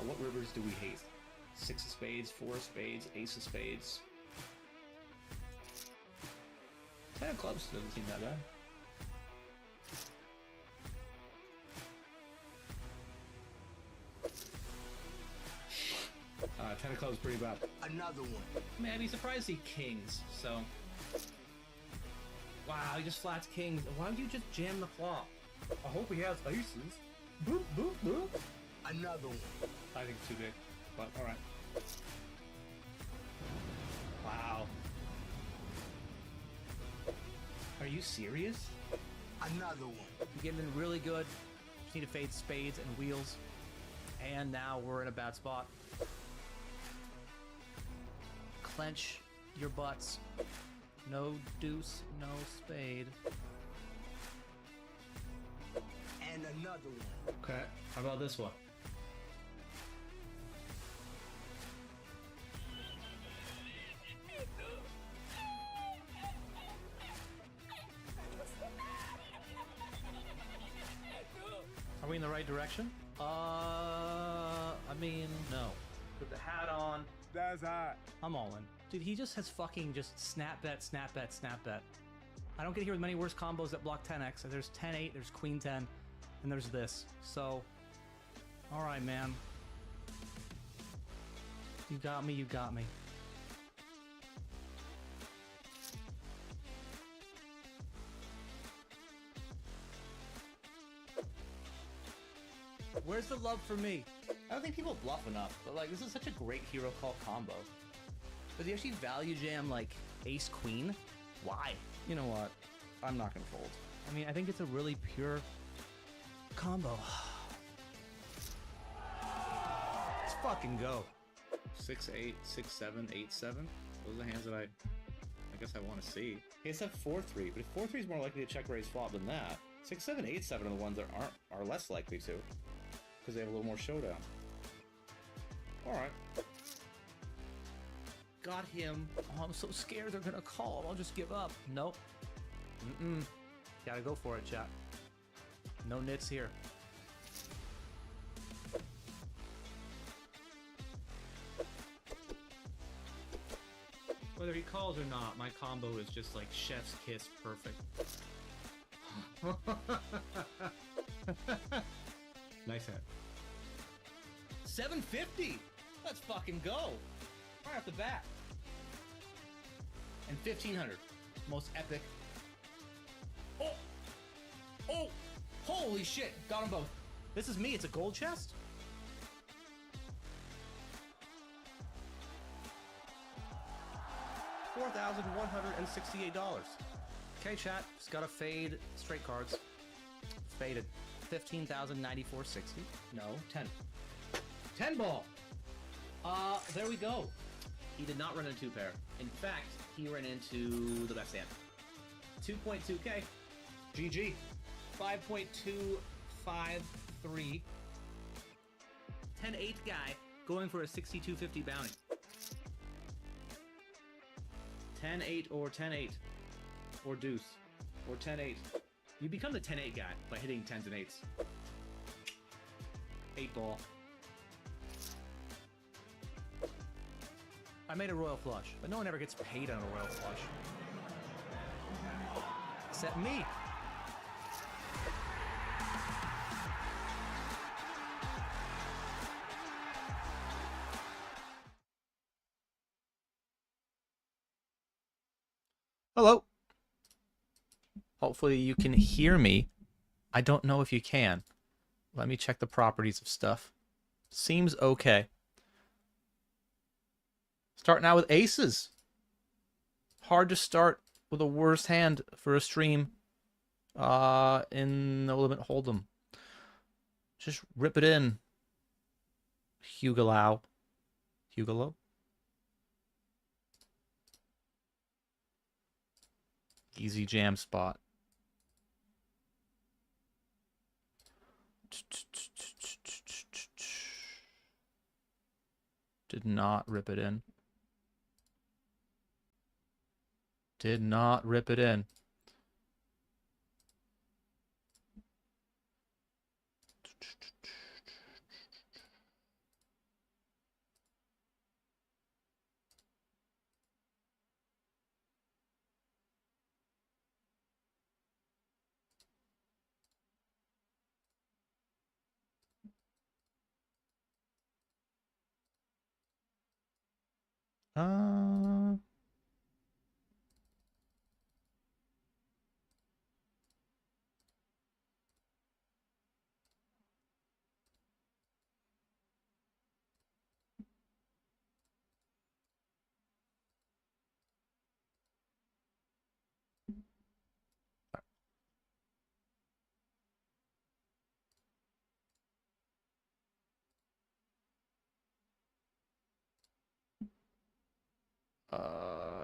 What rivers do we hate? 6 of spades, 4 of spades, ace of spades. 10 of clubs doesn't seem that bad. Ten of clubs pretty bad. Another one. Man, I'd be surprised to see kings, so... Wow, he just flats kings. Why would you just jam the flop? I hope he has aces. Boop, boop, boop. Another one. I think it's too big, but alright. Wow. Are you serious? Another one. You're getting in really good. Just need to fade spades and wheels. And now we're in a bad spot. Clench your butts. No deuce, no spade. And another one. Okay, how about this one? Are we in the right direction? I mean, no. Put the hat on. That's hot. I'm all in. Dude, he just has fucking just snap bet, snap bet, snap bet. I don't get here with many worse combos that block 10x. There's 10-8, there's queen 10, and there's this. So, all right, man. You got me, you got me. Where's the love for me? I don't think people bluff enough, but like, this is such a great hero call combo. Does he actually value jam, like, ace-queen? Why? You know what? I'm not gonna fold. I mean, I think it's a really pure combo. Let's fucking go. 6-8, 6-7, 8-7. Those are the hands that I guess I want to see. He has that 4-3, but if 4-3 is more likely to check raise flop than that, 6-7, 8-7 are the ones that are less likely to, because they have a little more showdown. All right. Got him. Oh, I'm so scared they're gonna call. I'll just give up. Nope. Gotta go for it, chat. No nits here. Whether he calls or not, my combo is just like chef's kiss perfect. Nice hit. 750! Let's fucking go! Right off the bat. And 1500. Most epic. Oh! Oh! Holy shit! Got them both. This is me. It's a gold chest? $4,168. Okay, chat. Just gotta fade straight cards. Faded. 15,094.60. No, 10. 10 ball! There we go. He did not run into 2-pair. In fact, he ran into the best hand. 2.2k. GG. 5.253. 10-8 guy going for a 6250 bounty. 10-8 or 10-8. Or deuce. Or 10-8. You become the 10-8 guy by hitting 10s and 8s. 8 ball. I made a royal flush, but no one ever gets paid on a royal flush. Except me. Hello. Hopefully you can hear me. I don't know if you can. Let me check the properties of stuff. Seems okay. Starting out with aces. Hard to start with a worse hand for a stream in No Limit Hold'em. Just rip it in. Hugo Hugo. Easy jam spot. Did not rip it in. Did not rip it in. Uh,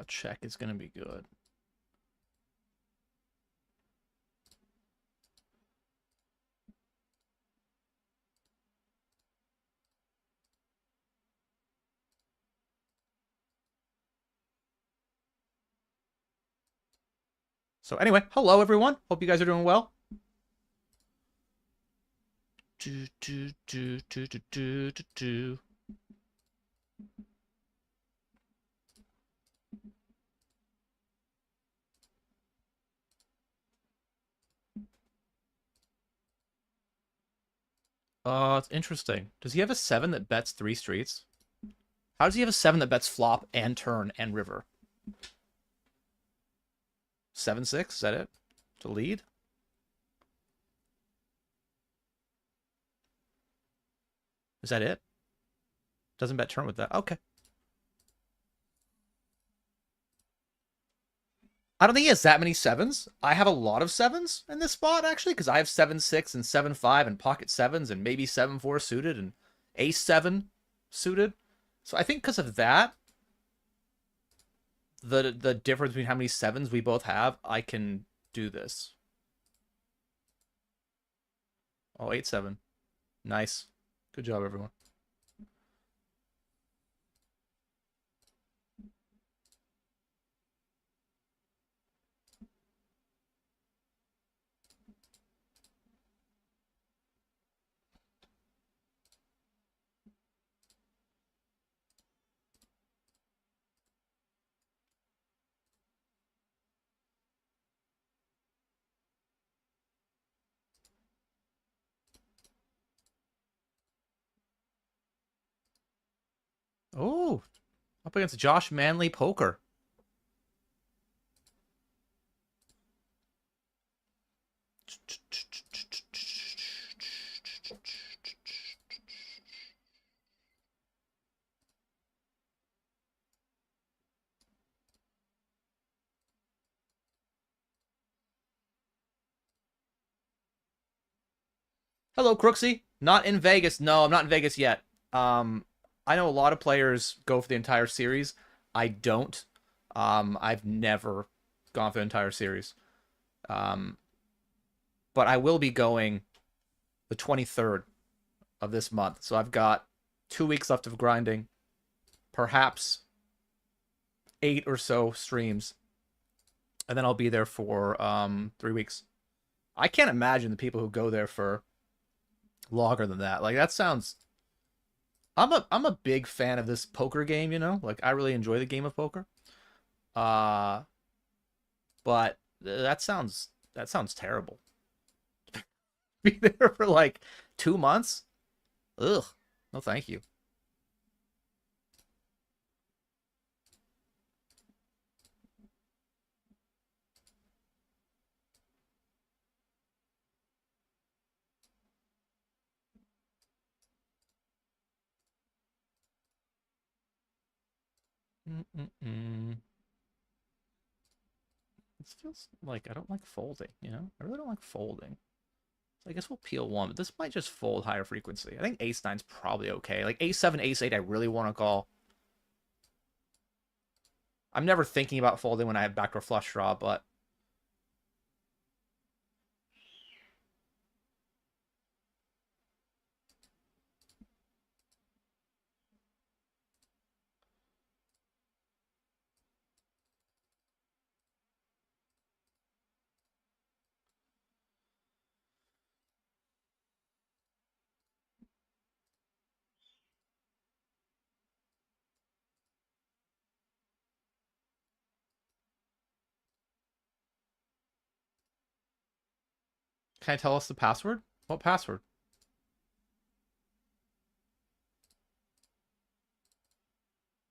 check is gonna be good. So anyway, hello everyone. Hope you guys are doing well. Do, do, do, do, do, do, do, do. It's interesting. Does he have a 7 that bets 3 streets? How does he have a 7 that bets flop and turn and river? 7-6, is that it? To lead? Is that it? Doesn't bet turn with that. Okay. I don't think he has that many 7s. I have a lot of 7s in this spot, actually, because I have 7-6 and 7-5 and pocket 7s and maybe 7-4 suited and ace-7 suited. So I think because of that, the difference between how many 7s we both have, I can do this. Oh, 8-7. Nice. Good job, everyone. Oh, up against Josh Manley Poker. Hello, Crooksy. Not in Vegas. No, I'm not in Vegas yet. I know a lot of players go for the entire series. I don't. I've never gone for the entire series. But I will be going the 23rd of this month. So I've got 2 weeks left of grinding, perhaps 8 or so streams, and then I'll be there for 3 weeks. I can't imagine the people who go there for longer than that. Like that sounds. I'm a big fan of this poker game. You know, like I really enjoy the game of poker. Uh, but that sounds terrible. Be there for like 2 months. Ugh. No, thank you. Mm-mm-mm. This feels like I don't like folding, you know? I really don't like folding. So I guess we'll peel one, but this might just fold higher frequency. I think ace-9's probably okay. Like ace-7, ace-8, I really want to call. I'm never thinking about folding when I have backdoor flush draw, but can I tell us the password? What password?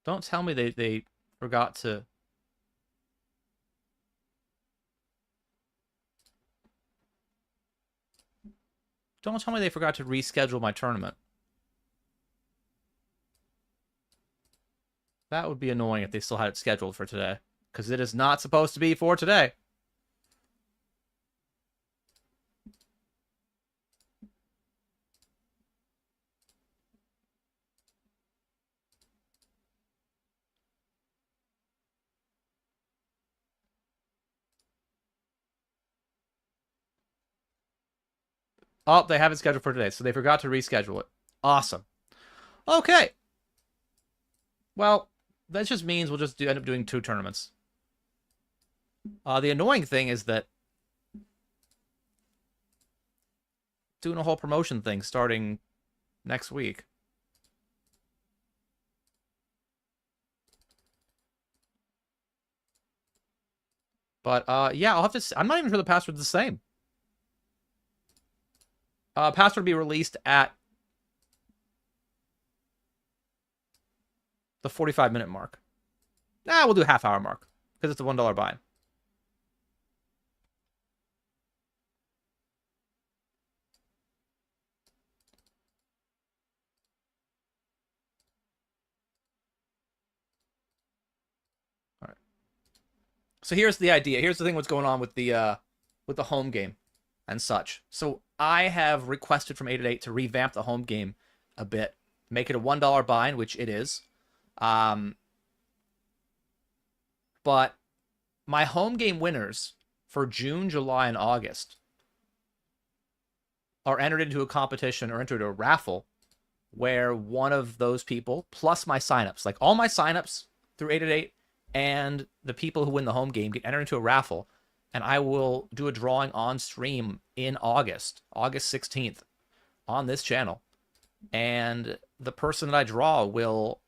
Don't tell me they forgot to... Don't tell me they forgot to reschedule my tournament. That would be annoying if they still had it scheduled for today. Because it is not supposed to be for today. Oh, they have it scheduled for today, so they forgot to reschedule it. Awesome. Okay. Well, that just means we'll just end up doing 2 tournaments. The annoying thing is that doing a whole promotion thing starting next week. But yeah, I'll have to. I'm not even sure the password's the same. Password will be released at the 45-minute mark. Nah, we'll do half-hour mark because it's a $1 buy. All right. So here's the idea. Here's the thing. What's going on with the home game and such. So I have requested from 888 to revamp the home game a bit, make it a $1 buy-in, which it is. But my home game winners for June, July, and August are entered into a competition or entered a raffle where one of those people, plus my signups, like all my signups through 888 and the people who win the home game, get entered into a raffle. And I will do a drawing on stream in August 16th, on this channel. And the person that I draw will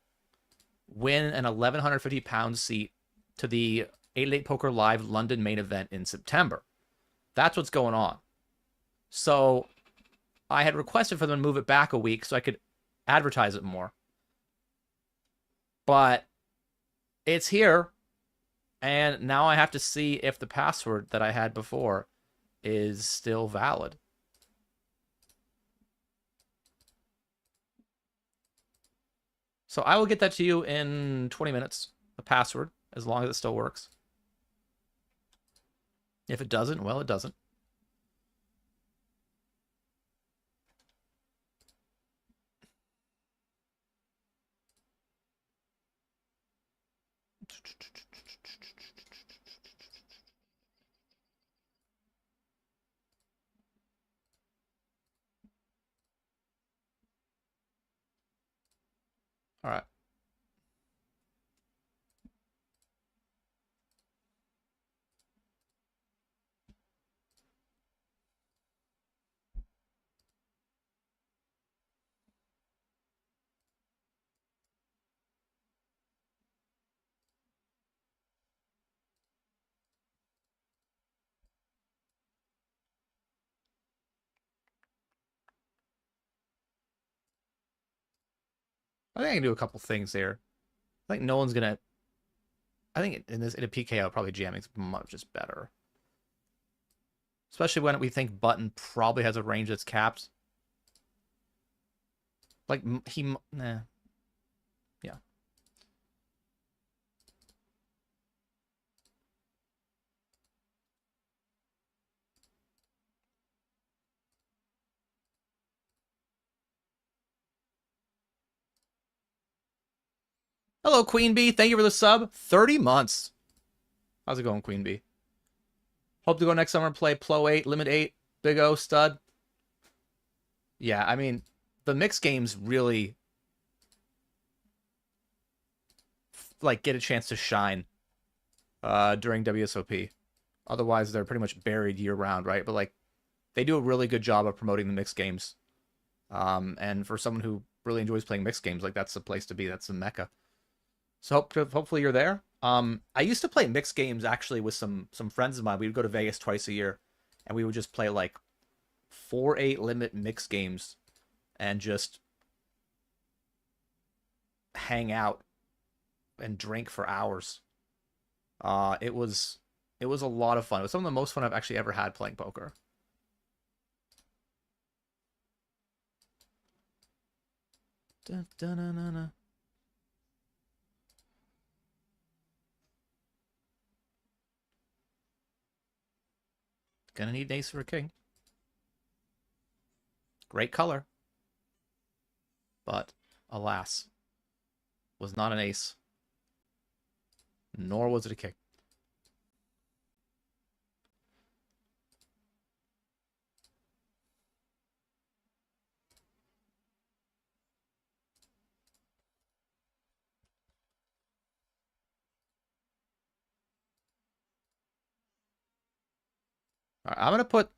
win an 1,150 pound seat to the 888 Poker Live London main event in September. That's what's going on. So I had requested for them to move it back a week so I could advertise it more. But it's here. And now I have to see if the password that I had before is still valid. So I will get that to you in 20 minutes, the password, as long as it still works. If it doesn't, well, it doesn't. All right. I think I can do a couple things here. I think no one's gonna. I think in a PKO, probably jamming's much just better. Especially when we think button probably has a range that's capped. Like, nah. Yeah. Hello, Queen Bee. Thank you for the sub. 30 months. How's it going, Queen Bee? Hope to go next summer and play Plo 8, Limit 8, Big O, Stud. Yeah, I mean, the mixed games really, like, get a chance to shine during WSOP. Otherwise, they're pretty much buried year-round, right? But, like, they do a really good job of promoting the mixed games. And for someone who really enjoys playing mixed games, like, that's the place to be. That's the mecca. So hopefully you're there. I used to play mixed games actually with some friends of mine. We would go to Vegas twice a year, and we would just play like 4-8 limit mixed games, and just hang out and drink for hours. It was a lot of fun. It was some of the most fun I've actually ever had playing poker. Dun, dun, dun, dun, dun. Gonna need an ace for a king. Great color. But, alas, was not an ace. Nor was it a king. All right, I'm going to put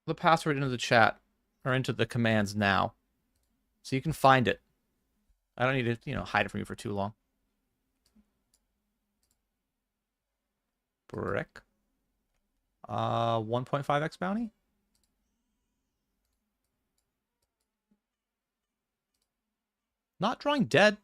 the password into the chat or into the commands now so you can find it. I don't need to, hide it from you for too long. Brick. 1.5x bounty? Not drawing dead.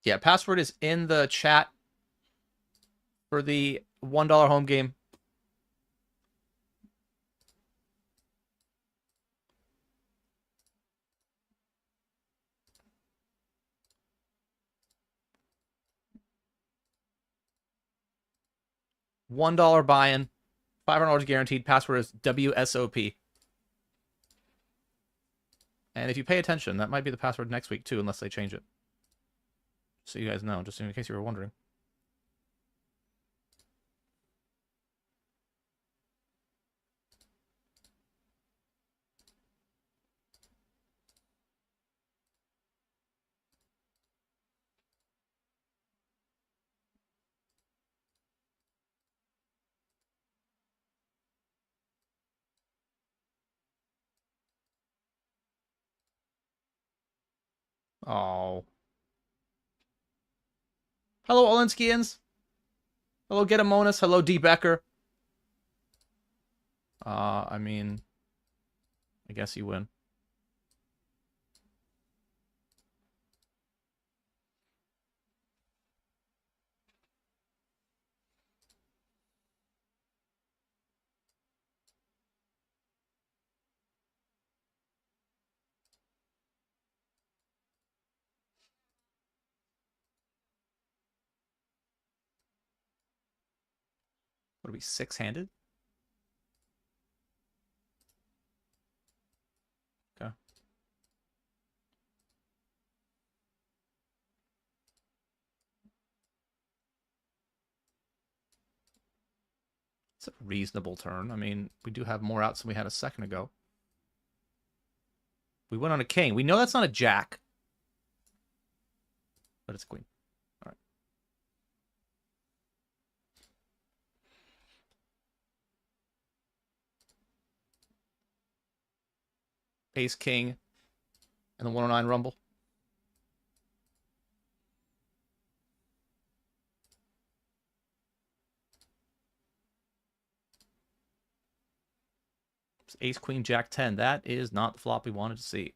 Yeah, password is in the chat for the $1 home game. $1 buy-in. $500 guaranteed. Password is WSOP. And if you pay attention, that might be the password next week too, unless they change it. So you guys know, just in case you were wondering. Oh. Hello, Olinskians. Hello, Getamonis. Hello, D. Becker. I mean, I guess you win. What are we, six-handed? Okay. It's a reasonable turn. I mean, we do have more outs than we had a second ago. We went on a king. We know that's not a jack. But it's a queen. All right. Ace, king, and the 109 rumble. It's ace, queen, jack, 10. That is not the flop we wanted to see.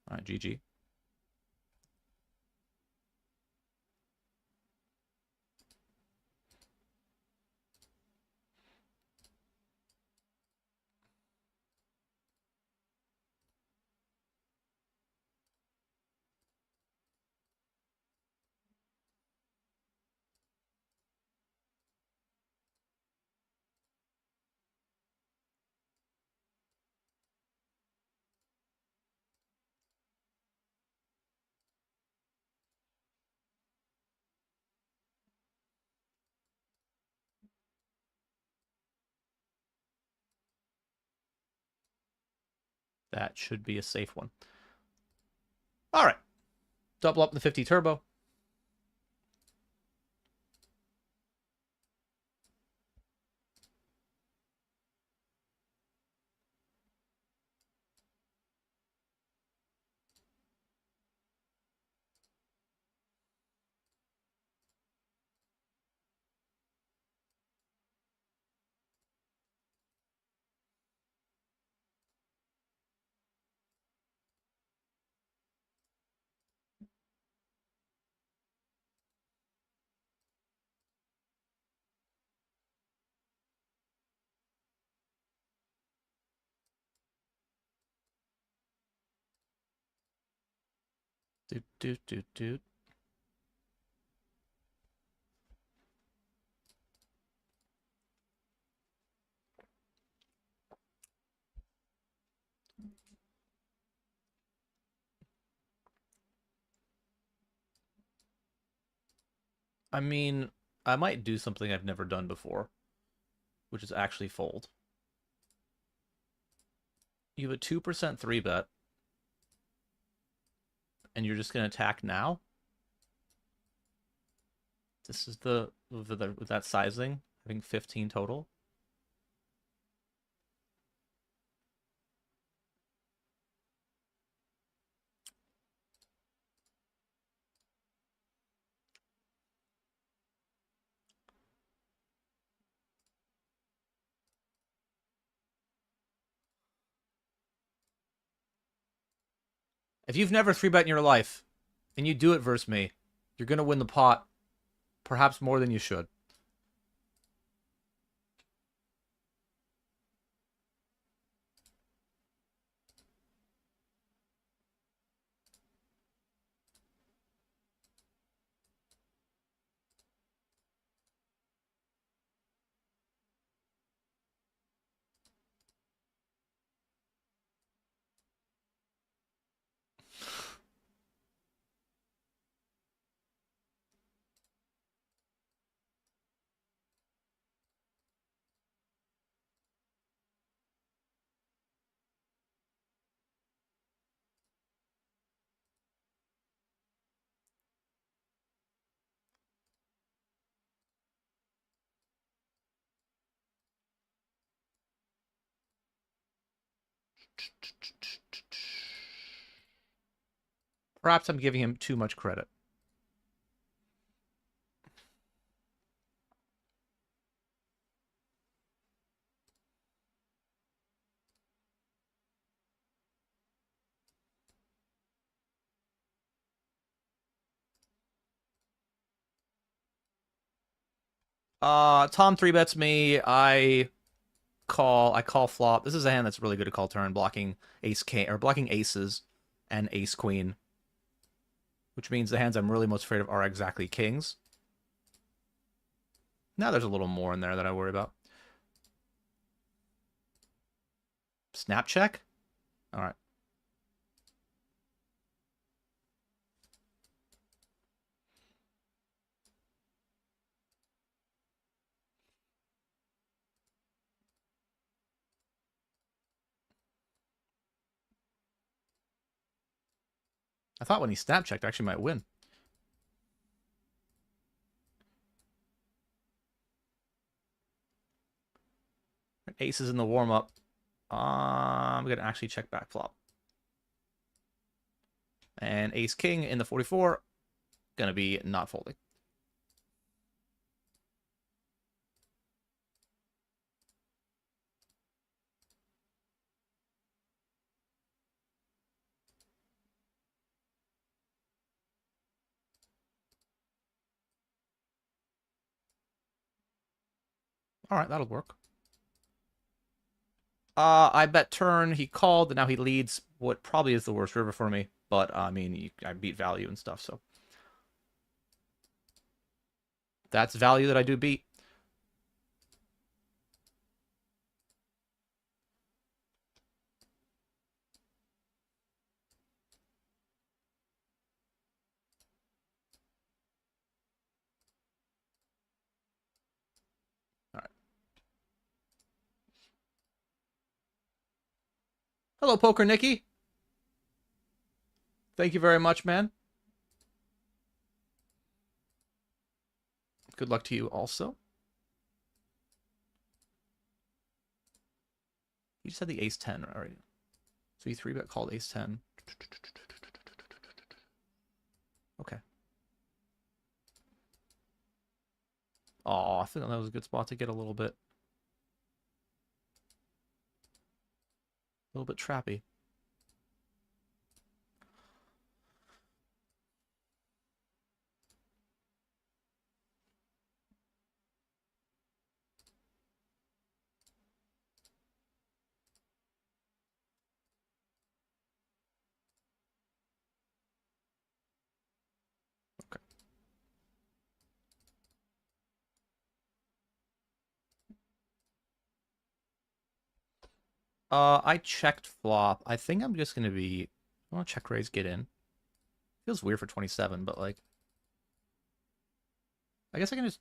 All right, GG. That should be a safe one. All right. Double up the 50 turbo. Doot, doot, doot, doot. I mean, I might do something I've never done before, which is actually fold. You have a 2% 3-bet, and you're just going to attack now? This is with that sizing, having 15 total. If you've never 3-bet in your life, and you do it versus me, you're going to win the pot, perhaps more than you should. Perhaps I'm giving him too much credit. Tom 3-bets me. I call flop. This is a hand that's really good to call turn, blocking ace king or blocking aces and ace queen, which means the hands I'm really most afraid of are exactly kings. Now there's a little more in there that I worry about. Snap check? All right. I thought when he snap checked, I actually might win. Aces in the warm-up. I'm going to actually check back flop. And ace king in the 44. Going to be not folding. All right, that'll work. I bet turn. He called, and now he leads what probably is the worst river for me. But, I mean, I beat value and stuff, so. That's value that I do beat. Hello, Poker Nikki. Thank you very much, man. Good luck to you also. You just had the ace-10 already. So you 3-bet called ace-10. Okay. Oh, I think that was a good spot to get a little bit trappy. Okay. I checked flop. I think I'm just gonna be. I want to check raise, get in. Feels weird for 27, but like, I guess I can just.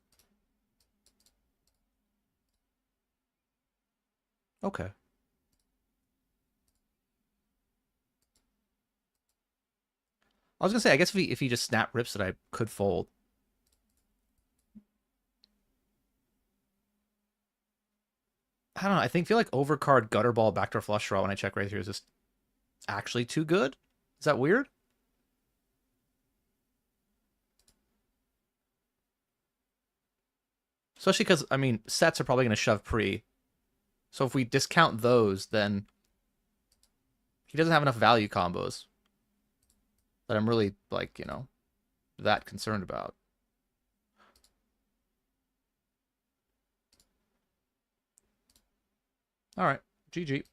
Okay. I was gonna say, I guess if he just snap rips it, I could fold. I don't know. I feel like overcard gutter ball backdoor flush draw when I check raise here is just actually too good. Is that weird? Especially because, I mean, sets are probably going to shove pre. So if we discount those, then he doesn't have enough value combos that I'm really, like, you know, that concerned about. All right, GG.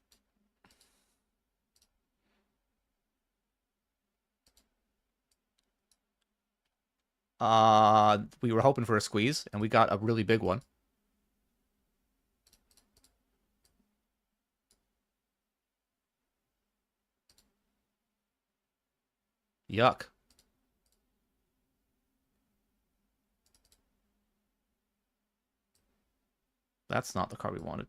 We were hoping for a squeeze, and we got a really big one. Yuck. That's not the card we wanted.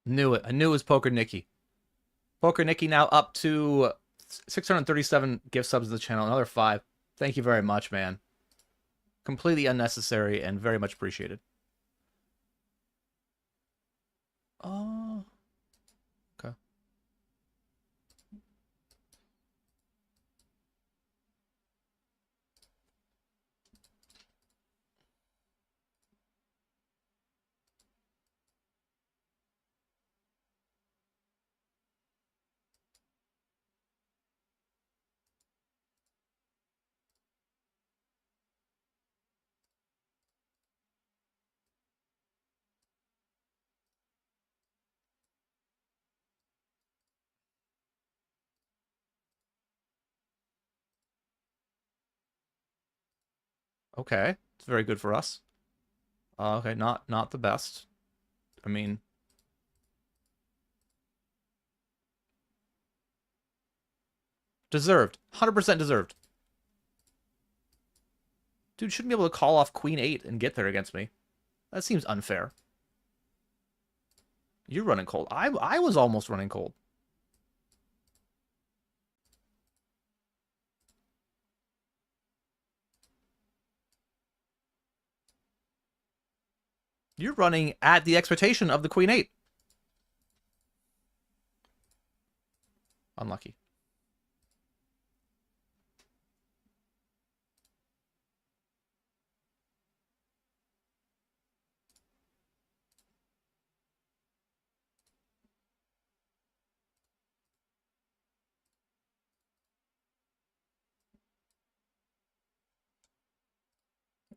Knew it. I knew it was Poker Nikki. Poker Nikki now up to 637 gift subs in the channel. Another 5. Thank you very much, man. Completely unnecessary and very much appreciated. Oh. Okay. Okay. It's very good for us. Okay, not the best. I mean, deserved. 100% deserved. Dude shouldn't be able to call off Queen 8 and get there against me. That seems unfair. You're running cold. I was almost running cold. You're running at the expectation of the Queen 8. Unlucky.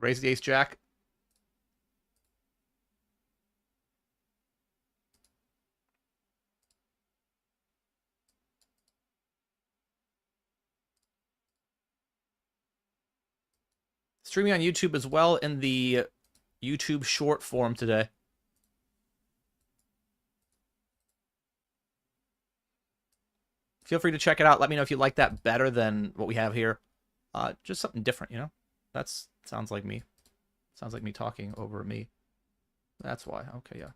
Raise the ace-jack. Streaming on YouTube as well in the YouTube short form today. Feel free to check it out. Let me know if you like that better than what we have here. Just something different, you know? That's sounds like me. Sounds like me talking over me. That's why. Okay, yeah.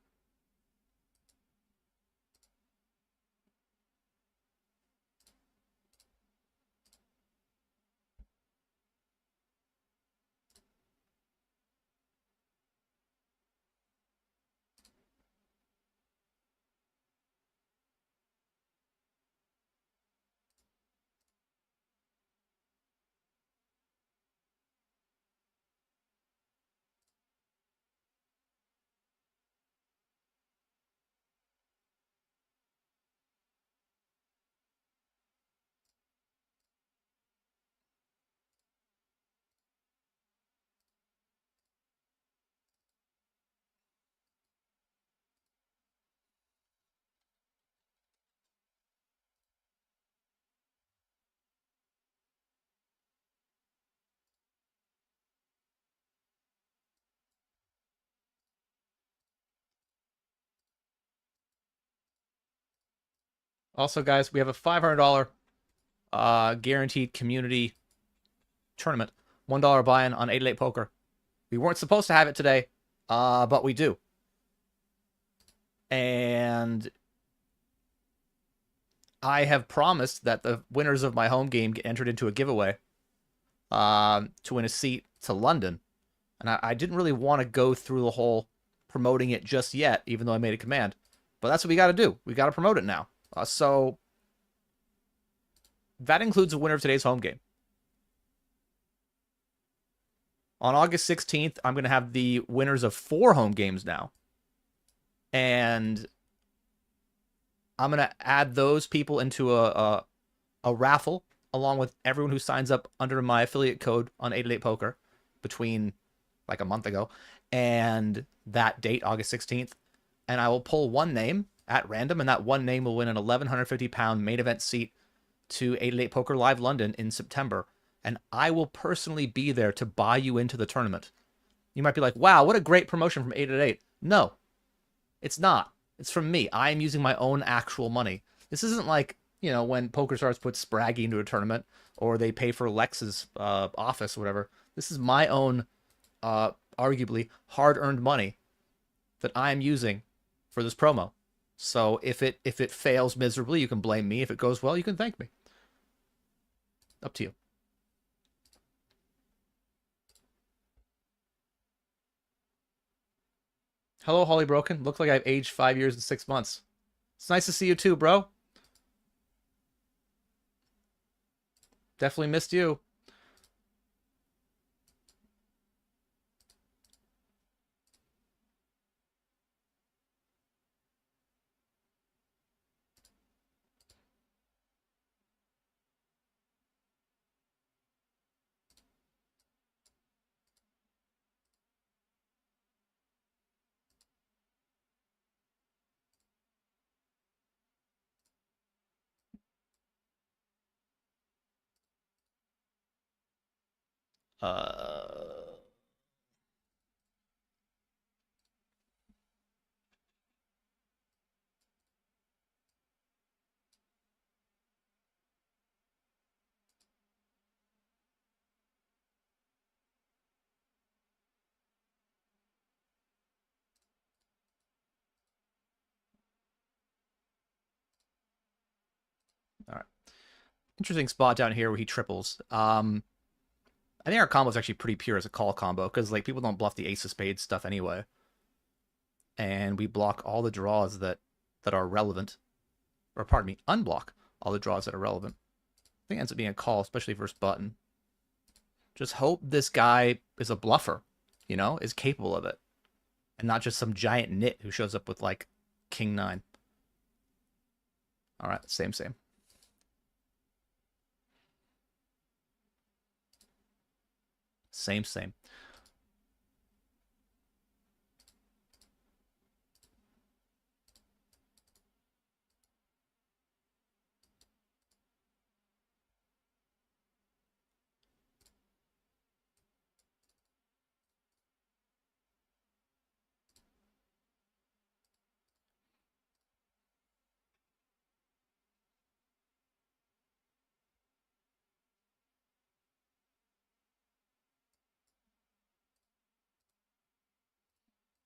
Also, guys, we have a $500 guaranteed community tournament. $1 buy-in on 888 Poker. We weren't supposed to have it today, but we do. And I have promised that the winners of my home game get entered into a giveaway to win a seat to London. And I didn't really want to go through the whole promoting it just yet, even though I made a command. But that's what we got to do. We got to promote it now. So that includes the winner of today's home game. On August 16th, I'm going to have the winners of 4 home games now. And I'm going to add those people into a raffle, along with everyone who signs up under my affiliate code on 888 Poker between like a month ago and that date, August 16th. And I will pull one name at random, and that one name will win an £1,150 main event seat to 888 Poker Live London in September. And I will personally be there to buy you into the tournament. You might be like, wow, what a great promotion from 888. No, it's not. It's from me. I'm using my own actual money. This isn't like, you know, when PokerStars puts Spraggy into a tournament or they pay for Lex's office or whatever. This is my own, arguably, hard-earned money that I'm using for this promo. So if it fails miserably, you can blame me. If it goes well, you can thank me. Up to you. Hello, Holly Broken. Looks like I've aged 5 years and 6 months. It's nice to see you too, bro. Definitely missed you. Uh, all right. Interesting spot down here where he triples. I think our combo is actually pretty pure as a call combo because like people don't bluff the ace of spades stuff anyway, and we block all the draws that are relevant, or pardon me, unblock all the draws that are relevant. I think it ends up being a call, especially versus button. Just hope this guy is a bluffer, you know, is capable of it, and not just some giant nit who shows up with like king 9. All right, same. Same.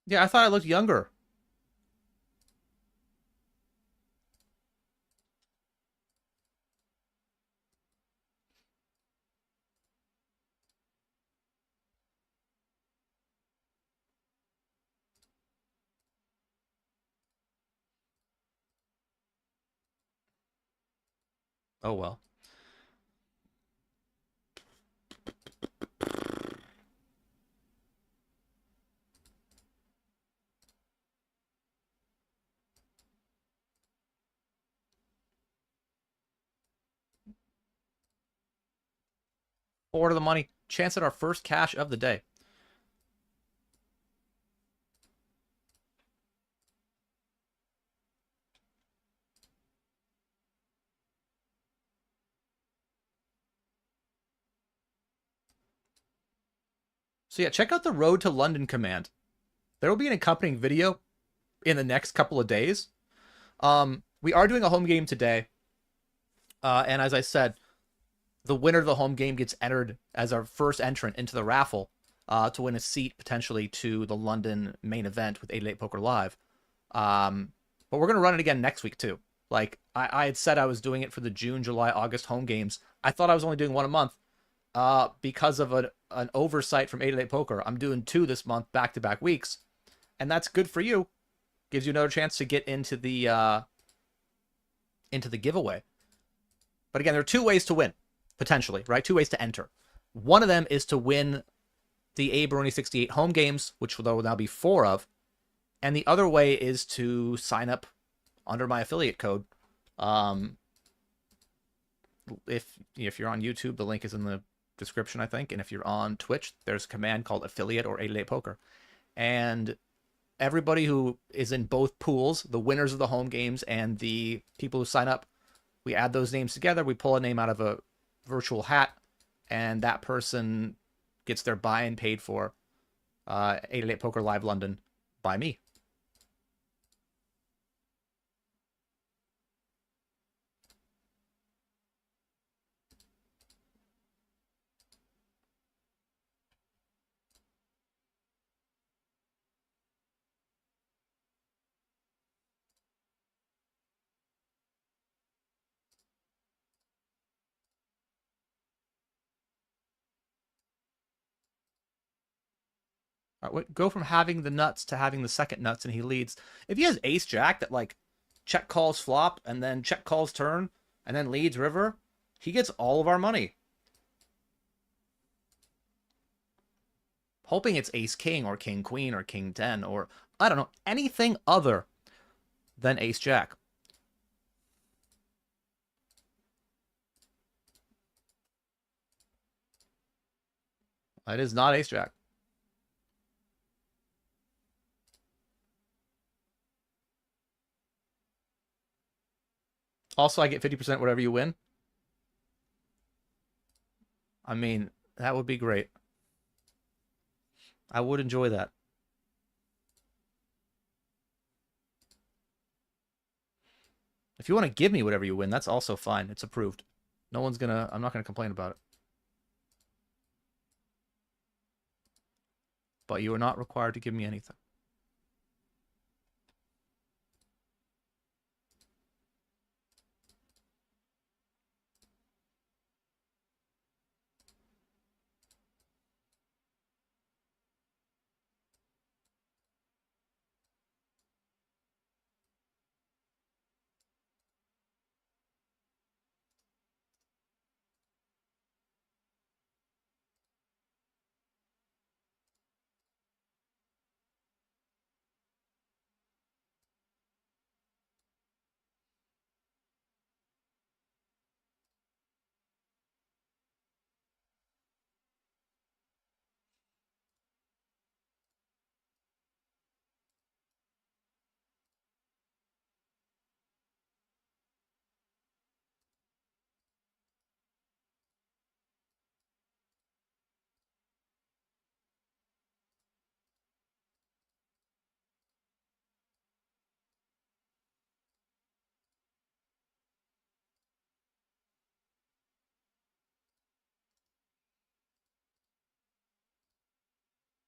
Yeah, I thought I looked younger. Oh well. Order the money. Chance at our first cash of the day. So yeah, check out the Road to London command. There will be an accompanying video in the next couple of days. We are doing a home game today. And as I said, the winner of the home game gets entered as our first entrant into the raffle to win a seat potentially to the London main event with 888 Poker Live. But we're going to run it again next week too. Like I had said I was doing it for the June, July, August home games. I thought I was only doing one a month because of an oversight from 888 Poker. I'm doing 2 this month, back-to-back weeks. And that's good for you. Gives you another chance to get into the giveaway. But again, there are 2 ways to win, potentially, right? 2 ways to enter. One of them is to win the Aberoni 68 home games, which there will now be 4 of. And the other way is to sign up under my affiliate code. If you're on YouTube, the link is in the description, I think. And if you're on Twitch, there's a command called affiliate or 888 Poker. And everybody who is in both pools, the winners of the home games and the people who sign up, we add those names together. We pull a name out of a virtual hat, and that person gets their buy-in paid for 888 Poker Live London by me. Go from having the nuts to having the second nuts, and he leads. If he has ace jack that like check calls flop and then check calls turn and then leads river, he gets all of our money. Hoping it's ace king or king queen or king 10 or I don't know, anything other than ace jack. It is not ace jack. Also, I get 50% whatever you win. I mean, that would be great. I would enjoy that. If you want to give me whatever you win, that's also fine. It's approved. I'm not gonna complain about it. But you are not required to give me anything.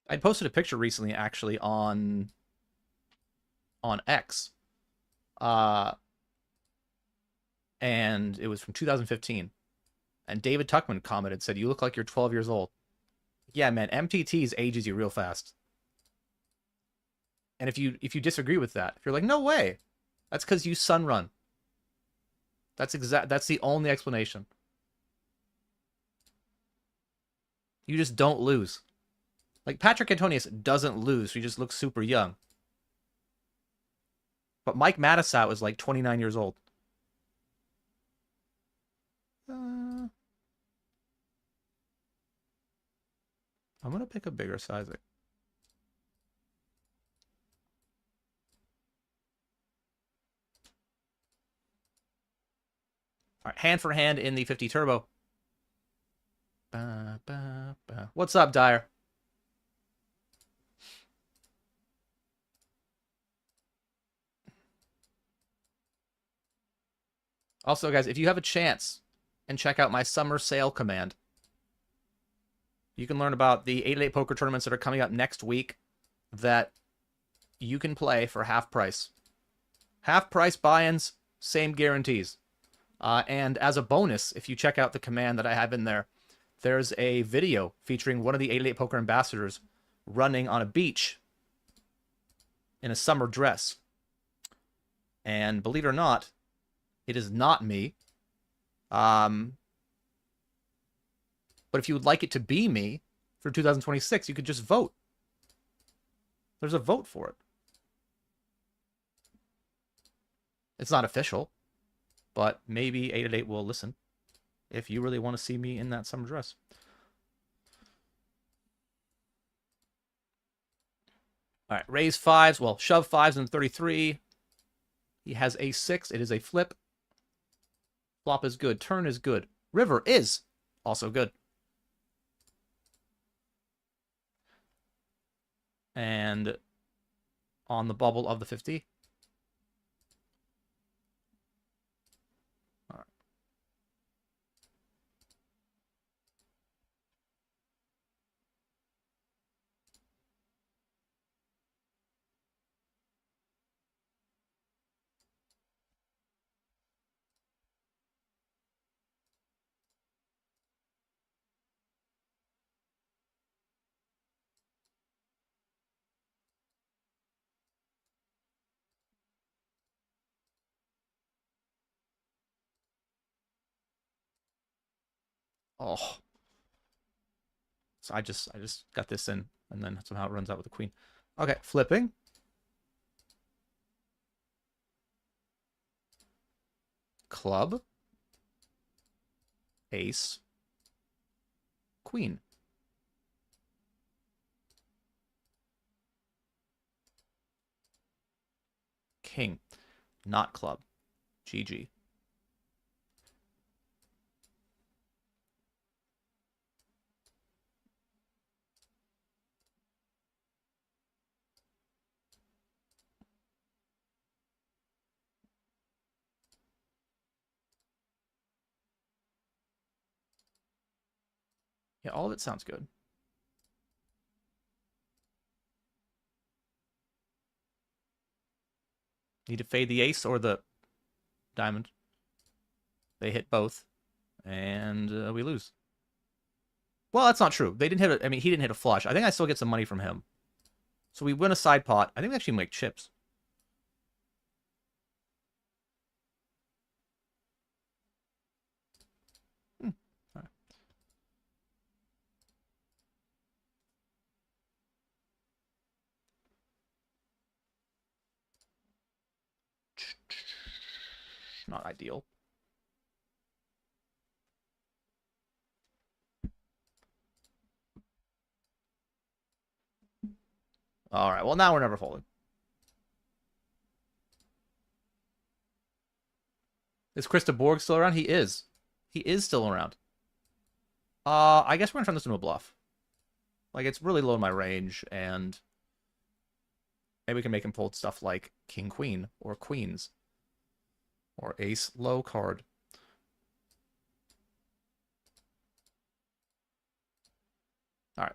I posted a picture recently, actually, on X, and it was from 2015. And David Tuckman commented, said, "You look like you're 12 years old." Yeah, man, MTTs ages you real fast. And if you disagree with that, if you're like, "No way," that's because you sun run. That's the only explanation. You just don't lose. Like, Patrick Antonius doesn't lose, so he just looks super young. But Mike Mattisau is like 29 years old. I'm going to pick a bigger sizing. All right, hand for hand in the 50 turbo. What's up, Dyer? Also, guys, if you have a chance and check out my summer sale command, you can learn about the 8-8 poker tournaments that are coming up next week that you can play for half price. Half price buy-ins, same guarantees. And as a bonus, if you check out the command that I have in there, there's a video featuring one of the 8-8 poker ambassadors running on a beach in a summer dress. And believe it or not, it is not me. But if you would like it to be me for 2026, you could just vote. There's a vote for it. It's not official, but maybe 8-8 will listen if you really want to see me in that summer dress. All right, raise fives. Well, shove fives in 33. He has a 6. It is a flip. Flop is good. Turn is good. River is also good. And on the bubble of the 50. All right. Oh. So I just got this in, and then somehow it runs out with the queen. Okay, flipping. Club. Ace. Queen. King. Not club. GG. Yeah, all of it sounds good. Need to fade the ace or the diamond. They hit both, and we lose. Well, that's not true. They didn't hit a, I mean, he didn't hit a flush. I think I still get some money from him. So we win a side pot. I think we actually make chips. All right. Not ideal. All right. Well, now we're never folding. Is Krista Borg still around? He is. He is still around. I guess we're gonna turn this into a bluff. Like, it's really low in my range, and maybe we can make him fold stuff like king, queen, or queens, or ace low card. All right.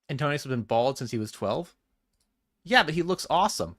Antonius has been bald since he was 12. Yeah, but he looks awesome.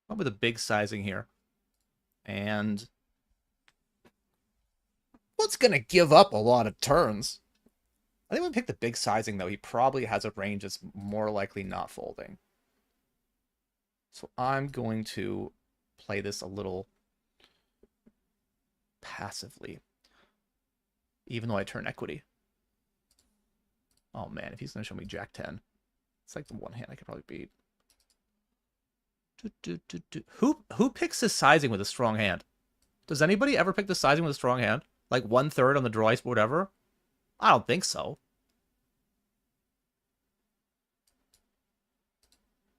What with the big sizing here? And what's going to give up a lot of turns? I think when we pick the big sizing, though, he probably has a range that's more likely not folding. So I'm going to play this a little passively, even though I turn equity. Oh, man, if he's going to show me Jack 10, it's like the one hand I could probably beat. Who picks this sizing with a strong hand? Does anybody ever pick the sizing with a strong hand? Like 1/3 on the draw ice, whatever? I don't think so.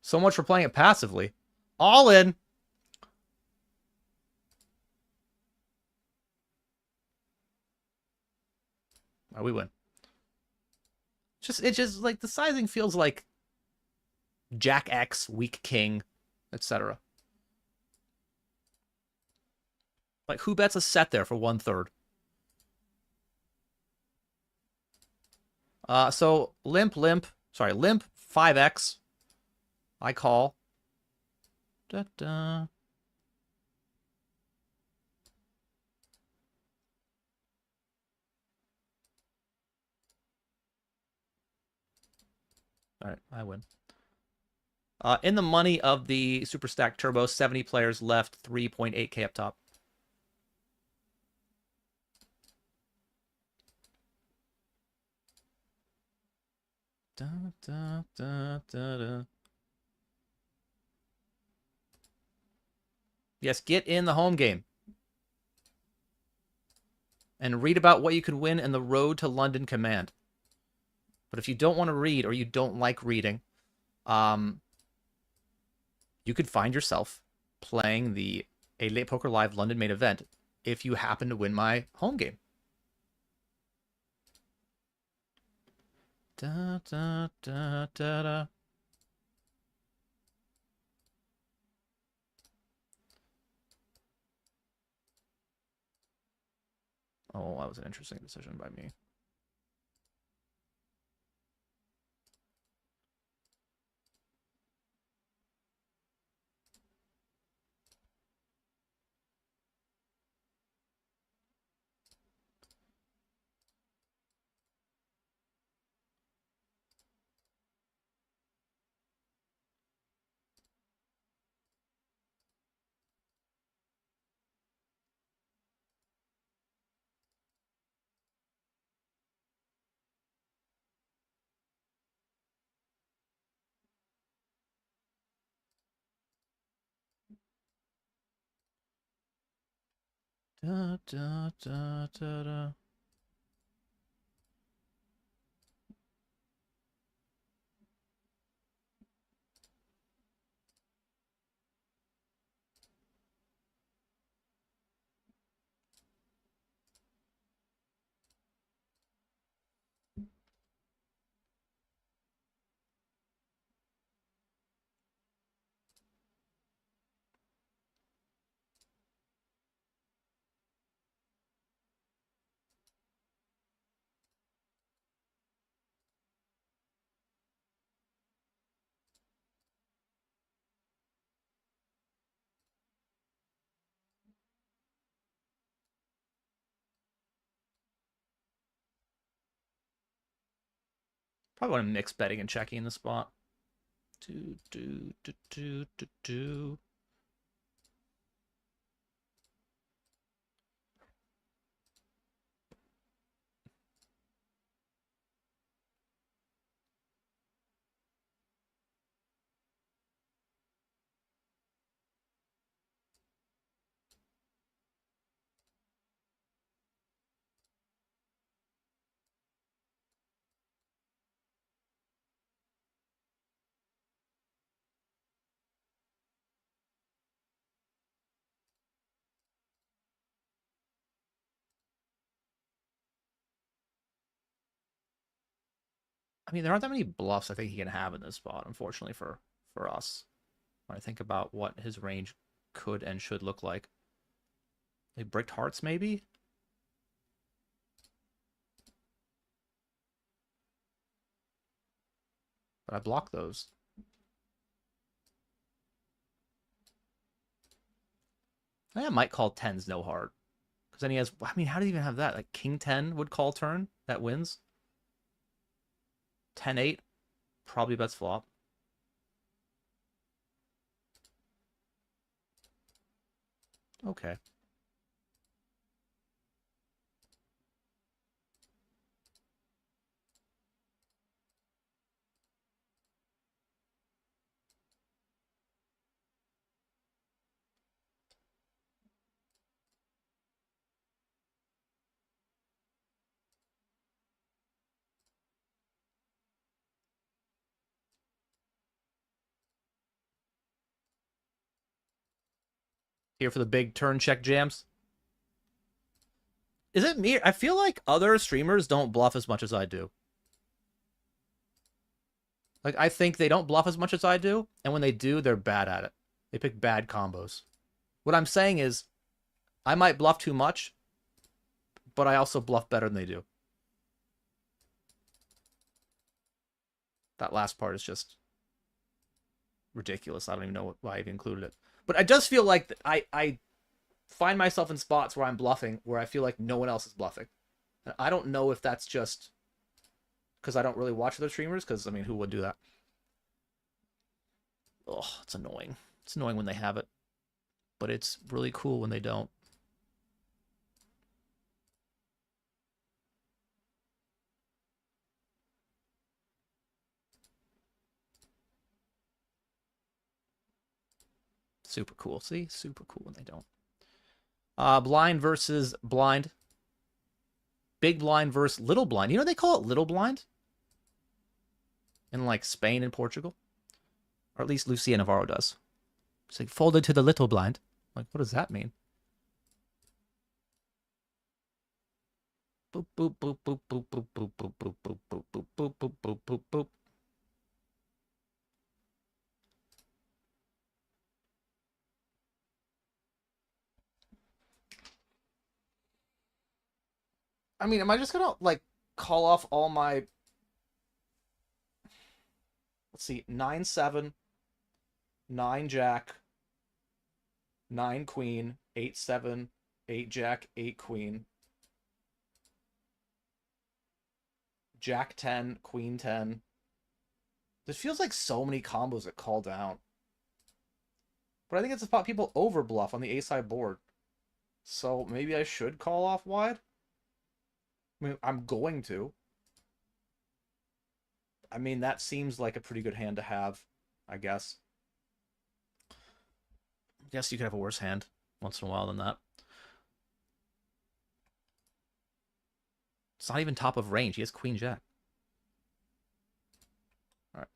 So much for playing it passively. All in. Oh, we win. It just like the sizing feels like Jack X, weak king, etc. Like who bets a set there for 1/3? So limp, 5x. I call. Da da. All right, I win. In the money of the Super Stack Turbo, 70 players left, 3.8K up top. Da, da, da, da, da. Yes, get in the home game. And read about what you could win in the Road to London Command. But if you don't want to read or you don't like reading, you could find yourself playing the A Late Poker Live London main event if you happen to win my home game. Da, da, da, da, da. Oh, that was an interesting decision by me. Da, da, da, da, da. Probably want to mix betting and checking in the spot. Do, do, do, do, do, do. I mean, there aren't that many bluffs I think he can have in this spot, unfortunately for us. When I think about what his range could and should look like. Like bricked hearts, maybe? But I block those. I might call 10s no heart. Because then he has, I mean, how do you even have that? Like king 10 would call turn. That wins. 10-8. Probably bets flop. Okay. Here for the big turn check jams. Is it me? I feel like other streamers don't bluff as much as I do. Like, I think they don't bluff as much as I do, and when they do, they're bad at it. They pick bad combos. What I'm saying is, I might bluff too much, but I also bluff better than they do. That last part is just ridiculous. I don't even know why I even included it. But I just feel like I find myself in spots where I'm bluffing, where I feel like no one else is bluffing. And I don't know if that's just because I don't really watch other streamers, because, I mean, who would do that? Oh, it's annoying. It's annoying when they have it. But it's really cool when they don't. Super cool. See? Super cool when they don't. Blind versus blind. Big blind versus little blind. You know they call it little blind? In like Spain and Portugal. Or at least Lucia Navarro does. It's like folded to the little blind. Like, what does that mean? Boop, boop, boop, boop, boop, boop, boop, boop, boop, boop, boop, boop, boop, boop, boop, boop, boop. I mean, am I just gonna, like, call off all my... Let's see, 9-7, 9 jack, 9 queen, 8-7, 8 jack, 8 queen, jack 10, queen 10. This feels like so many combos that call down. But I think it's a spot people overbluff on the A-side board. So maybe I should call off wide? I mean, I'm going to. I mean, that seems like a pretty good hand to have, I guess. I guess you could have a worse hand once in a while than that. It's not even top of range. He has queen jack. All right.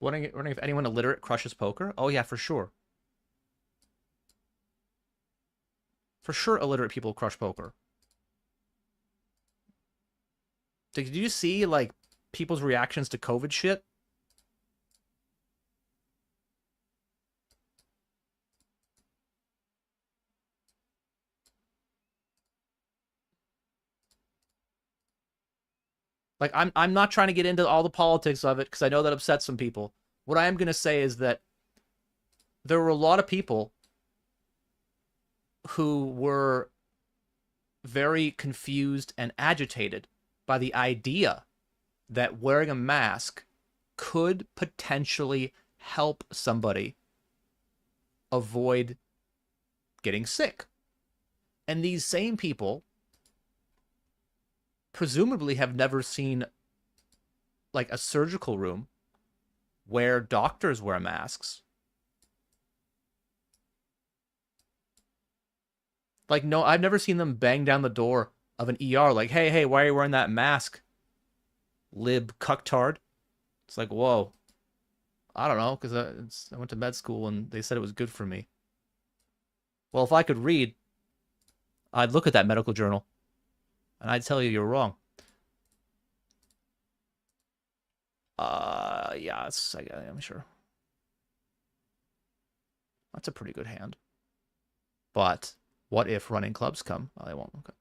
Wondering if anyone illiterate crushes poker? Oh, yeah, for sure. For sure, illiterate people crush poker. Did you see, like, people's reactions to COVID shit? Like, I'm not trying to get into all the politics of it, because I know that upsets some people. What I am going to say is that there were a lot of people who were very confused and agitated by the idea that wearing a mask could potentially help somebody avoid getting sick. And these same people presumably have never seen, like, a surgical room where doctors wear masks. Like, no, I've never seen them bang down the door of an ER like, hey, why are you wearing that mask? Lib cucktard. It's like, whoa. I don't know, because I went to med school and they said it was good for me. Well, if I could read, I'd look at that medical journal and I'd tell you you're wrong. Yeah, I'm sure. That's a pretty good hand. But what if running clubs come? Oh, they won't. Okay.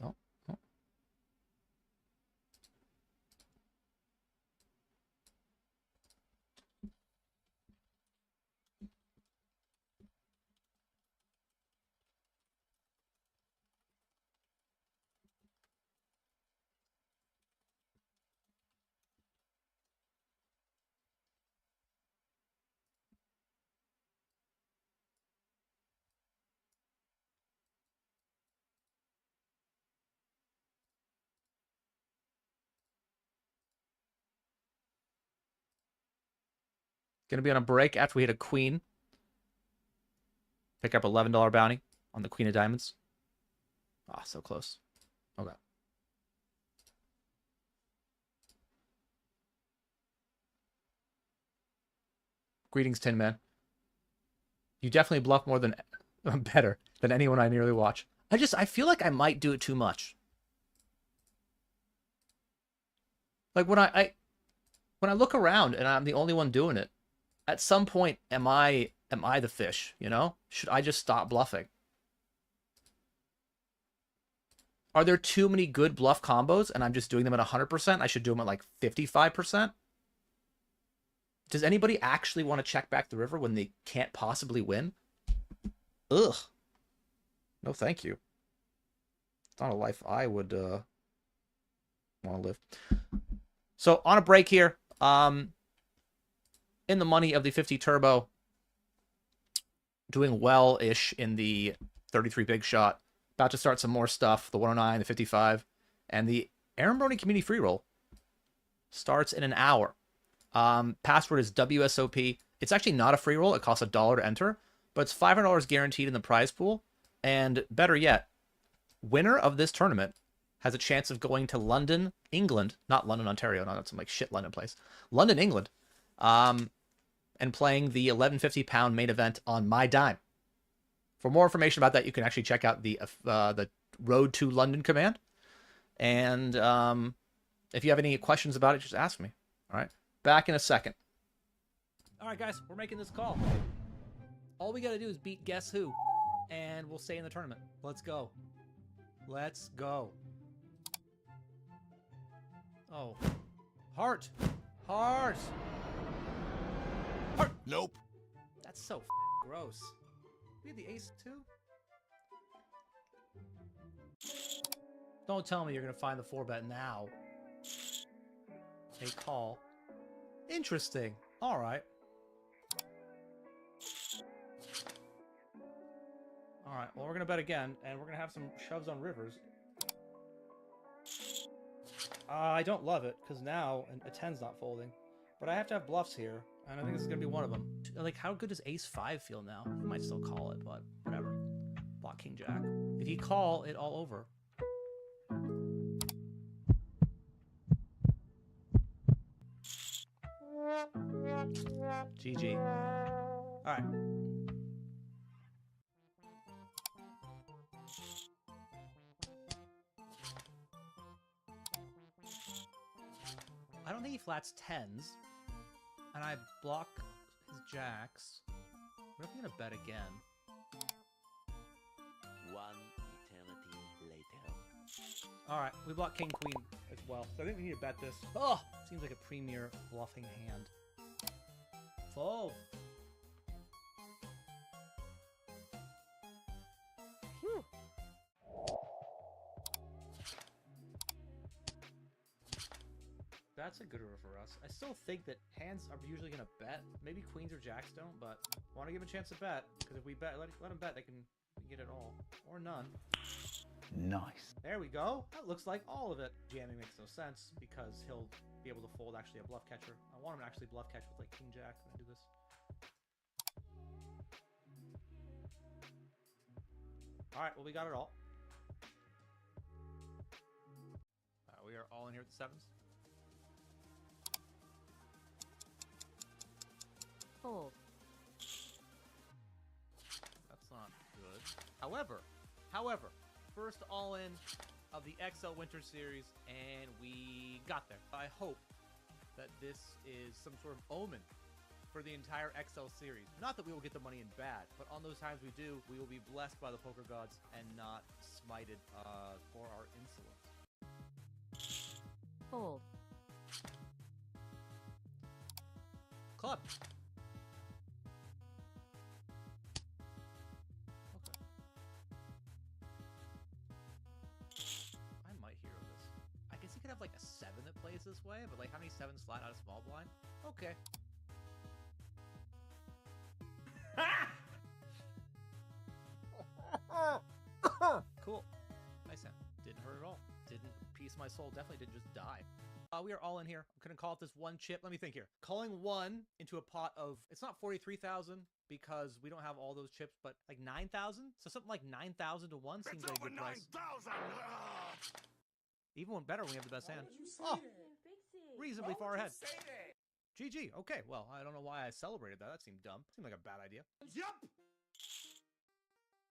Oh, oh. Gonna be on a break after we hit a queen. Pick up $11 bounty on the queen of diamonds. Ah, so close. Okay. Greetings, Tin Man. You definitely bluff more than better than anyone I nearly watch. I feel like I might do it too much. Like when I look around and I'm the only one doing it, at some point am I the fish, you know? Should I just stop bluffing? Are there too many good bluff combos and I'm just doing them at 100%? I should do them at like 55%? Does anybody actually want to check back the river when they can't possibly win? Ugh. No, thank you. It's not a life I would want to live. So on a break here, in the money of the 50 turbo, doing well-ish in the 33 big shot. About to start some more stuff. The 109, the 55, and the Aaron Brony community free roll starts in an hour. Password is WSOP. It's actually not a free roll. It costs $1 to enter, but it's $500 guaranteed in the prize pool. And better yet, winner of this tournament has a chance of going to London, England, not London, Ontario, not some like shit London place, London, England, and playing the 1150-pound main event on my dime. For more information about that, you can actually check out the Road to London command. And if you have any questions about it, just ask me. All right, back in a second. All right, guys, we're making this call. All we got to do is beat Guess Who, and we'll stay in the tournament. Let's go. Let's go. Oh. Heart. Heart. Heart. Nope. That's so gross. We had the ace too? Don't tell me you're going to find the 4-bet now. A call. Interesting. All right. All right. Well, we're going to bet again, and we're going to have some shoves on rivers. I don't love it, because now a 10's not folding. But I have to have bluffs here, and I think this is going to be one of them. Like, how good does ace-5 feel now? He might still call it, but whatever. Block king-jack. If you call it all over. GG. All right. I don't think he flats 10s. And I block his jacks. What if I'm gonna bet again? One eternity later. Alright, we block king queen as well. So I think we need to bet this. Oh! Seems like a premier bluffing hand. Fold. Whew. That's a good river for us. I still think that hands are usually going to bet. Maybe queens or jacks don't, but I want to give them a chance to bet. Because if we bet, let them bet, they can We get it all. Or none. Nice. There we go. That looks like all of it. Jamming makes no sense because he'll be able to fold actually a bluff catcher. I want him to actually bluff catch with like king jack when I do this. Alright, well we got it all. We are all in here with the sevens. Fold. That's not good. However, first all in of the XL Winter Series, and we got there. I hope that this is some sort of omen for the entire XL series. Not that we will get the money in bad, but on those times we do, we will be blessed by the poker gods and not smited for our insolence. Fold. Club. Okay. I might hero this. I guess you could have like a 7 that plays this way, but like how many 7s flat out of small blind? Okay. Cool. Nice hand. Didn't hurt at all. Didn't piece my soul. Definitely didn't just die. We are all in here. I'm gonna call it this one chip. Let me think here. Calling one into a pot of, it's not 43,000 because we don't have all those chips, but like 9,000. So something like 9,000 to 1 seems like a good price. Even one better when we have the best hand. Oh, reasonably far ahead. GG. Okay. Well, I don't know why I celebrated that. That seemed dumb. Seemed like a bad idea. Yup.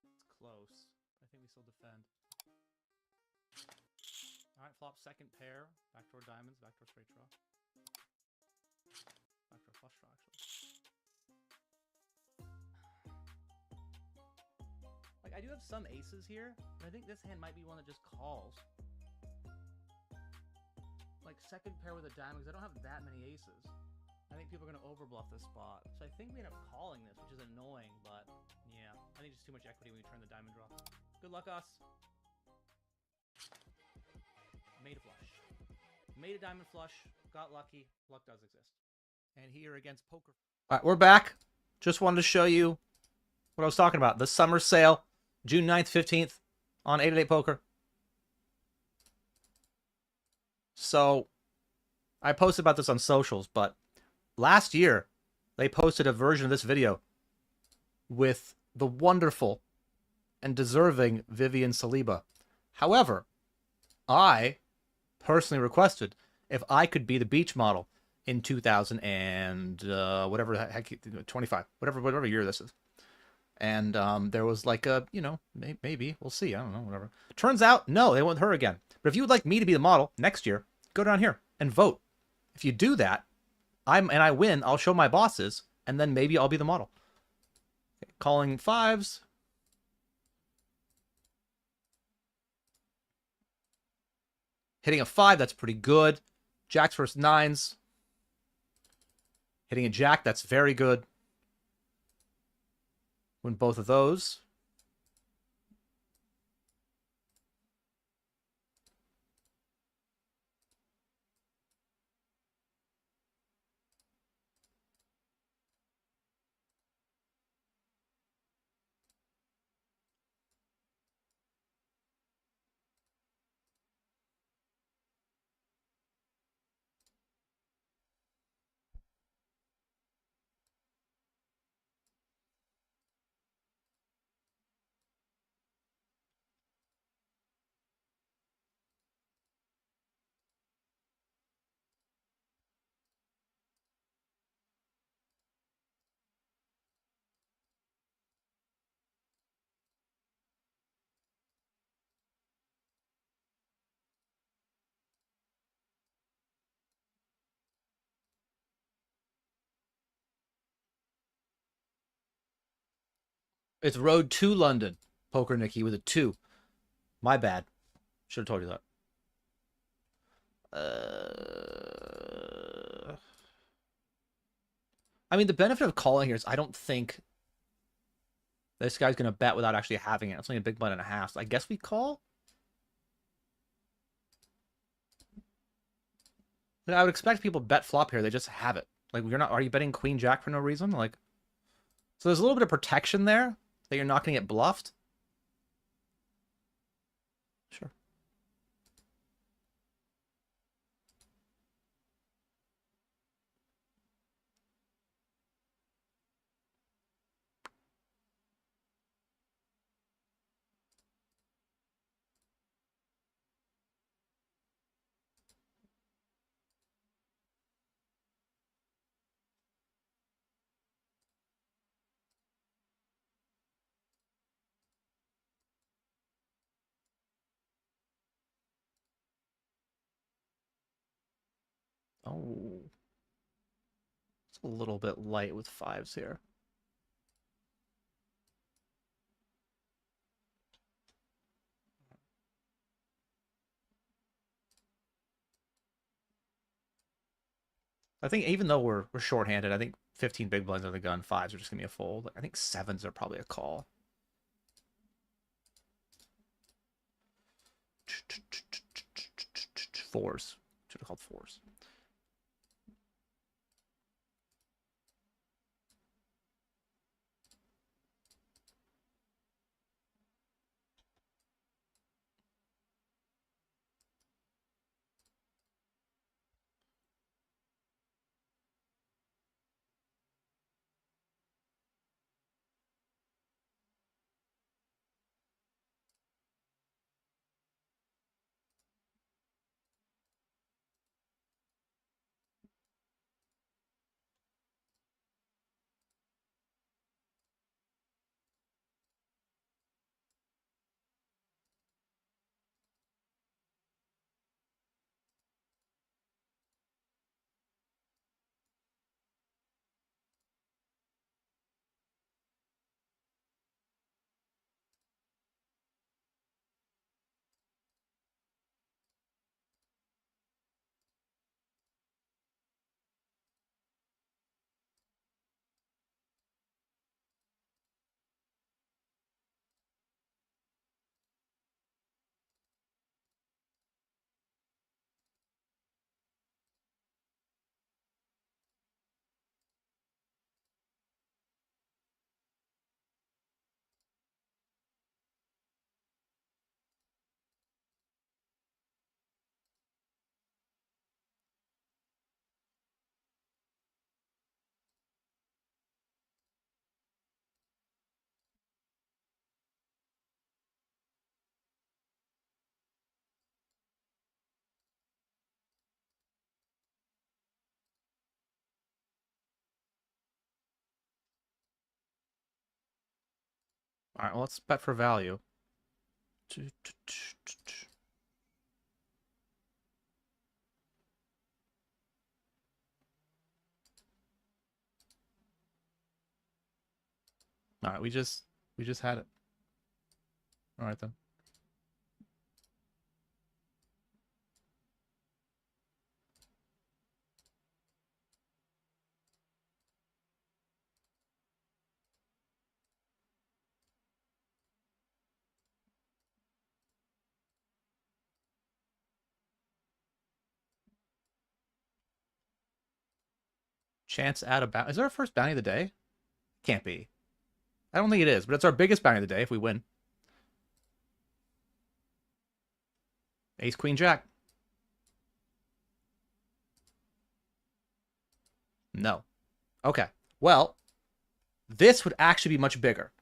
It's close. I think we still defend. Alright, flop second pair. Backdoor diamonds, backdoor straight draw. Backdoor flush draw, actually. Like, I do have some aces here, but I think this hand might be one that just calls. Like, second pair with a diamond, because I don't have that many aces. I think people are going to overbluff this spot. So I think we end up calling this, which is annoying, but yeah. I think just too much equity when we turn the diamond draw. Good luck, us. Made a flush. Made a diamond flush. Got lucky. Luck does exist. And here against poker. Alright, we're back. Just wanted to show you what I was talking about. The summer sale. June 9th, 15th on 888 Poker. So, I posted about this on socials, but last year, they posted a version of this video with the wonderful and deserving Vivian Saliba. However, I personally requested if I could be the beach model in 2000 and whatever the heck, 25, whatever year this is. And there was like a, you know, maybe we'll see. I don't know, whatever. Turns out, no, they want her again. But if you would like me to be the model next year, go down here and vote. If you do that, and I win, I'll show my bosses, and then maybe I'll be the model. Okay, calling fives. Hitting a 5, that's pretty good. Jacks versus 9s. Hitting a jack, that's very good. Win both of those. It's road to London. Poker Nicky with a 2. My bad. Should have told you that. I mean, the benefit of calling here is I don't think this guy's going to bet without actually having it. It's only a big blind and a half. So I guess we call. Like, I would expect people bet flop here. They just have it. Like, you're not. Are you betting queen jack for no reason? Like, so there's a little bit of protection there that you're not going to get bluffed. Sure. Oh. It's a little bit light with fives here. I think even though we're shorthanded, I think 15 big blinds on the gun, fives are just gonna be a fold. I think sevens are probably a call. Fours. Should have called fours. All right, well, let's bet for value. All right, we just had it. All right then. Chance at a bounty. Is there a first bounty of the day? Can't be. I don't think it is, but it's our biggest bounty of the day if we win. Ace, queen, jack. No. Okay. Well, this would actually be much bigger.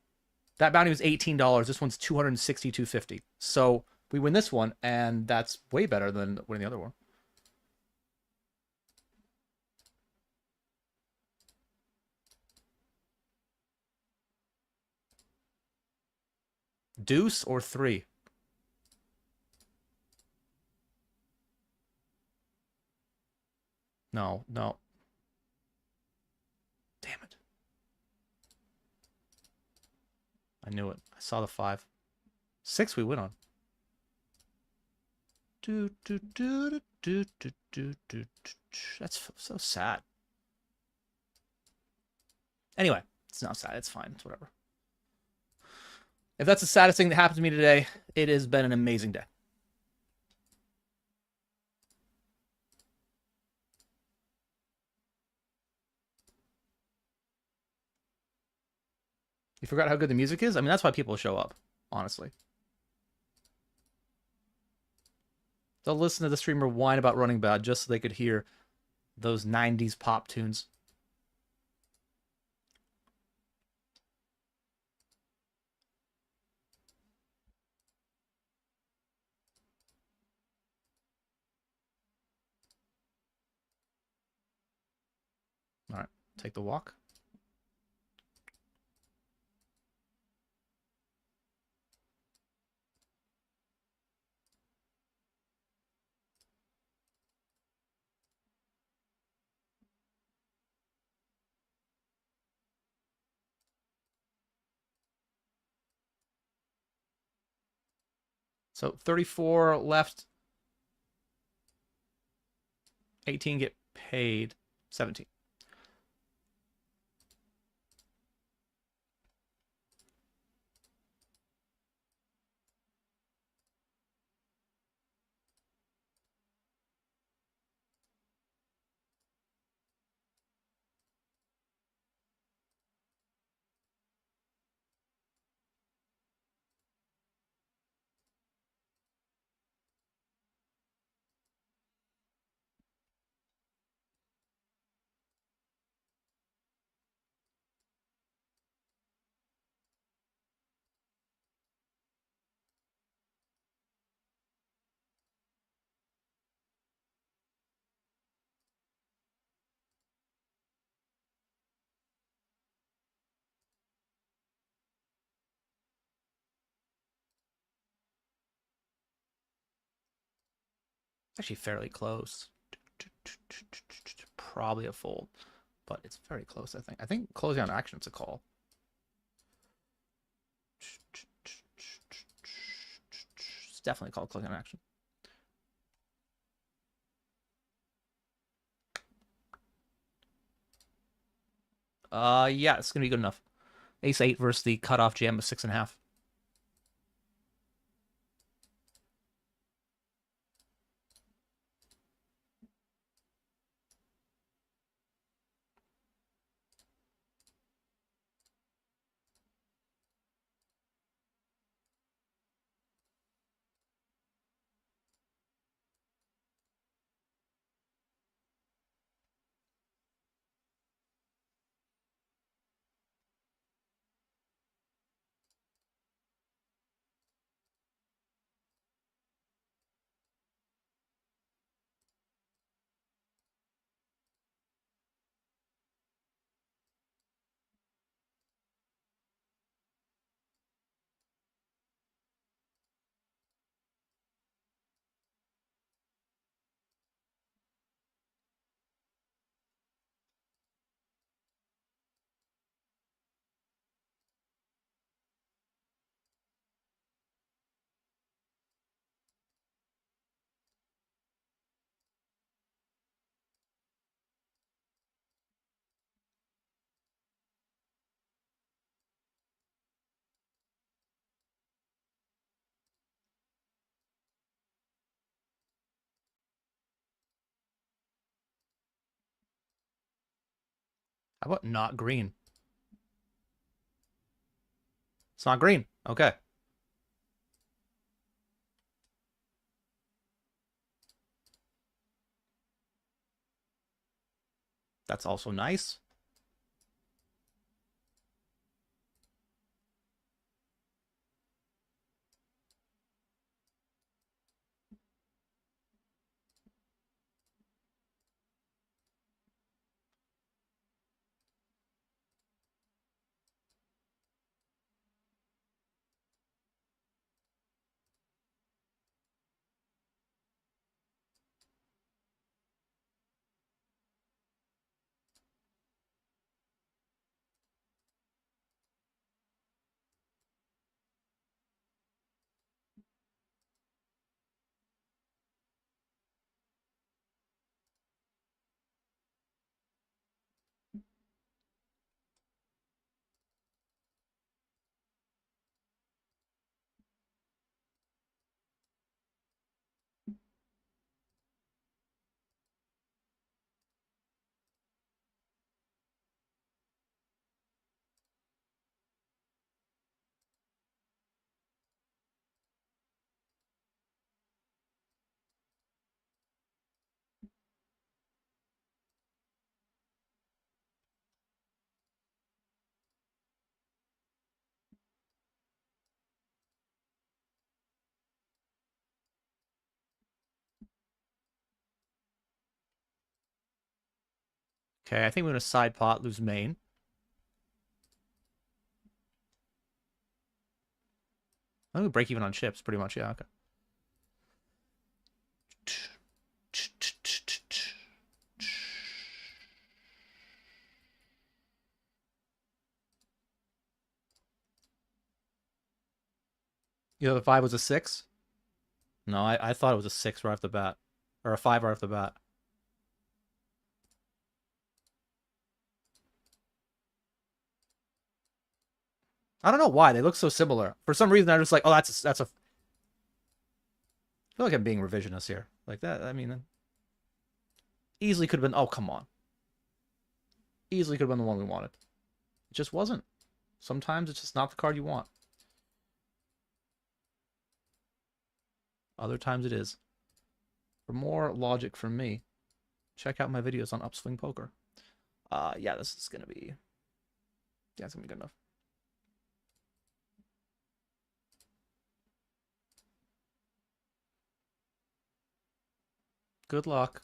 That bounty was $18. This one's $262.50. So we win this one, and that's way better than winning the other one. Deuce or three? No, no. Damn it. I knew it. I saw the five. Six we win on. That's so sad. Anyway, it's not sad. It's fine. It's whatever. If that's the saddest thing that happened to me today, it has been an amazing day. You forgot how good the music is? I mean, that's why people show up, honestly. They'll listen to the streamer whine about running bad just so they could hear those 90s pop tunes. All right, take the walk. So 34 left. 18 get paid. 17. Actually fairly close. Probably a fold, but it's very close, I think. I think closing on action is a call. It's definitely called closing on action. Yeah, it's gonna be good enough. Ace 8 versus the cutoff jam of 6.5. How about not green? It's not green. Okay. That's also nice. Okay, I think we're gonna side pot, lose main. I think we break even on chips, pretty much. Yeah, okay. You know, the 5 was a 6? No, I thought it was a 6 right off the bat. Or a 5 right off the bat. I don't know why. They look so similar. For some reason, I'm just like, oh, that's a... I feel like I'm being revisionist here. Like that, I mean... Easily could have been... Oh, come on. Easily could have been the one we wanted. It just wasn't. Sometimes it's just not the card you want. Other times it is. For more logic from me, check out my videos on Upswing Poker. Yeah, this is going to be... Yeah, it's going to be good enough. Good luck.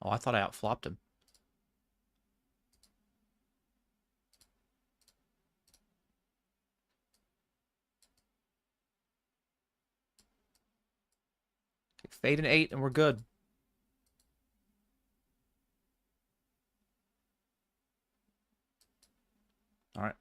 Oh, I thought I outflopped him. Fade an 8 and we're good. All right.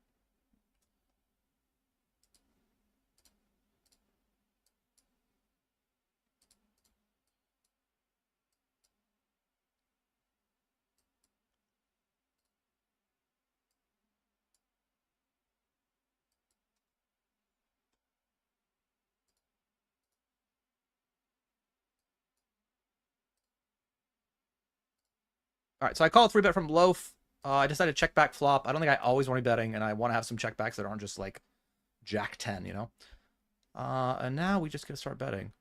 All right, so I call 3-bet from Loaf. I decided to check back flop. I don't think I always want to be betting, and I want to have some checkbacks that aren't just like Jack 10, you know? And now we just get to start betting.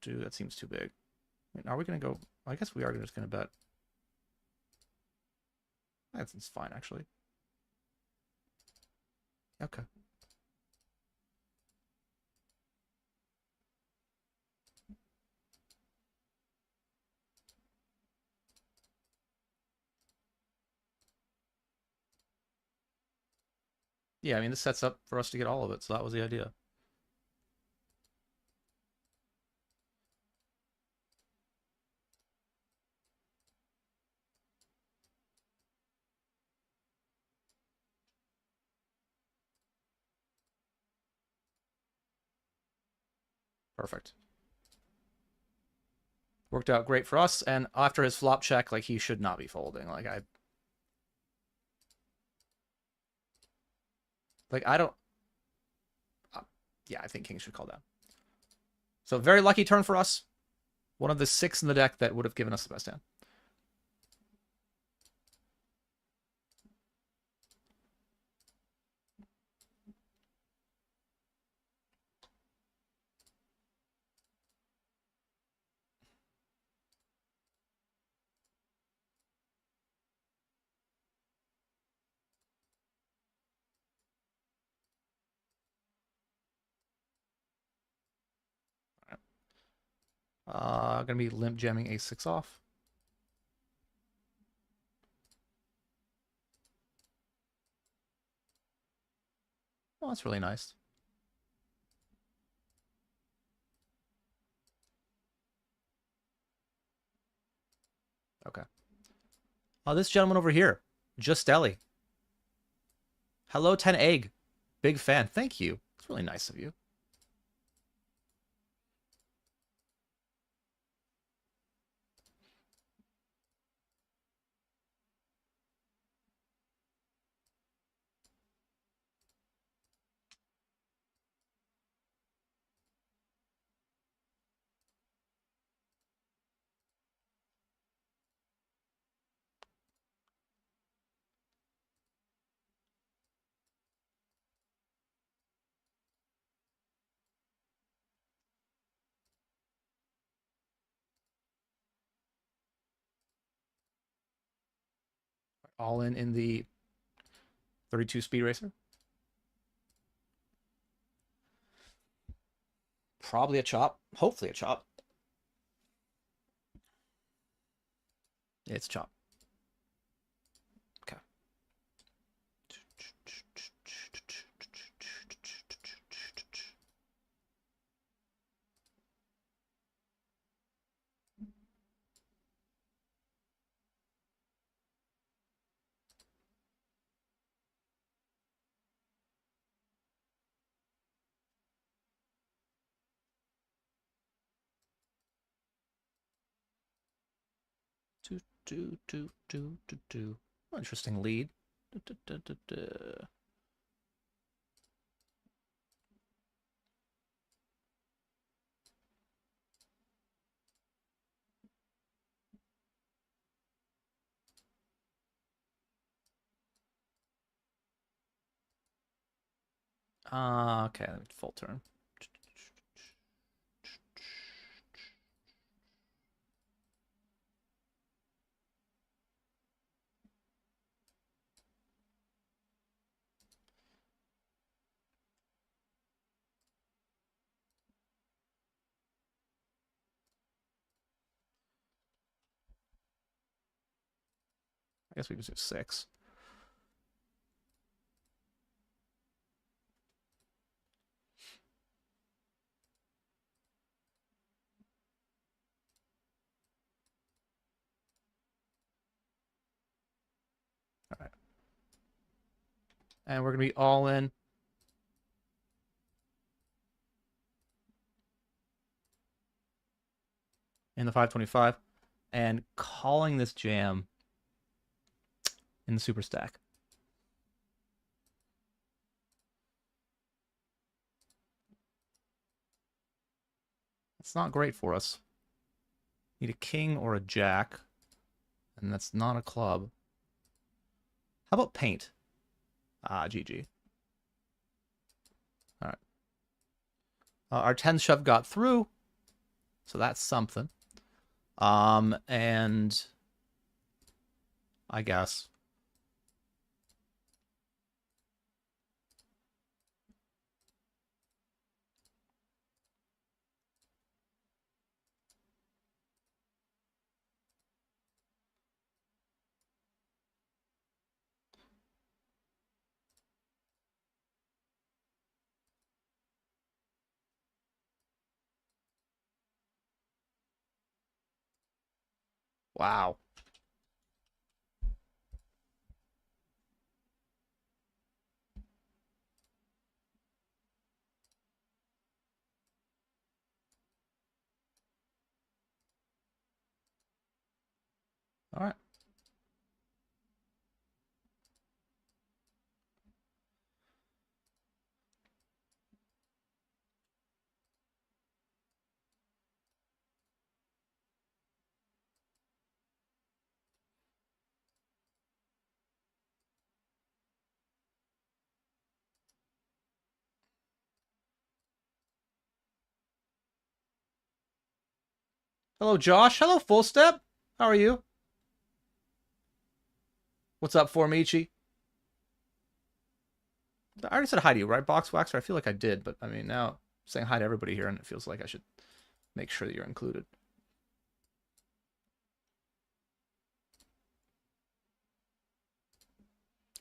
That seems too big. Wait, are we going to go... I guess we are just going to bet. That's fine, actually. Okay. Yeah, I mean, this sets up for us to get all of it, so that was the idea. Perfect. Worked out great for us, and after his flop check, like, he should not be folding. Like, I don't... yeah, I think King should call down. So, very lucky turn for us. One of the 6 in the deck that would have given us the best hand. Gonna be limp jamming a6 off. Oh, that's really nice. Okay. Oh, this gentleman over here, Just Ellie. Hello, 10 Egg. Big fan. Thank you. It's really nice of you. All in the 32 speed racer. Probably a chop. Hopefully a chop. It's chop. Okay. Oh, interesting lead. Okay, full turn. I guess we just do 6. All right. And we're going to be all in. In the 525. And calling this jam in the super stack. It's not great for us. Need a king or a jack. And that's not a club. How about paint? GG. All right. Our 10 shove got through. So that's something. And I guess. Wow. All right. Hello, Josh. Hello, Full Step. How are you? What's up, Formici? I already said hi to you, right, Box Waxer? I feel like I did, but I mean, now I'm saying hi to everybody here, and it feels like I should make sure that you're included.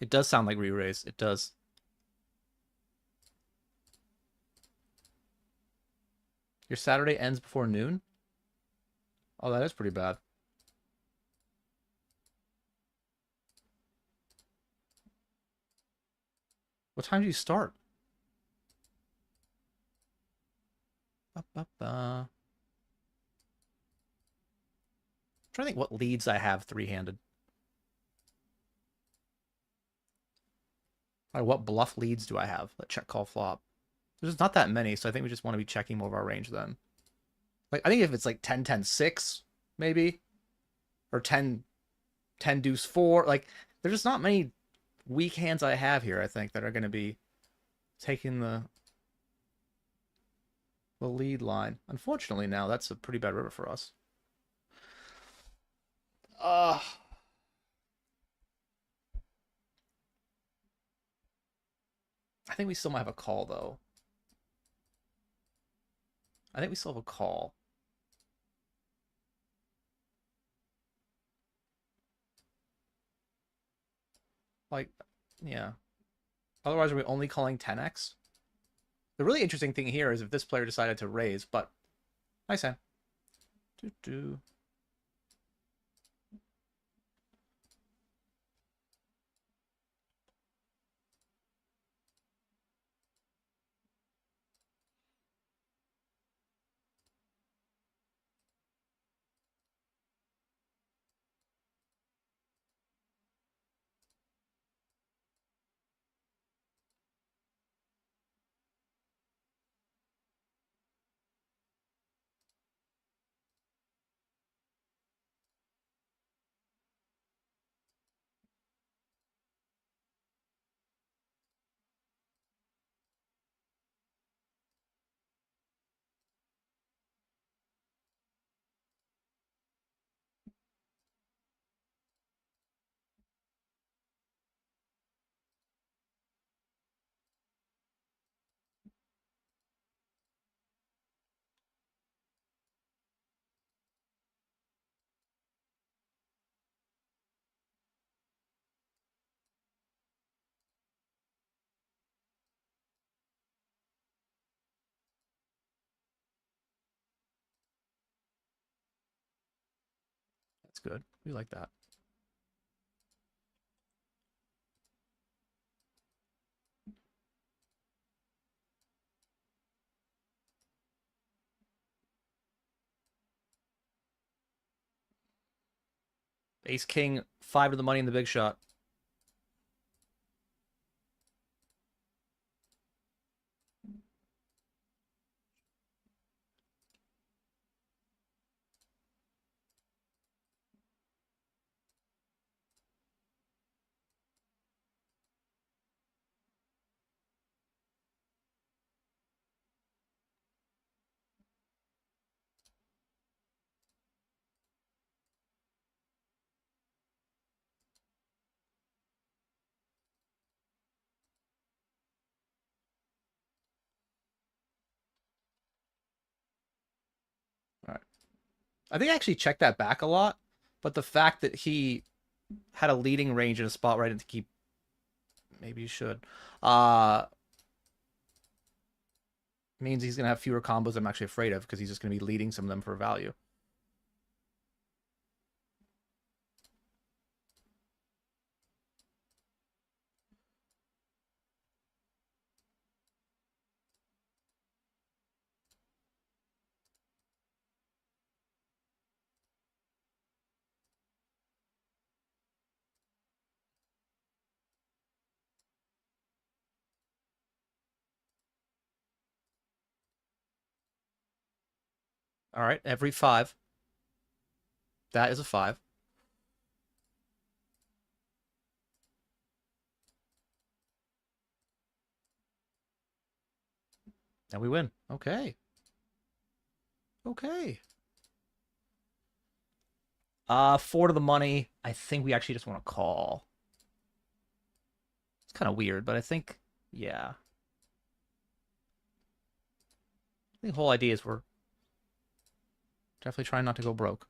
It does sound like re-raise. It does. Your Saturday ends before noon? Oh, that is pretty bad. What time do you start? I'm trying to think what leads I have three-handed. What bluff leads do I have? Let check, call, flop. There's not that many, so I think we just want to be checking more of our range then. Like, I think if it's like 10, 10, 6, maybe. Or 10, 10, deuce, 4. Like, there's just not many weak hands I have here, I think, that are going to be taking the lead line. Unfortunately, now, that's a pretty bad river for us. I think we still might have a call, though. I think we still have a call. Like, yeah. Otherwise, are we only calling 10x? The really interesting thing here is if this player decided to raise, but... Nice hand. Doo-doo. That's good. We like that. Ace King, 5 to the money in the big shot. All right. I think I actually checked that back a lot, but the fact that he had a leading range in a spot right into keep, maybe you should, means he's going to have fewer combos I'm actually afraid of because he's just going to be leading some of them for value. All right, every 5. That is a 5. And we win. Okay. Okay. 4 to the money. I think we actually just want to call. It's kind of weird, but I think, yeah. I think the whole idea is we're definitely trying not to go broke.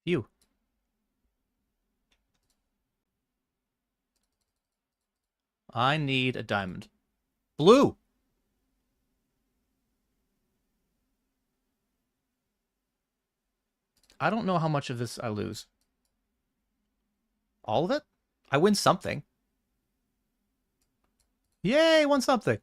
You. I need a diamond. Blue. I don't know how much of this I lose. All of it? I win something. Yay, won something.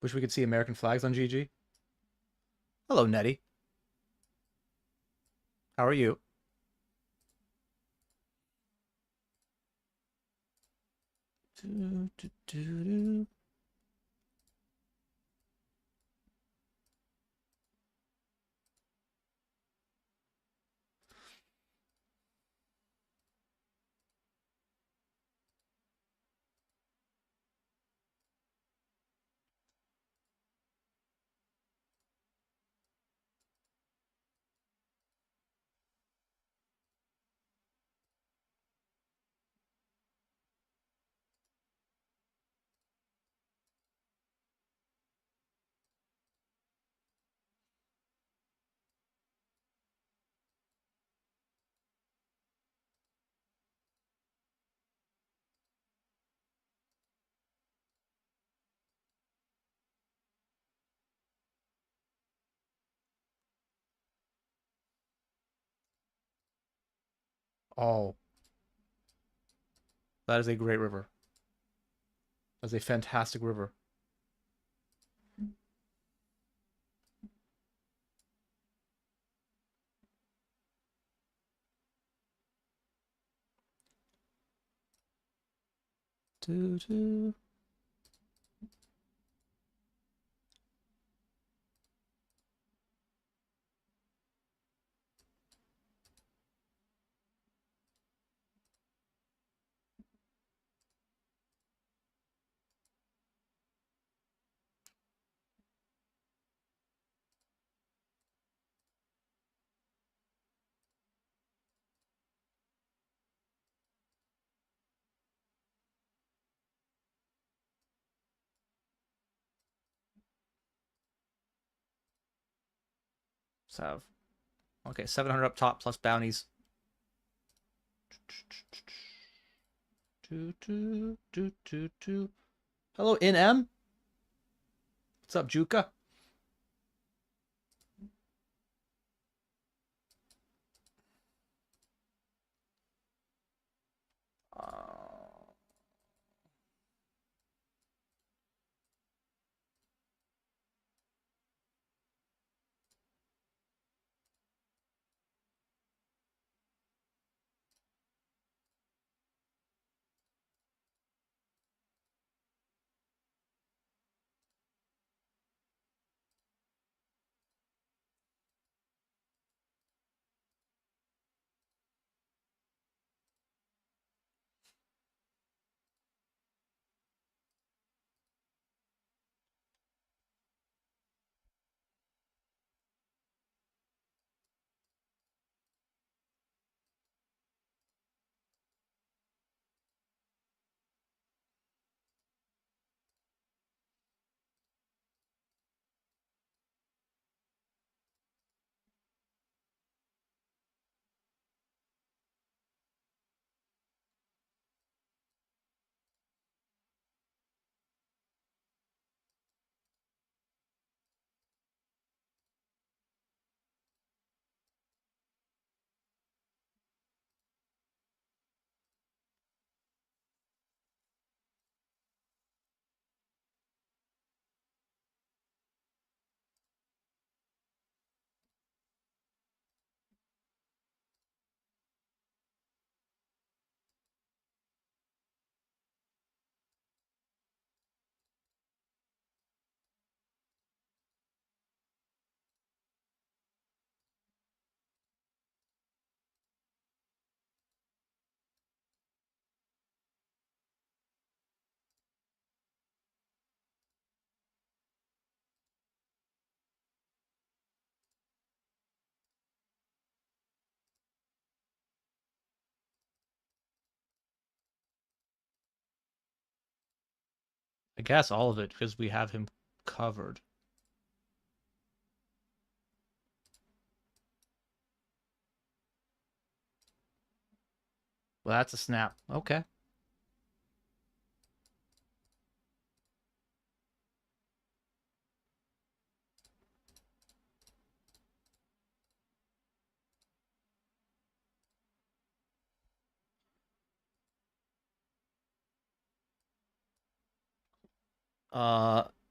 Wish we could see American flags on GG. Hello, Nettie. How are you? Do, do, do, do. Oh, that is a great river. That's a fantastic river. Do, do. So, okay, 700 up top plus bounties. Do, do, do, do, do. Hello, NM. What's up, Juka? I guess all of it because we have him covered. Well, that's a snap. Okay.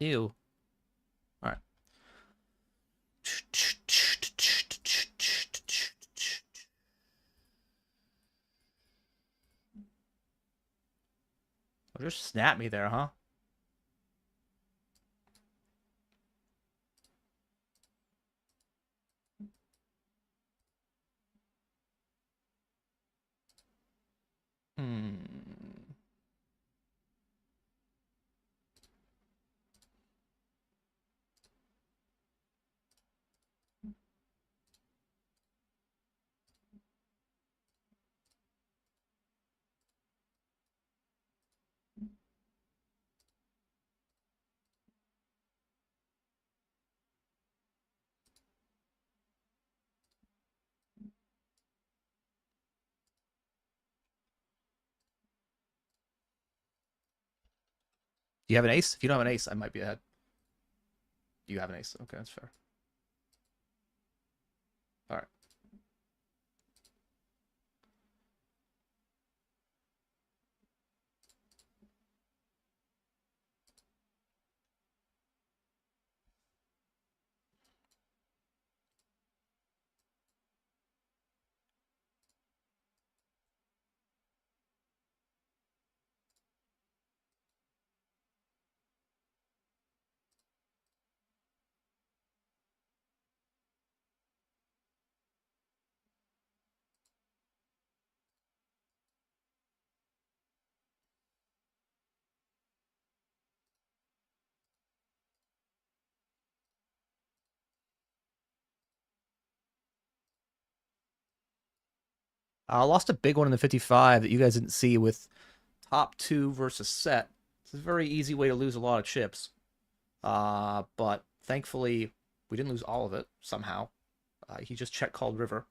Ew. Oh, just snap me there, huh? Hmm. Do you have an ace? If you don't have an ace, I might be ahead. Do you have an ace? Okay, that's fair. All right. I lost a big one in the 55 that you guys didn't see with top two versus set. It's a very easy way to lose a lot of chips. But thankfully, we didn't lose all of it somehow. He just check called river.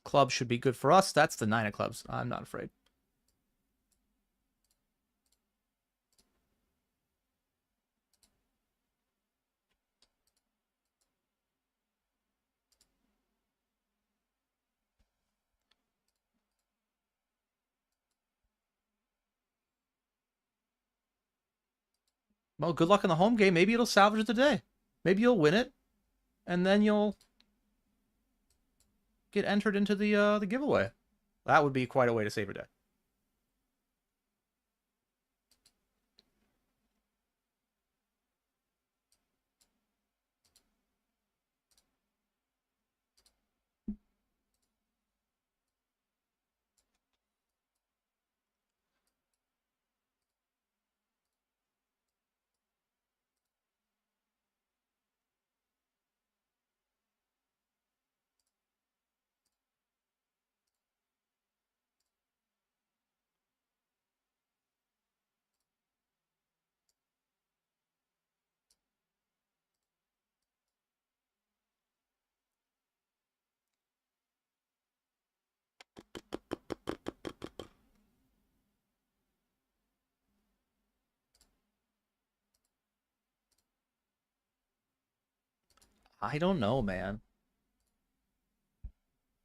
Clubs should be good for us. That's the 9 of clubs. I'm not afraid. Well, good luck in the home game. Maybe it'll salvage the day. Maybe you'll win it, and then you'll get entered into the giveaway. That would be quite a way to save your day. I don't know, man.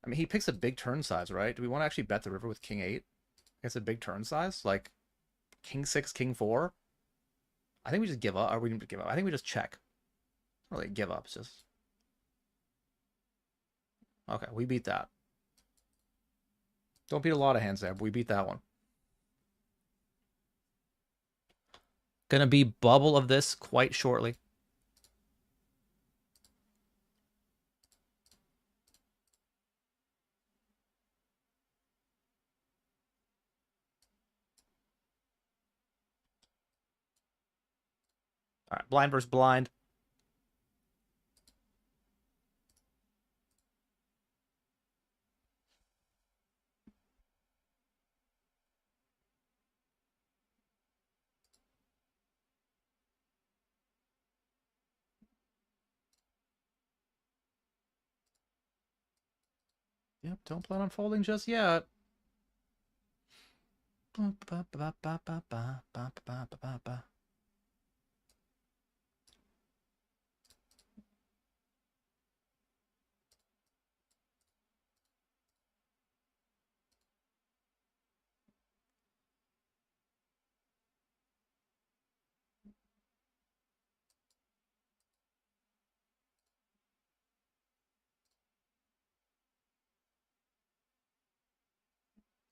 I mean, he picks a big turn size, right? Do we want to actually bet the river with king 8? It's a big turn size, like king 6, king 4. I think we just give up. Or we didn't give up. I think we just check. Not really give up. It's just okay. We beat that. Don't beat a lot of hands there, but we beat that one. Gonna be bubble of this quite shortly. All right, blind versus blind. Yep, don't plan on folding just yet.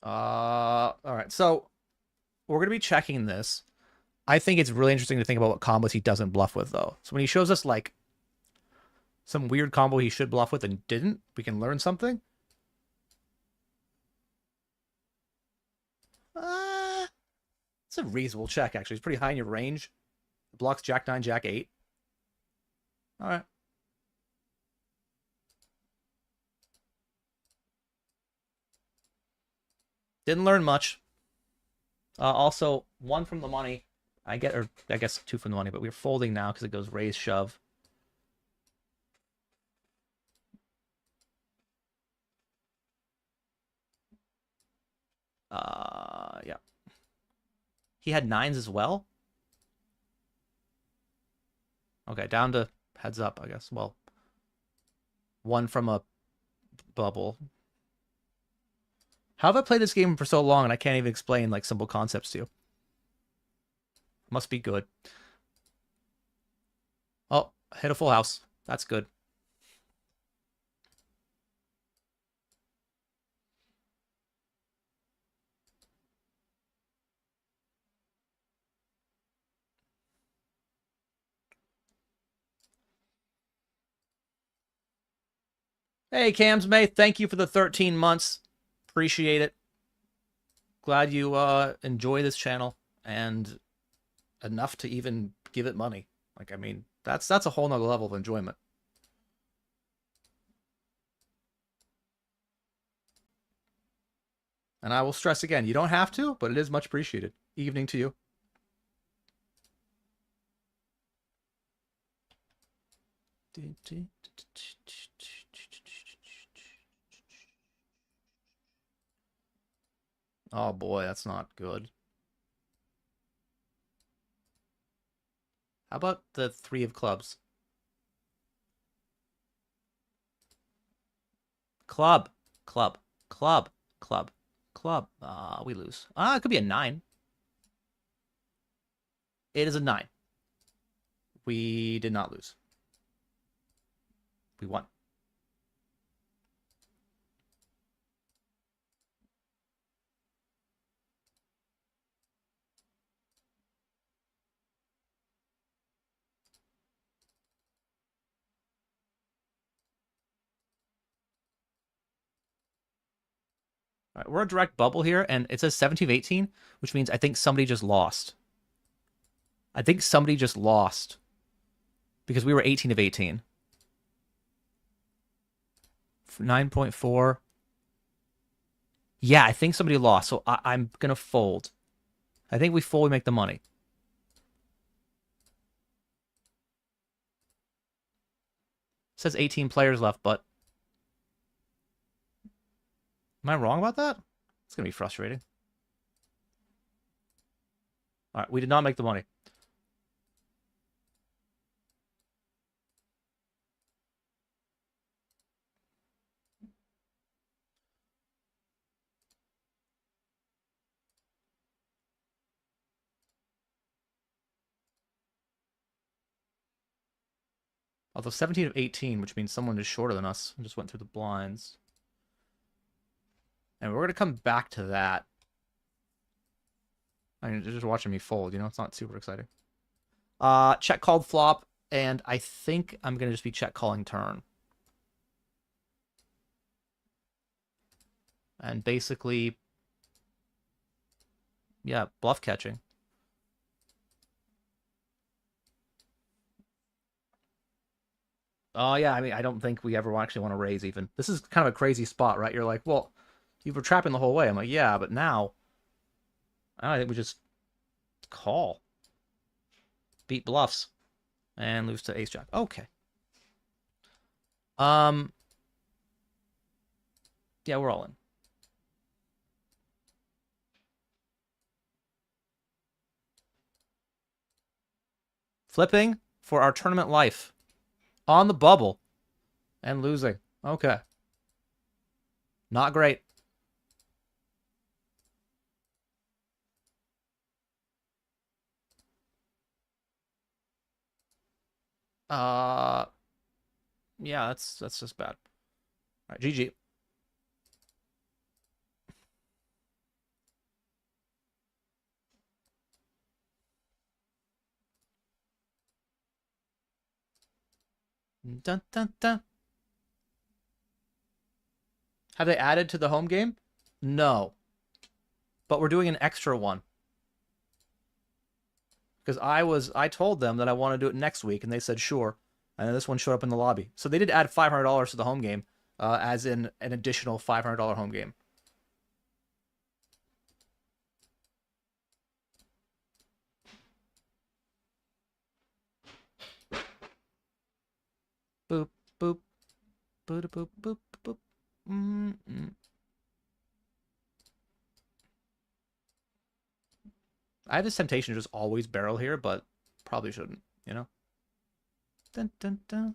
All right, so we're gonna be checking this. I think it's really interesting to think about what combos he doesn't bluff with, though. So when he shows us like some weird combo he should bluff with and didn't, we can learn something. It's a reasonable check, actually. It's pretty high in your range. It blocks Jack 9, Jack 8. All right. Didn't learn much. Also, 1 from the money. I guess 2 from the money, but we're folding now because it goes raise, shove. Yeah. He had 9s as well. Okay, down to heads up, I guess. Well, 1 from a bubble. How have I played this game for so long and I can't even explain like simple concepts to you? Must be good. Oh, hit a full house. That's good. Hey, Cams May, thank you for the 13 months. Appreciate it. Glad you enjoy this channel and enough to even give it money. Like, I mean, that's a whole nother level of enjoyment. And I will stress again, you don't have to, but it is much appreciated. Evening to you. Oh boy, that's not good. How about the 3 of clubs? Club, club, club, club, club. We lose. It could be a 9. It is a 9. We did not lose. We won. All right, we're a direct bubble here, and it says 17 of 18, which means I think somebody just lost. I think somebody just lost because we were 18 of 18. 9.4. Yeah, I think somebody lost, so I'm going to fold. I think we fold, we make the money. It says 18 players left, but am I wrong about that? It's going to be frustrating. All right, we did not make the money. Although 17 of 18, which means someone is shorter than us, just went through the blinds. And we're going to come back to that. I mean, just watching me fold, you know, it's not super exciting. Check called flop, and I think I'm going to just be check calling turn. And basically, yeah, bluff catching. Oh, yeah, I mean, I don't think we ever actually want to raise even. This is kind of a crazy spot, right? You're like, well, you were trapping the whole way. I'm like, yeah, but now, I think we just call. Beat bluffs. And lose to ace-jack. Okay. Yeah, we're all in. Flipping for our tournament life. On the bubble. And losing. Okay. Not great. Yeah, that's just bad. All right, GG. Dun, dun, dun. Have they added to the home game? No. But we're doing an extra one. Because I told them that I want to do it next week, and they said sure. And then this one showed up in the lobby. So they did add $500 to the home game, as in an additional $500 home game. Boop, boop, boop, boop, boop, boop. I have this temptation to just always barrel here, but probably shouldn't, you know? Dun, dun, dun.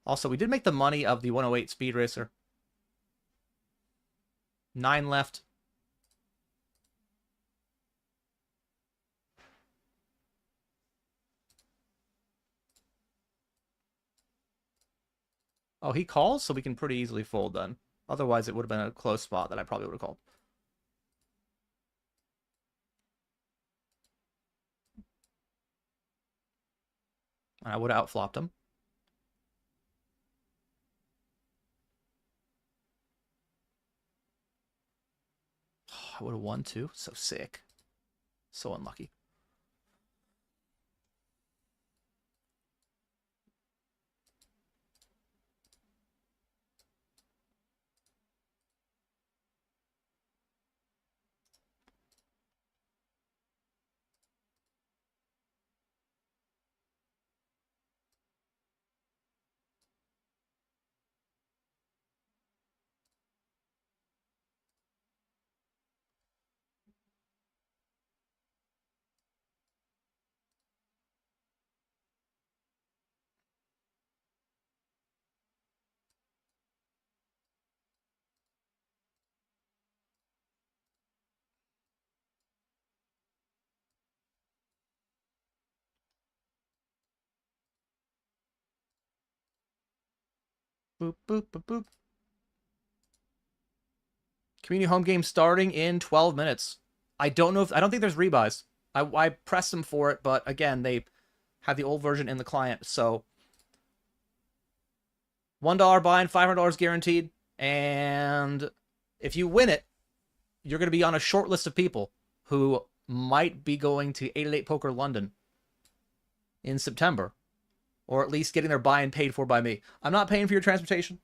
Also, we did make the money of the 108 Speed Racer. 9 left. Oh, he calls, so we can pretty easily fold then. Otherwise, it would have been a close spot that I probably would have called. And I would have outflopped him. Oh, I would have won too. So sick. So unlucky. Boop, boop, boop, boop. Community home game starting in 12 minutes. I don't know if... I don't think there's rebuys. I pressed them for it, but again, they have the old version in the client, so... $1 buy-in, $500 guaranteed, and if you win it, you're going to be on a short list of people who might be going to 888 Poker London in September, or at least getting their buy-in paid for by me. I'm not paying for your transportation.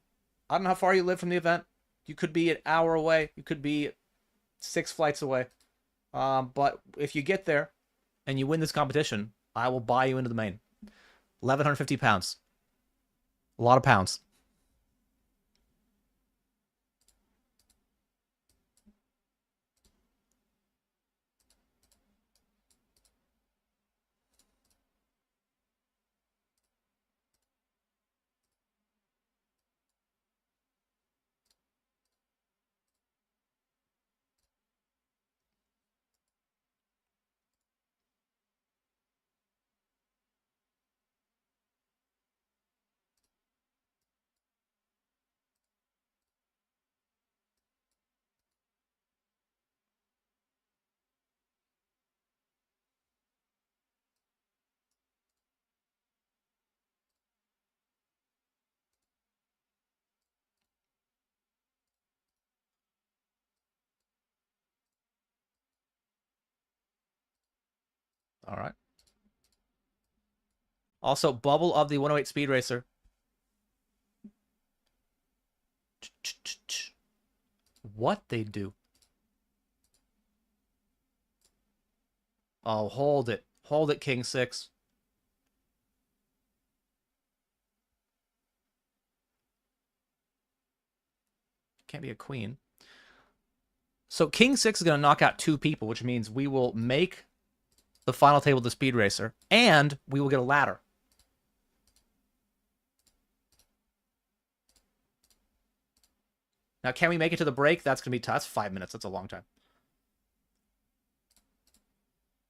I don't know how far you live from the event. You could be an hour away. You could be 6 flights away. But if you get there and you win this competition, I will buy you into the main. 1,150 pounds. A lot of pounds. All right. Also, bubble of the 108 Speed Racer. What they do? Oh, hold it. Hold it, King 6. Can't be a queen. So king 6 is going to knock out 2 people, which means we will make the final table the Speed Racer, and we will get a ladder. Now, can we make it to the break? That's going to be tough. That's 5 minutes. That's a long time.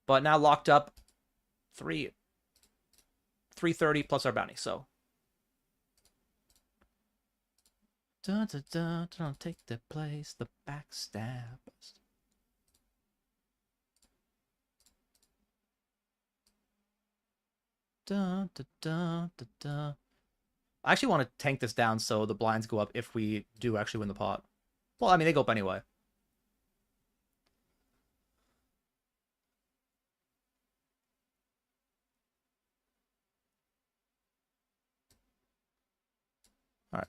But now locked up 330 plus our bounty. So dun, dun, dun, dun, take the place, the backstabbers. Dun, dun, dun, dun, dun. I actually want to tank this down so the blinds go up if we do actually win the pot. Well, I mean, they go up anyway. All right.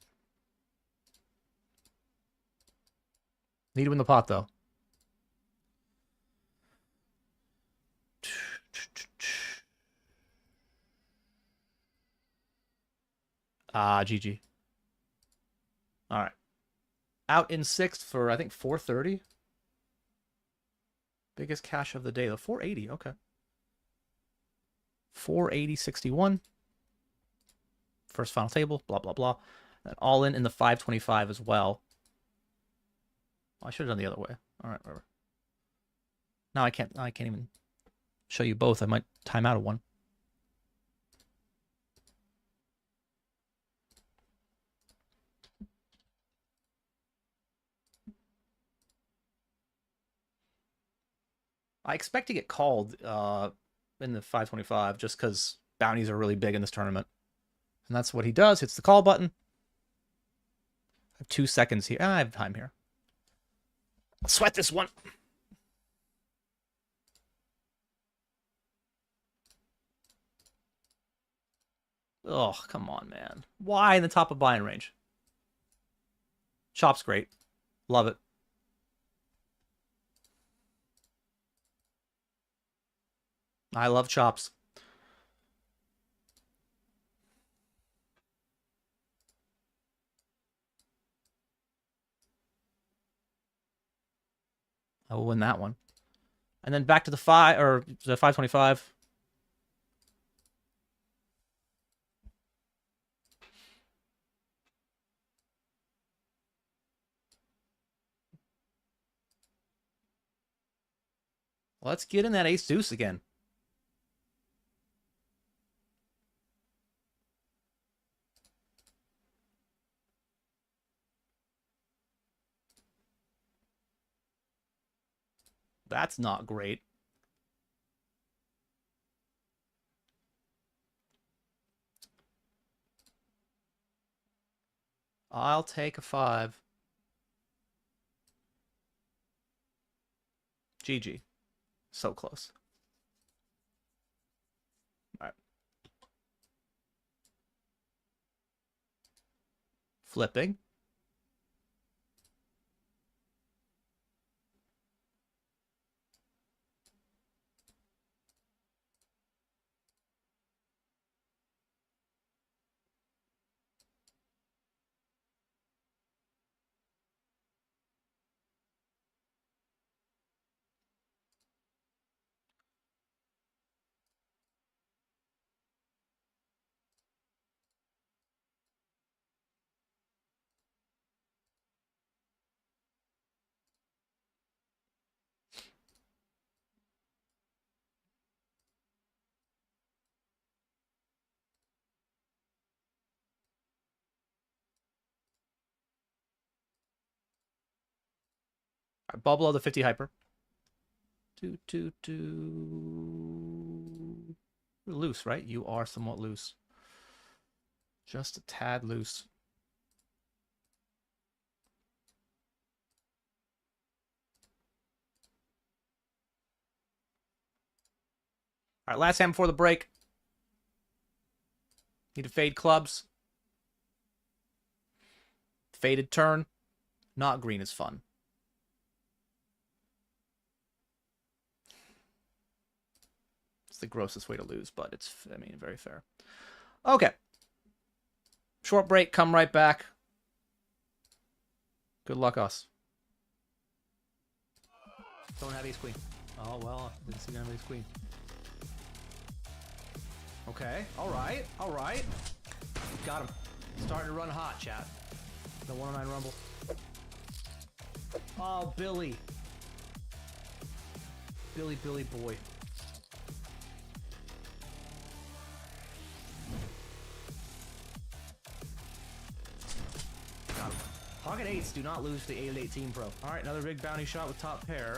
Need to win the pot, though. GG. All right. Out in 6th for, I think, 430. Biggest cash of the day, though. 480, okay. 480.61. First final table, blah, blah, blah. And all in the 525 as well. I should have done the other way. All right, whatever. Now I can't even show you both. I might time out of one. I expect to get called in the 525 just because bounties are really big in this tournament. And that's what he does. Hits the call button. I have 2 seconds here. I have time here. I'll sweat this one. Oh, come on, man. Why in the top of buying range? Chop's great. Love it. I love chops. I will win that one. And then back to the 525. Let's get in that ace deuce again. That's not great. I'll take a 5. GG. So close. All right. Flipping. All right, bubble of the 50 hyper. You're loose, right? You are somewhat loose. Just a tad loose. All right, last hand before the break. Need to fade clubs. Faded turn. Not green is fun. It's the grossest way to lose, but it's, I mean, very fair. Okay. Short break, come right back. Good luck, us. Don't have ace queen. Oh, well, didn't see none of ace queen. Okay, alright, alright. Got him. Starting to run hot, chat. The 109 Rumble. Oh, Billy. Billy boy. Got him. Pocket 8s do not lose to the 8-18 Pro. Alright, another big bounty shot with top pair.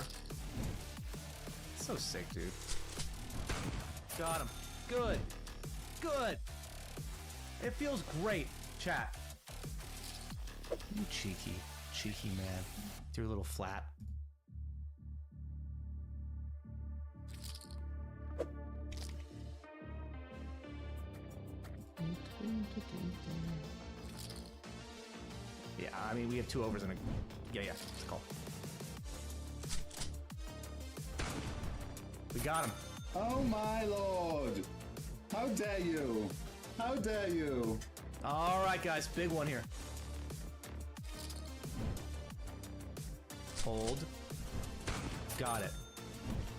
So sick, dude. Got him. Good. Good. It feels great, chat. You cheeky man. With your little flat. Yeah, I mean, we have 2 overs and a... Yeah, it's a call. We got him. Oh my lord! How dare you! How dare you! Alright, guys, big one here. Hold. Got it.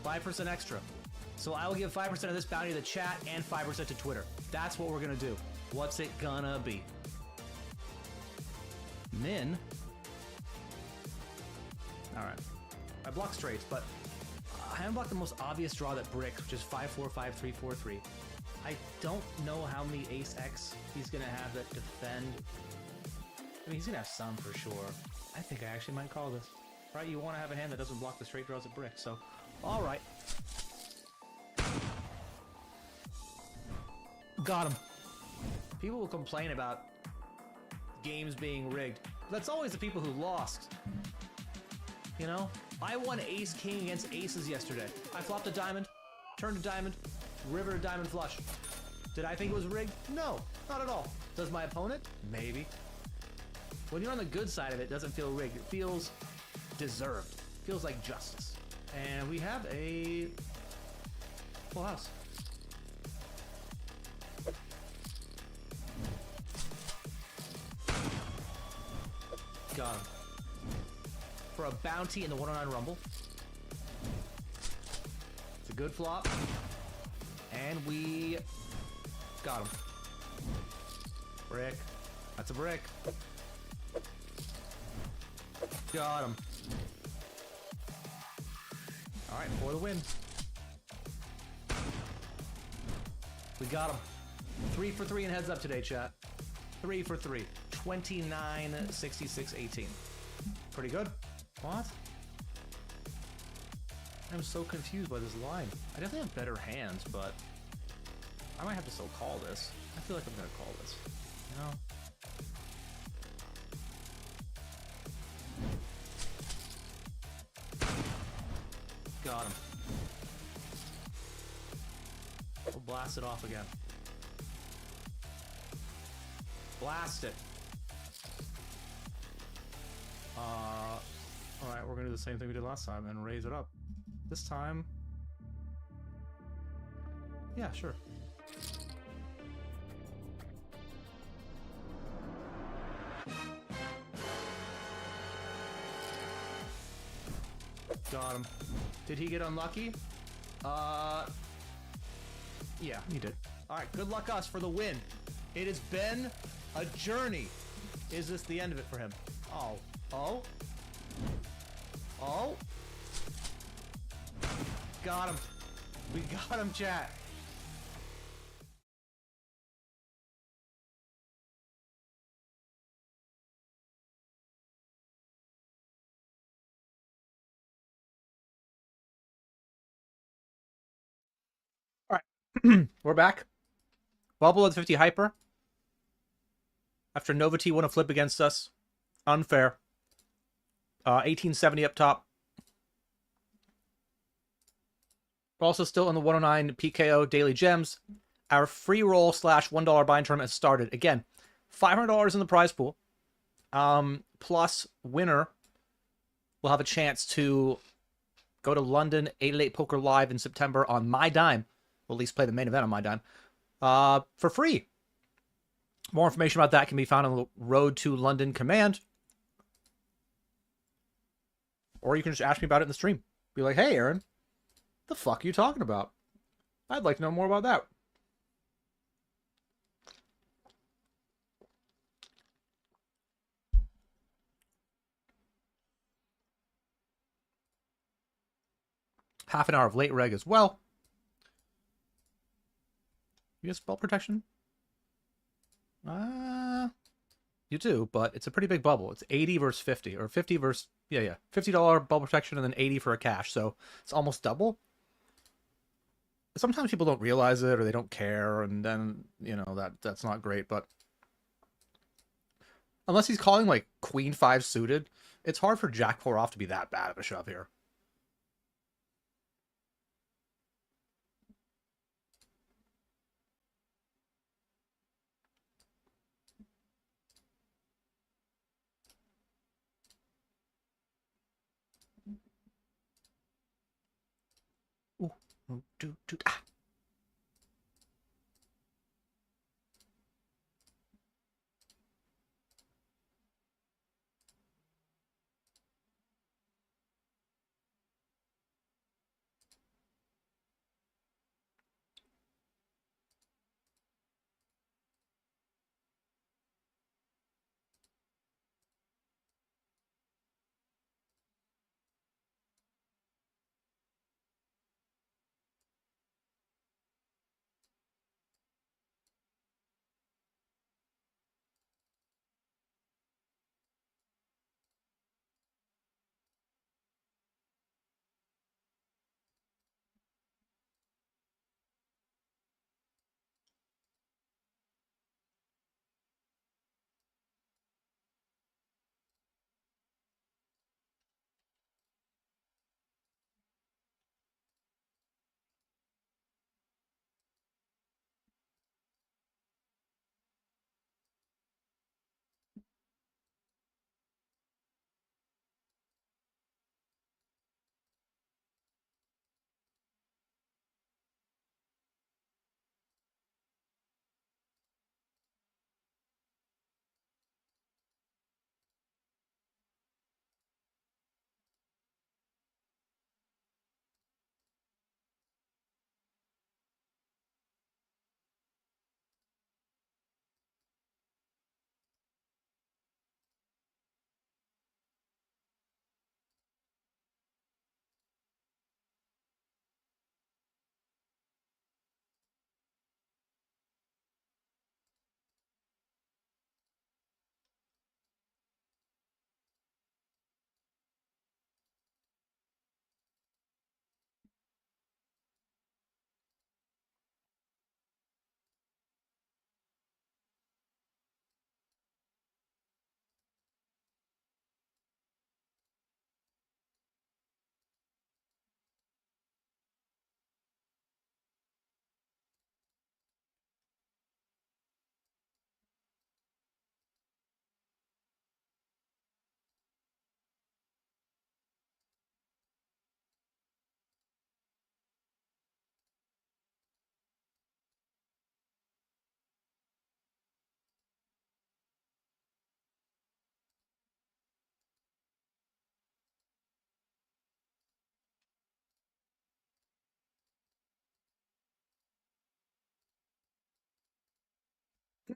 5% extra. So I will give 5% of this bounty to the chat and 5% to Twitter. That's what we're gonna do. What's it gonna be? Min. Alright. I block straights, but I haven't blocked the most obvious draw that bricks, which is 5-4, 5-3, 4-3. I don't know how many ace X he's gonna have that defend. I mean, he's gonna have some for sure. I think I actually might call this. Right, you want to have a hand that doesn't block the straight draws at brick, so... Alright. Got him. People will complain about games being rigged. That's always the people who lost. You know? I won ace-king against aces yesterday. I flopped a diamond, turned a diamond, river a diamond flush. Did I think it was rigged? No, not at all. Does my opponent? Maybe. When you're on the good side of it, it doesn't feel rigged. It feels deserved. It feels like justice. And we have a full house. Got him. For a bounty in the 109 Rumble. It's a good flop. And we got him. Brick. That's a brick. Got him. Alright, for the win. We got him. 3 for 3 in heads up today, chat. 3 for 3. 29, 66, 18. Pretty good. What? I'm so confused by this line. I definitely have better hands, but I might have to still call this. I feel like I'm gonna call this. You know? Got him. We'll blast it off again. Blast it. Alright, we're gonna do the same thing we did last time and raise it up. This time... Yeah, sure. Got him. Did he get unlucky? Yeah, he did. Alright, good luck us for the win. It has been a journey. Is this the end of it for him? Oh. Oh. Oh. Got him. We got him, chat. All right. We're back. Bubble at 50 hyper. After Nova T won a flip against us. Unfair. 1870 up top. We're also still in the 109 PKO Daily Gems. Our free roll / $1 buy-in tournament has started. Again, $500 in the prize pool. Plus, winner will have a chance to go to London 888 Poker Live in September on my dime. We'll at least play the main event on my dime. For free. More information about that can be found on the Road to London command. Or you can just ask me about it in the stream. Be like, hey, Aaron, the fuck are you talking about? I'd like to know more about that. Half an hour of late reg as well. You get spell protection? You do, but it's a pretty big bubble. It's 80 versus 50, or 50 versus, yeah. $50 bubble protection and then 80 for a cash, so it's almost double. Sometimes people don't realize it or they don't care, and then, you know, that's not great, but unless he's calling like Queen 5 suited, it's hard for Jack 4 off to be that bad of a shove here. Ah.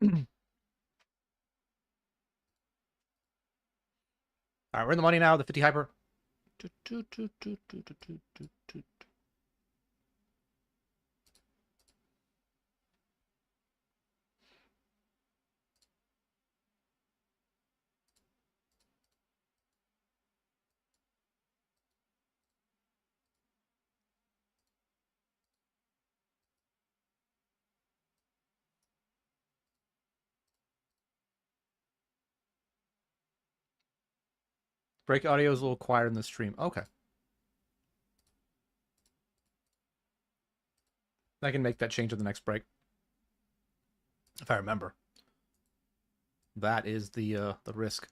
All right, we're in the money now. The 50 hyper. Break audio is a little quieter in the stream. Okay. I can make that change in the next break. If I remember. That is the risk.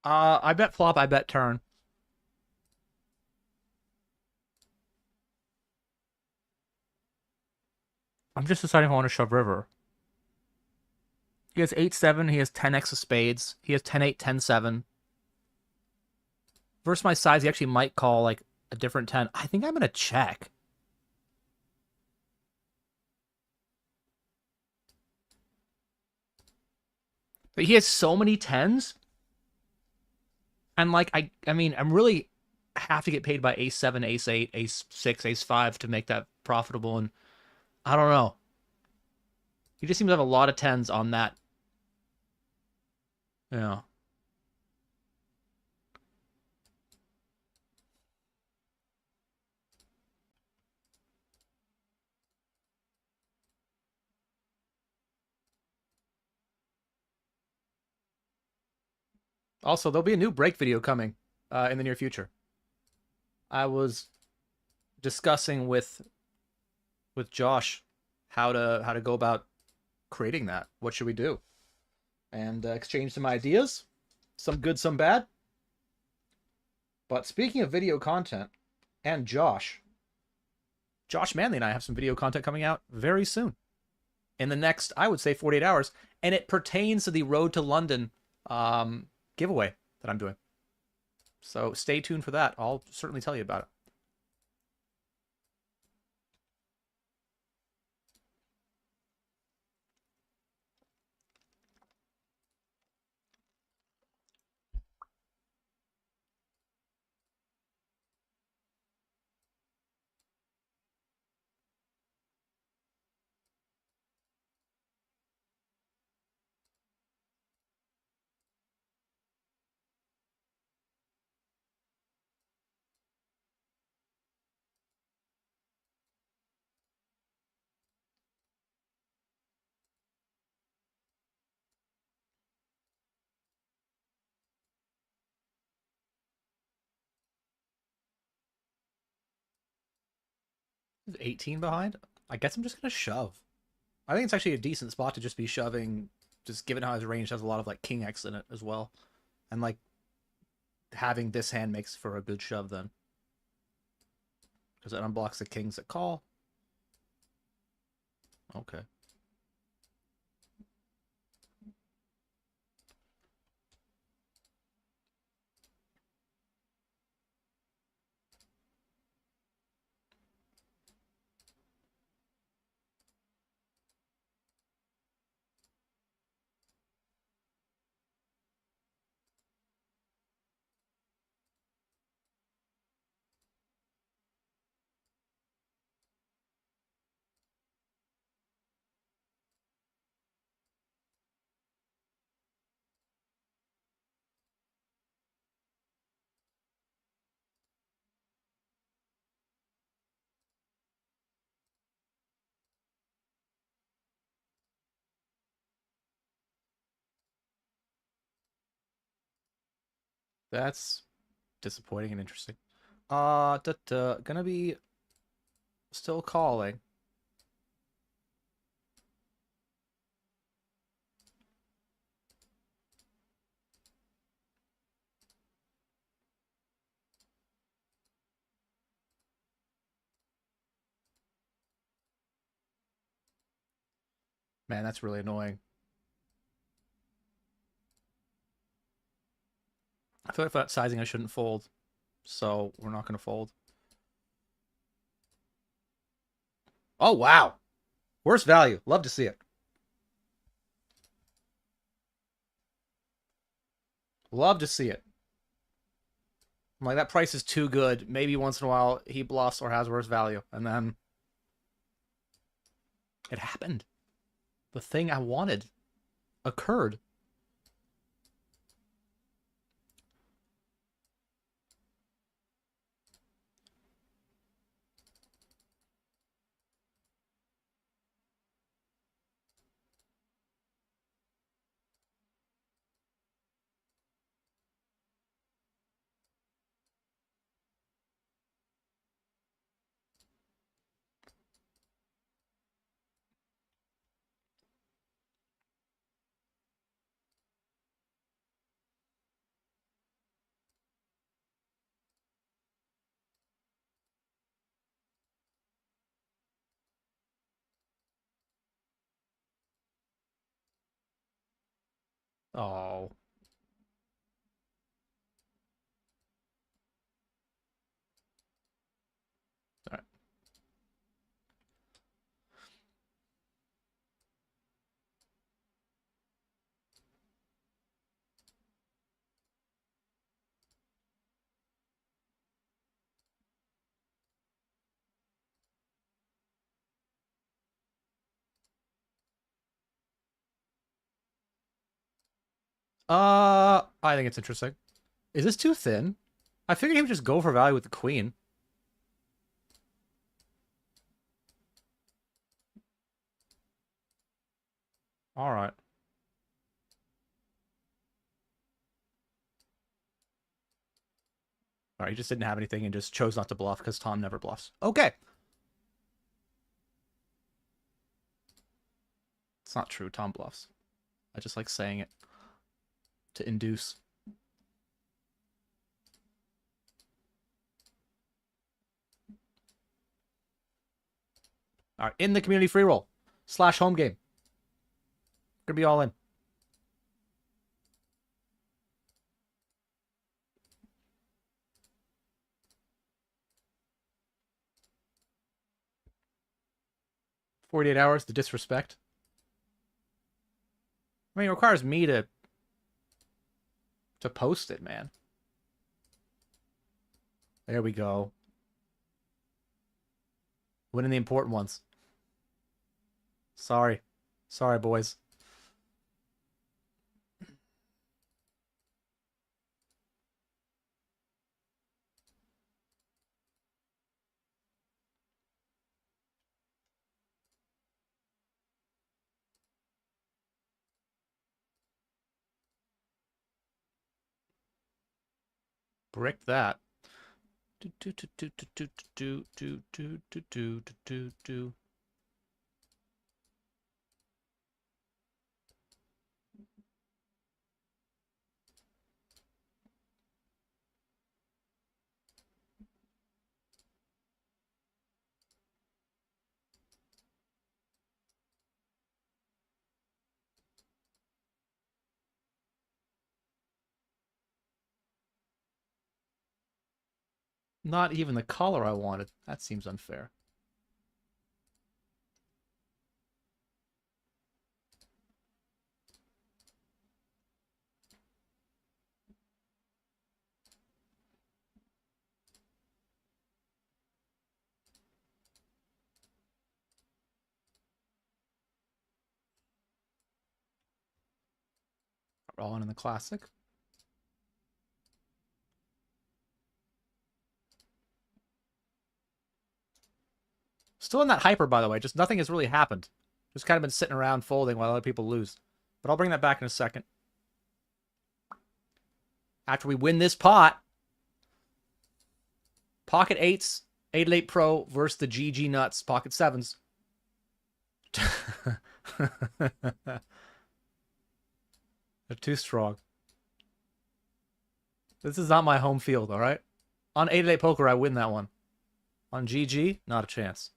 I bet flop, I bet turn. I'm just deciding if I want to shove river. He has 8-7, he has 10x of spades, he has 10-8, 10-7. Versus my size, he actually might call like a different 10. I think I'm gonna check. But he has so many 10s. And like I mean, I'm really have to get paid by ace 7, ace 8, ace 6, ace 5 to make that profitable, and I don't know. He just seems to have a lot of 10s on that. Yeah. Also, there'll be a new break video coming in the near future. I was discussing with Josh how to go about creating that. What should we do? And exchange some ideas, some good, some bad. But speaking of video content, and Josh Manley and I have some video content coming out very soon. In the next, I would say, 48 hours, and it pertains to the Road to London giveaway that I'm doing. So stay tuned for that. I'll certainly tell you about it. 18 behind? I guess I'm just going to shove. I think it's actually a decent spot to just be shoving, just given how his range has a lot of like king X in it as well. And like having this hand makes for a good shove then. Because it unblocks the kings that call. Okay. That's disappointing and interesting. Gonna be still calling. Man, that's really annoying. I feel like for that sizing I shouldn't fold. So we're not gonna fold. Oh wow. Worst value. Love to see it. Love to see it. I'm like, that price is too good. Maybe once in a while he bluffs or has worse value. And then it happened. The thing I wanted occurred. Oh. All right. I think it's interesting. Is this too thin? I figured he would just go for value with the queen. All right. All right, he just didn't have anything and just chose not to bluff because Tom never bluffs. Okay. It's not true. Tom bluffs. I just like saying it to induce. All right, in the community free roll / home game. Gonna be all in. $48 hours. The disrespect. I mean, it requires me to post it, man. There we go. Winning the important ones. Sorry. Sorry, boys. Brick that. Not even the color I wanted. That seems unfair. Rolling in the classic. Still in that hyper, by the way. Just nothing has really happened. Just kind of been sitting around folding while other people lose. But I'll bring that back in a second. After we win this pot, pocket eights, 8-8 Pro versus the GG nuts, pocket sevens. They're too strong. This is not my home field, all right? On 8-8 poker, I win that one. On GG, not a chance.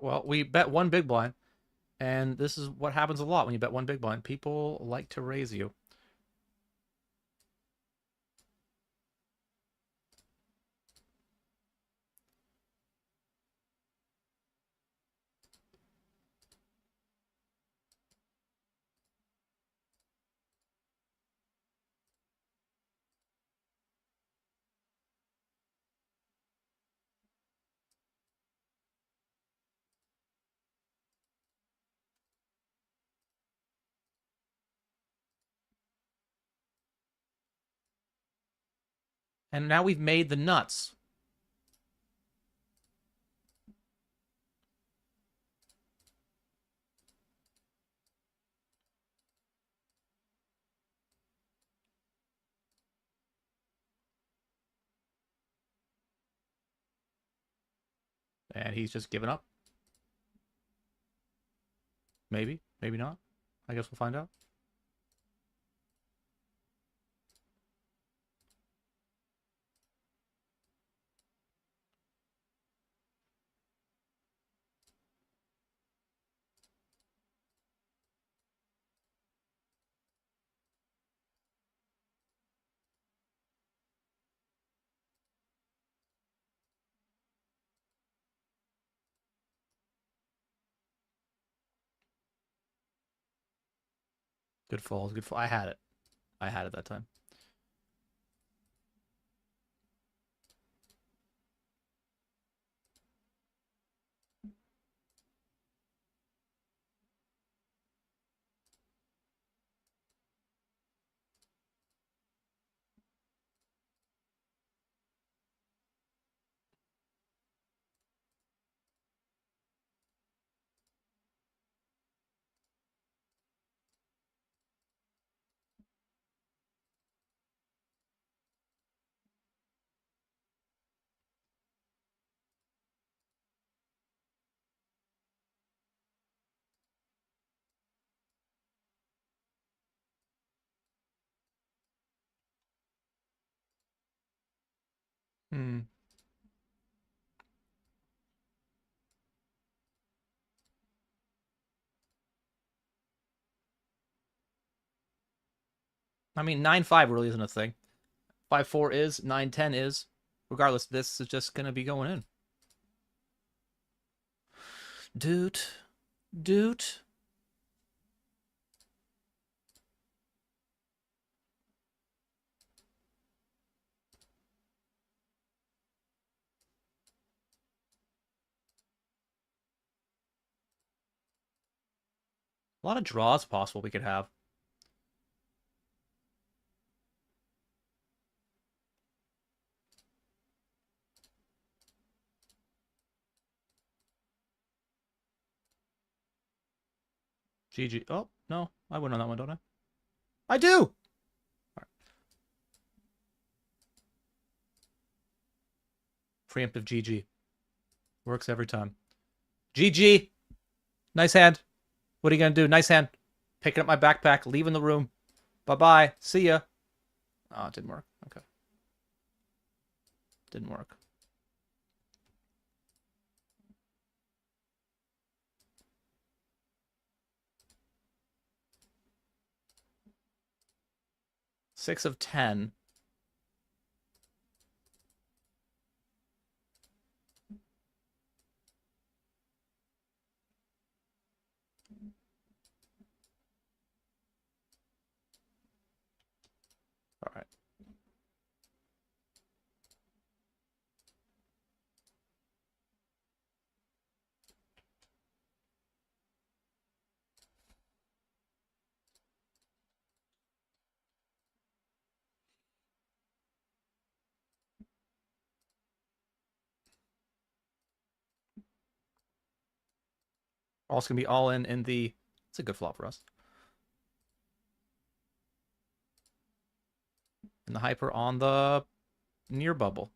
Well, we bet one big blind, and this is what happens a lot when you bet one big blind. People like to raise you. And now we've made the nuts. And he's just given up. Maybe, maybe not. I guess we'll find out. Good fold, good fold. I had it. I had it that time. Hmm. I mean, 9-5 really isn't a thing. 5-4 is, 9-10 is. Regardless, this is just gonna be going in. Doot. Doot. A lot of draws possible we could have. GG. Oh, no. I win on that one, don't I? I do! All right. Preemptive GG. Works every time. GG! Nice hand. What are you going to do? Nice hand. Picking up my backpack, leaving the room. Bye-bye. See ya. Oh, it didn't work. Okay. Didn't work. Six of 10. All right. Also gonna be all in the... It's a good flop for us. And the hyper on the near bubble.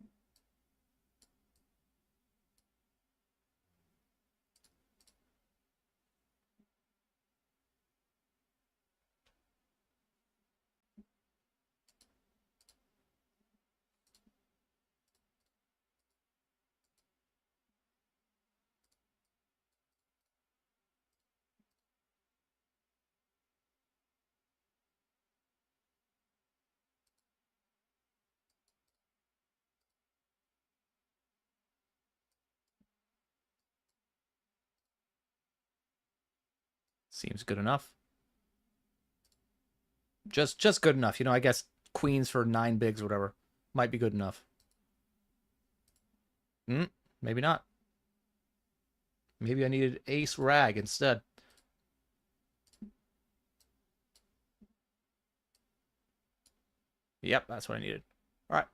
Seems good enough. Just good enough. You know, I guess queens for 9 bigs or whatever might be good enough. Maybe not. Maybe I needed ace rag instead. Yep, that's what I needed. All right.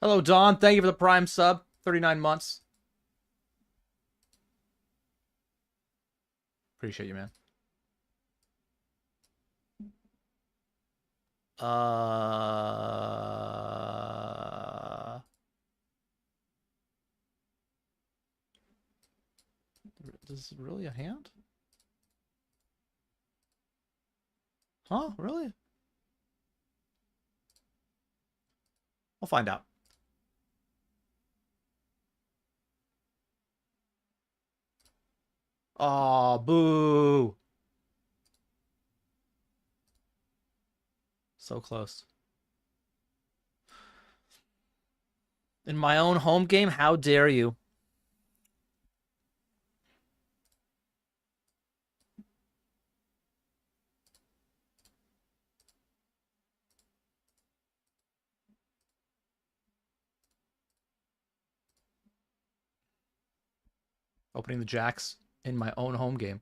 Hello, Don. Thank you for the Prime sub. 39 months. Appreciate you, man. This is really a hand? Huh? Really? We'll find out. Aw, boo. So close. In my own home game? How dare you? Opening the jacks in my own home game.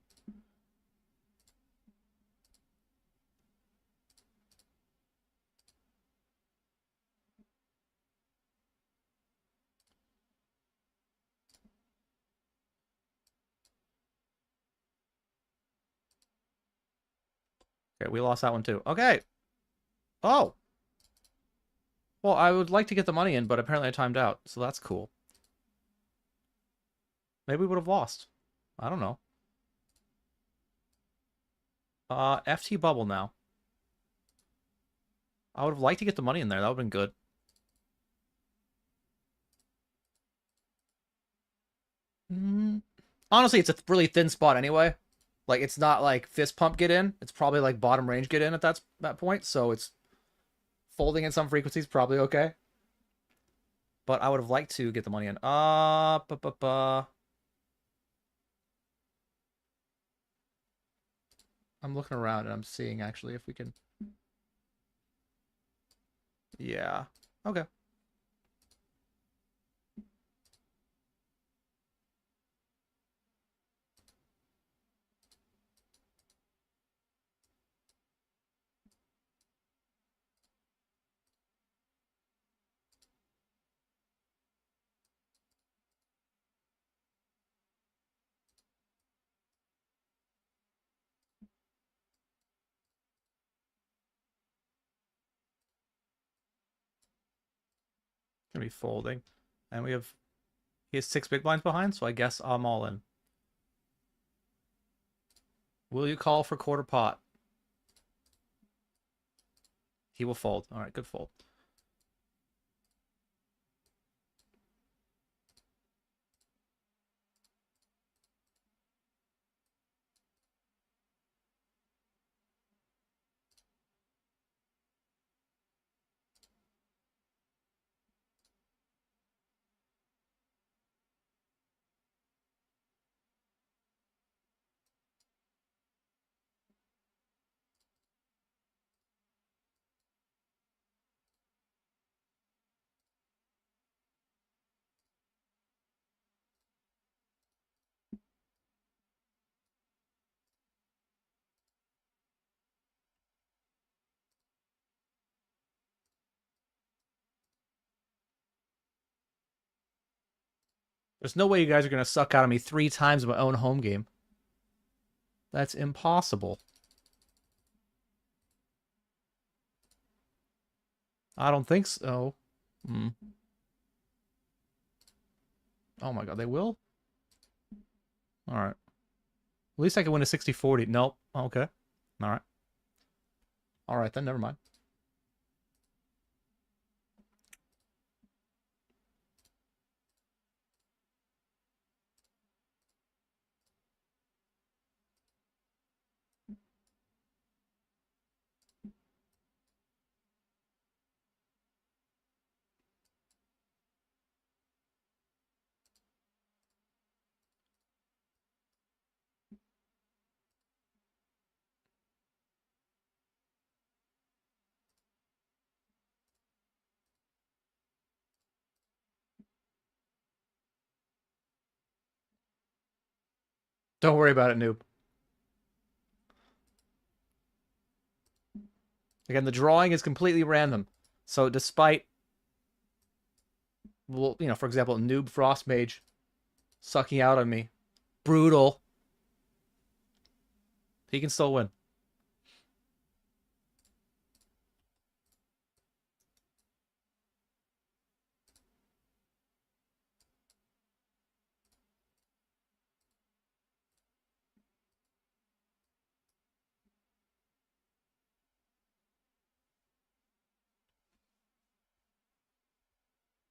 Okay, we lost that one too. Okay. Oh. Well, I would like to get the money in, but apparently I timed out, so that's cool. Maybe we would have lost. I don't know. FT bubble now. I would have liked to get the money in there. That would have been good. Honestly, it's a really thin spot anyway. Like, it's not like fist pump get in. It's probably like bottom range get in at that point. So it's folding in some frequencies probably okay. But I would have liked to get the money in. I'm looking around and I'm seeing actually if we can. Yeah. Okay. Gonna be folding. And he has 6 big blinds behind, so I guess I'm all in. Will you call for quarter pot? He will fold. All right, good fold. There's no way you guys are going to suck out of me 3 times in my own home game. That's impossible. I don't think so. Oh my god, they will? Alright. At least I can win a 60-40. Nope. Okay. Alright. Alright then, never mind. Don't worry about it, noob. Again, the drawing is completely random. So despite well, you know, for example, Noob Frost Mage sucking out on me. Brutal. He can still win.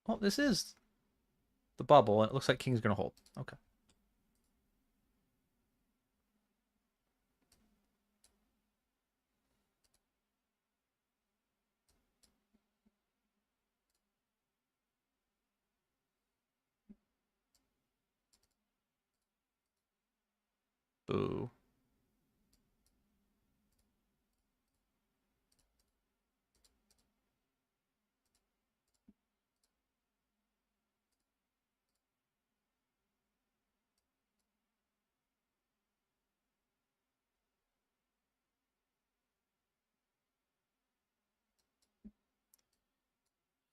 Well, this is the bubble, and it looks like King's going to hold. Okay. Boo.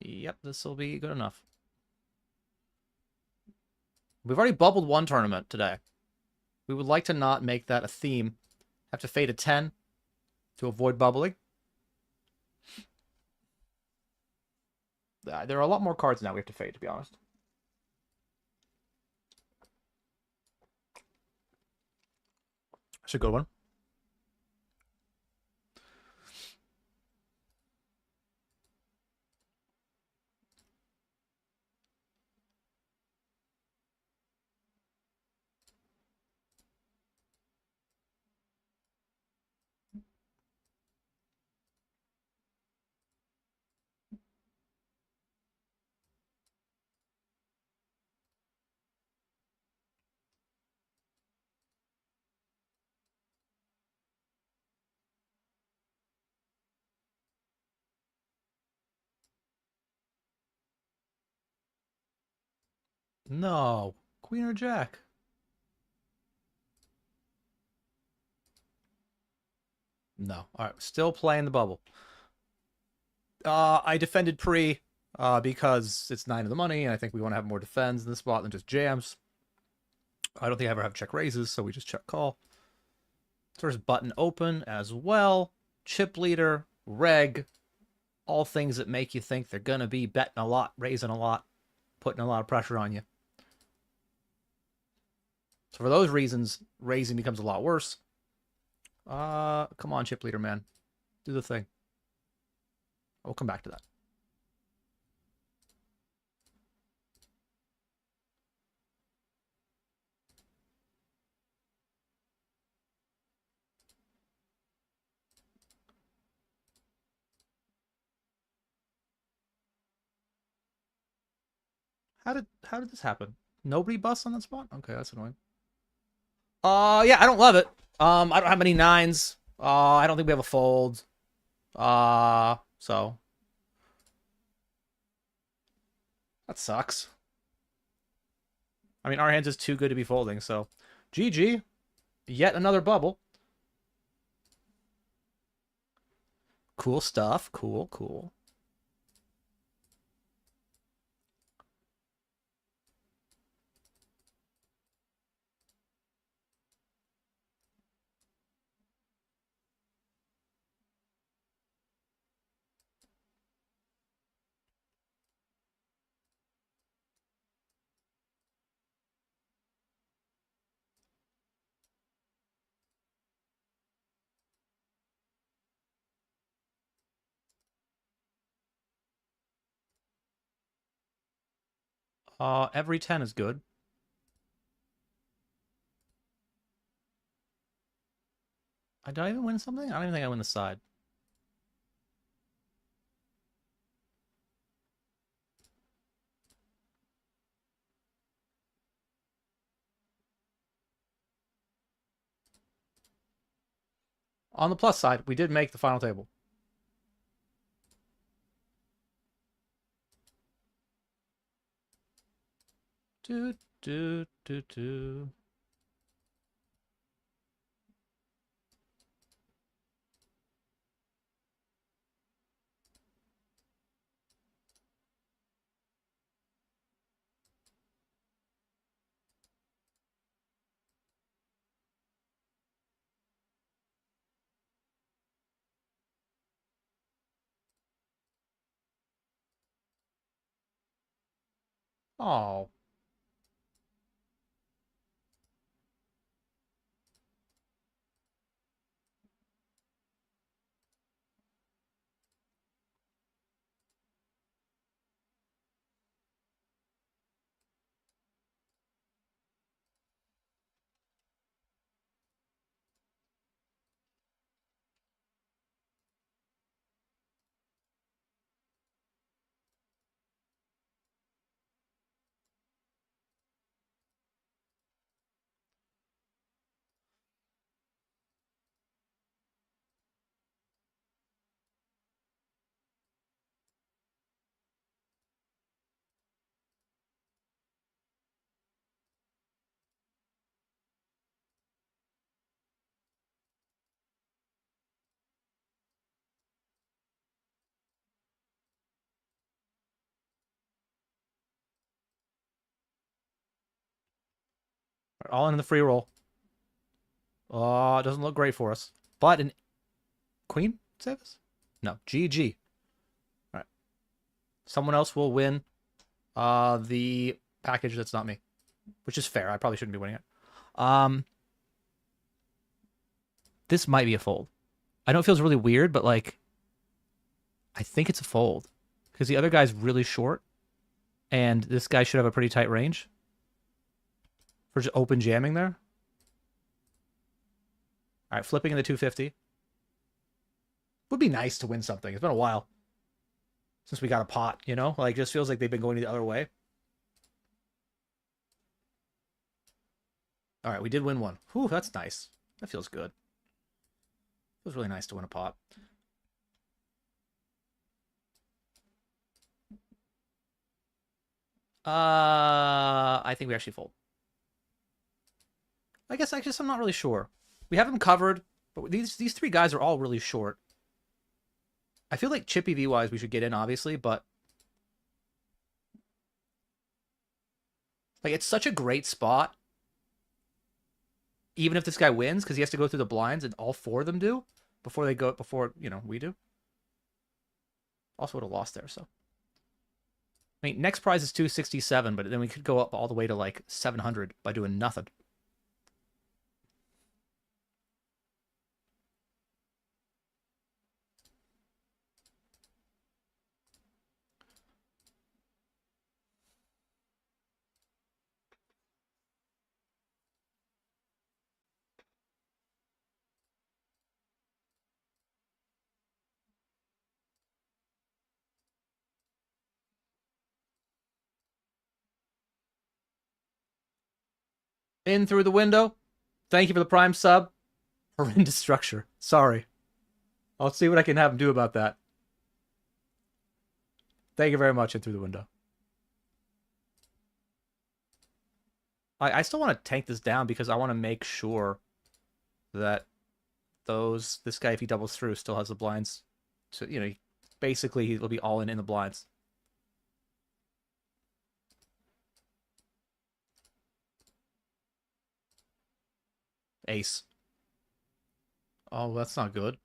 Yep, this will be good enough. We've already bubbled one tournament today. We would like to not make that a theme. Have to fade a 10 to avoid bubbling. There are a lot more cards now we have to fade, to be honest. That's a good one. No. Queen or Jack? No. All right, still playing the bubble. I defended pre because it's 9 of the money, and I think we want to have more defends in this spot than just jams. I don't think I ever have check raises, so we just check call. There's button open as well. Chip leader, reg, all things that make you think they're going to be betting a lot, raising a lot, putting a lot of pressure on you. So for those reasons, raising becomes a lot worse. Come on, chip leader, man. Do the thing. We'll come back to that. How did this happen? Nobody busts on that spot? Okay, that's annoying. Yeah, I don't love it. I don't have many nines. I don't think we have a fold. So that sucks. I mean, our hands is too good to be folding, so GG. Yet another bubble. Cool stuff. Cool, cool. Every 10 is good. Did I even win something? I don't even think I win the side. On the plus side, we did make the final table. Do, do, do, do. Oh. All in the free roll. Oh, it doesn't look great for us. But an queen save us? No, GG. All right. Someone else will win the package that's not me, which is fair. I probably shouldn't be winning it. This might be a fold. I know it feels really weird, but like, I think it's a fold because the other guy's really short, and this guy should have a pretty tight range for just open jamming there. All right, flipping in the 250. Would be nice to win something. It's been a while since we got a pot, you know? Like, just feels like they've been going the other way. All right, we did win one. Whew, that's nice. That feels good. Feels really nice to win a pot. I think we actually fold. I guess I'm not really sure. We have them covered, but these three guys are all really short. I feel like Chippy V-wise we should get in, obviously, but like it's such a great spot. Even if this guy wins, because he has to go through the blinds, and all four of them do before we do. Also would have lost there, so. I mean, next prize is 267, but then we could go up all the way to like 700 by doing nothing. In through the window. Thank you for the prime sub. Horrendous structure. Sorry. I'll see what I can have him do about that. Thank you very much. In through the window. I still want to tank this down because I want to make sure that this guy, if he doubles through, still has the blinds. So, you know, basically he'll be all in the blinds. Ace. Oh, that's not good.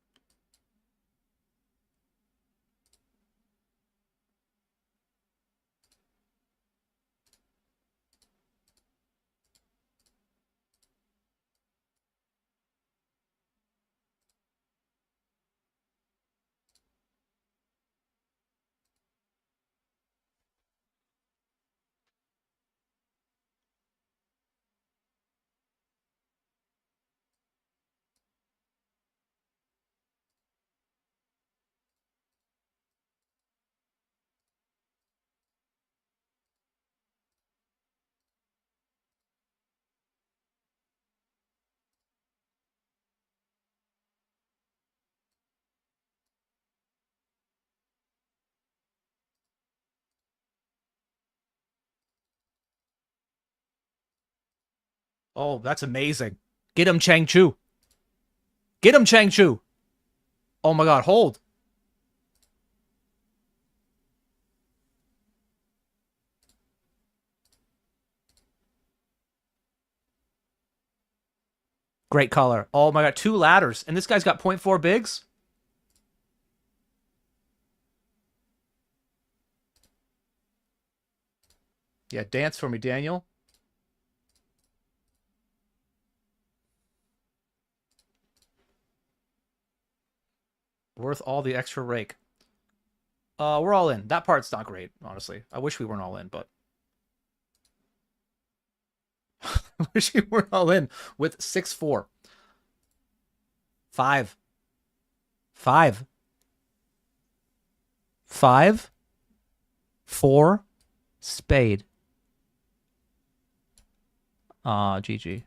Oh, that's amazing. Get him, Chang Chu. Get him, Chang Chu. Oh my god, hold. Great color. Oh my god, 2 ladders. And this guy's got 0.4 bigs? Yeah, dance for me, Daniel. Worth all the extra rake. We're all in. That part's not great, honestly. I wish we weren't all in, but I wish we weren't all in with 6-4. 5. 5. 5. 4. Spade. GG.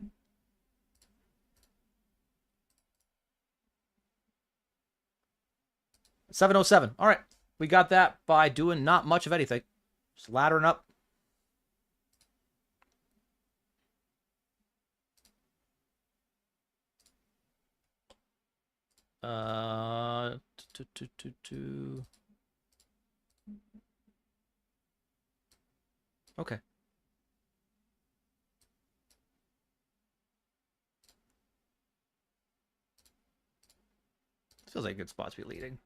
$707. All right. We got that by doing not much of anything. Just laddering up. Okay. Feels like a good spot to be leading.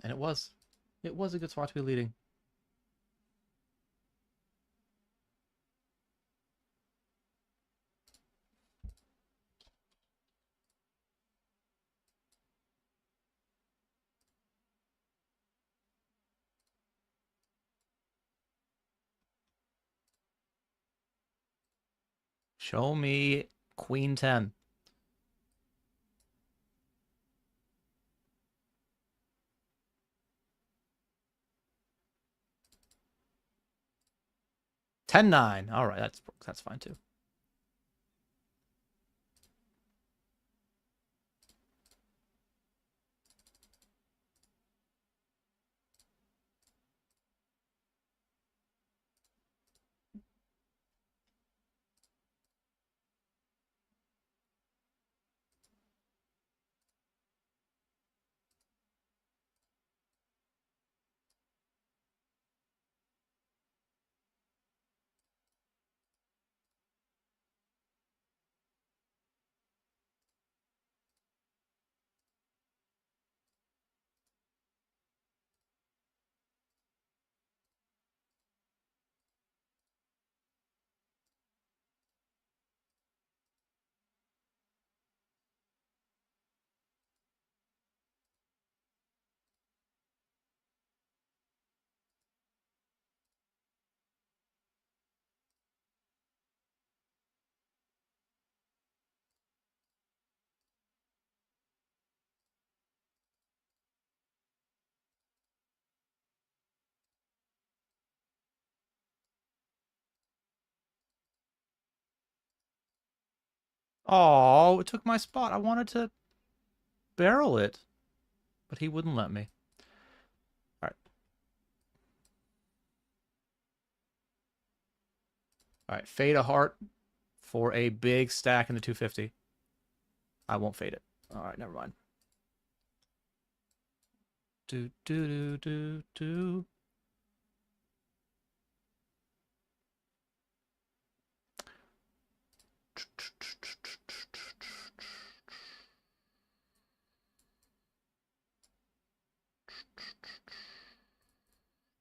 And it was. It was a good spot to be leading. Show me Queen 10. $10-9. All right, that's fine too. Oh, it took my spot. I wanted to barrel it, but he wouldn't let me. All right. All right, fade a heart for a big stack in the 250. I won't fade it. All right, never mind. Do do do do do.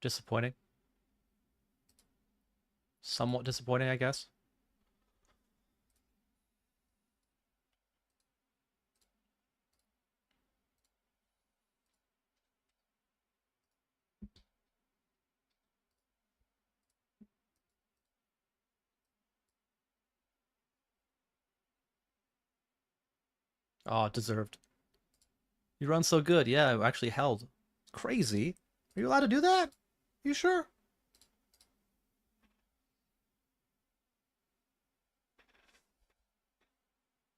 Disappointing. Somewhat disappointing, I guess. Oh, deserved. You run so good. Yeah, I actually held. Crazy. Are you allowed to do that? You sure?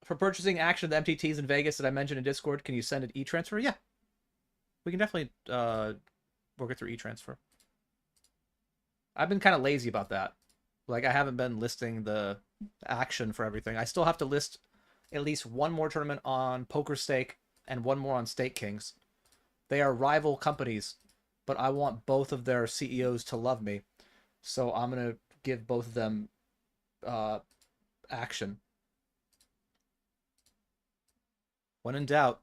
For purchasing action of the MTTs in Vegas that I mentioned in Discord, can you send an e-transfer? Yeah. We can definitely work it through e-transfer. I've been kind of lazy about that. Like, I haven't been listing the action for everything. I still have to list at least one more tournament on Poker Stake and one more on Stake Kings. They are rival companies, but I want both of their CEOs to love me. So I'm going to give both of them action. When in doubt,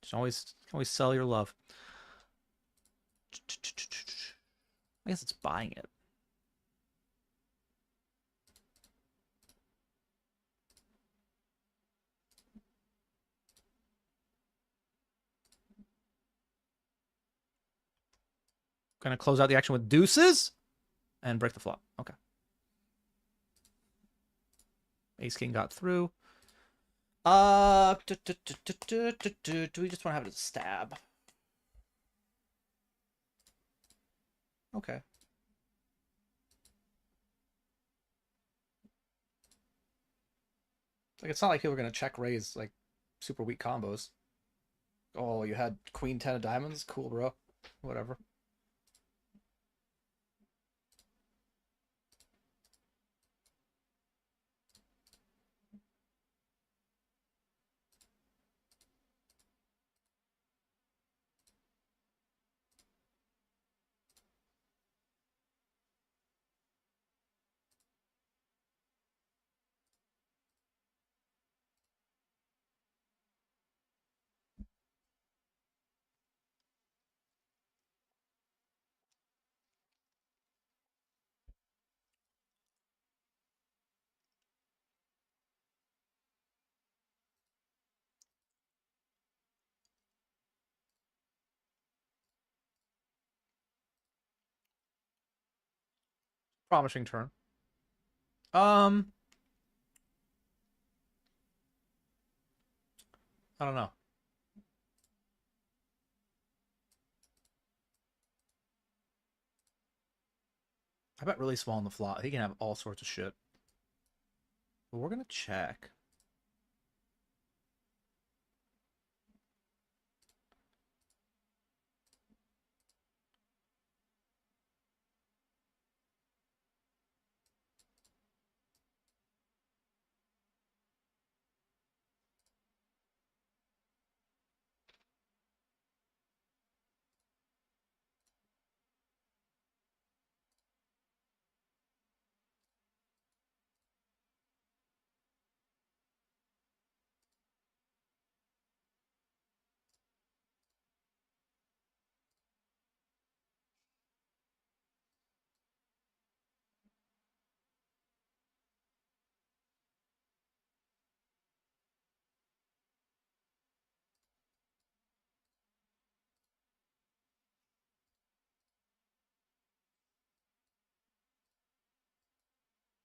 just always sell your love. I guess it's buying it. Gonna close out the action with deuces and break the flop. Okay. Ace King got through. Do we just want to have it as a stab? Okay. Like, it's not like people are gonna check raise like super weak combos. Oh, you had Queen 10 of diamonds? Cool, bro. Whatever. Promising turn. I don't know. I bet really small on the flop. He can have all sorts of shit. But we're gonna check.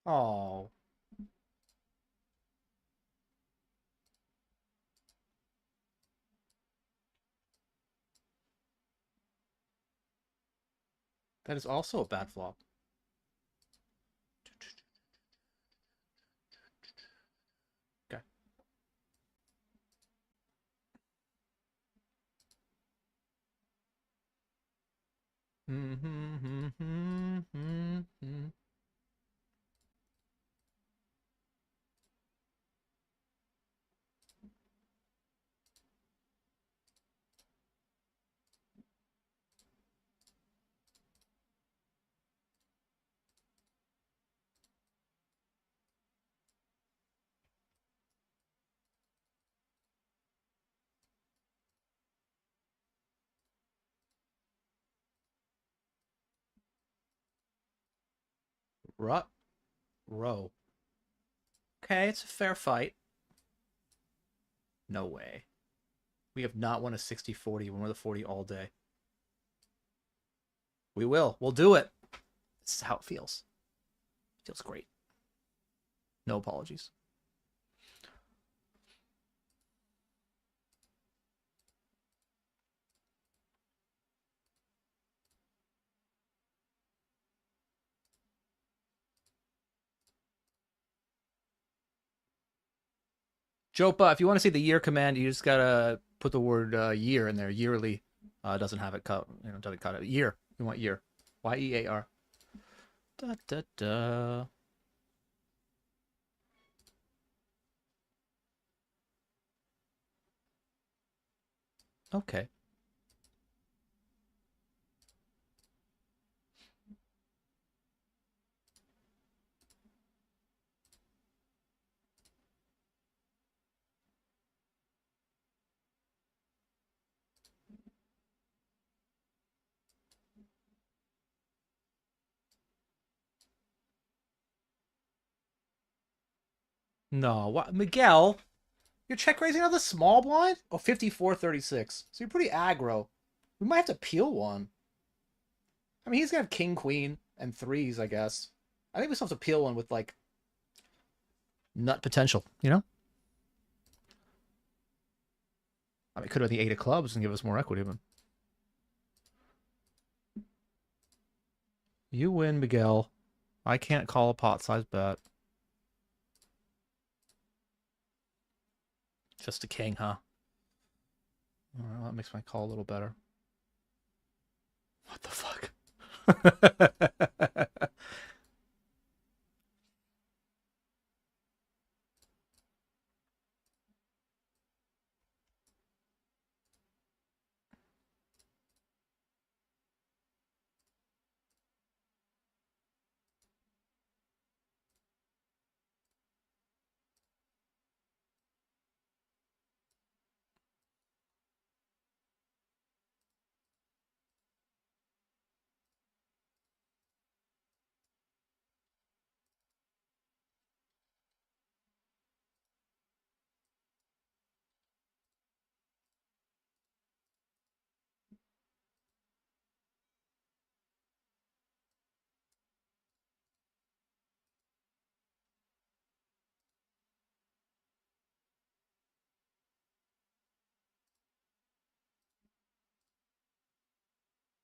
Oh. That is also a bad flop. Okay. Rut. Row. Okay, it's a fair fight. No way. We have not won a 60-40 when we're the 40 all day. We will. We'll do it. This is how it feels. Feels great. No apologies. Jopa, if you want to see the year command, you just gotta put the word year in there. Yearly doesn't have it cut. Doesn't cut it. Year. We want year. Y-E-A-R. Da da da. Okay. No, what? Miguel, you're check raising out of the small blind? Oh, 54-36. So you're pretty aggro. We might have to peel one. I mean, he's gonna have king, queen, and threes, I guess. I think we still have to peel one with, like, nut potential, you know? I mean, it could have been the 8 of clubs and give us more equity, but... You win, Miguel. I can't call a pot-sized bet. Just a king, huh? Well, that makes my call a little better. What the fuck?